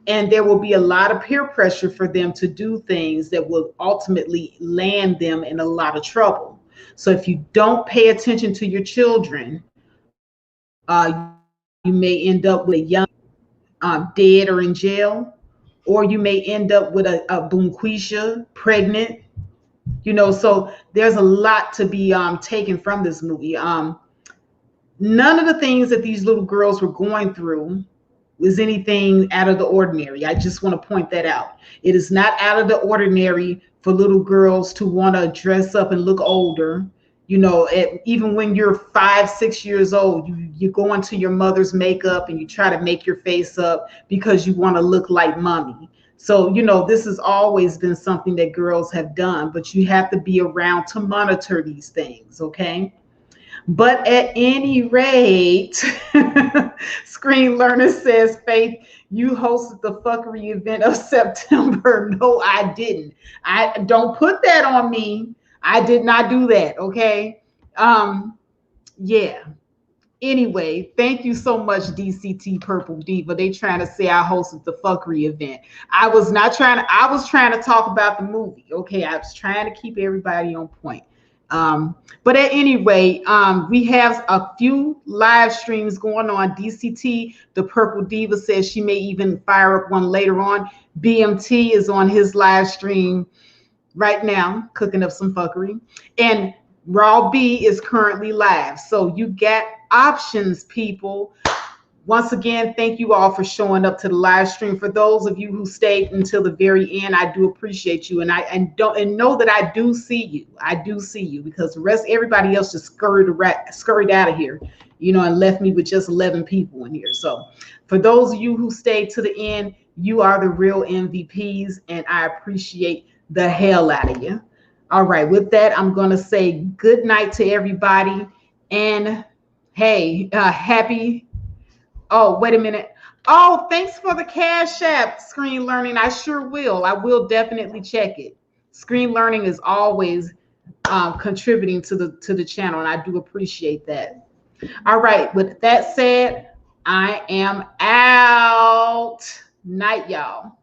and there will be a lot of peer pressure for them to do things that will ultimately land them in a lot of trouble. So if you don't pay attention to your children, you may end up with a young dead or in jail, or you may end up with a Bunquisha pregnant. So there's a lot to be taken from this movie. None of the things that these little girls were going through was anything out of the ordinary. I just want to point that out. It is not out of the ordinary for little girls to want to dress up and look older. Even when you're 5, 6 years old, you go into your mother's makeup and you try to make your face up because you want to look like mommy. So, this has always been something that girls have done, but you have to be around to monitor these things, okay? But at any rate, Screen Learner says, Faith, you hosted the fuckery event of September. No, I didn't. I don't put that on me. I did not do that, okay? Yeah. Anyway, thank you so much, DCT Purple Diva. They trying to say I hosted the fuckery event. I was trying to talk about the movie, okay? I was trying to keep everybody on point. But at any rate, we have a few live streams going on. DCT, the Purple Diva, says she may even fire up one later on. BMT is on his live stream right now, cooking up some fuckery. And Raw B is currently live. So you get options, people. Once again, thank you all for showing up to the live stream. For those of you who stayed until the very end, I do appreciate you, and know that I do see you. I do see you, because everybody else just scurried out of here, and left me with just 11 people in here. So for those of you who stayed to the end, you are the real MVPs, and I appreciate the hell out of you. All right, with that, I'm going to say good night to everybody, and hey, happy. Oh, wait a minute. Oh, thanks for the Cash App, Screen Learning. I sure will. I will definitely check it. Screen Learning is always contributing to the channel, and I do appreciate that. All right. With that said, I am out. Night, y'all.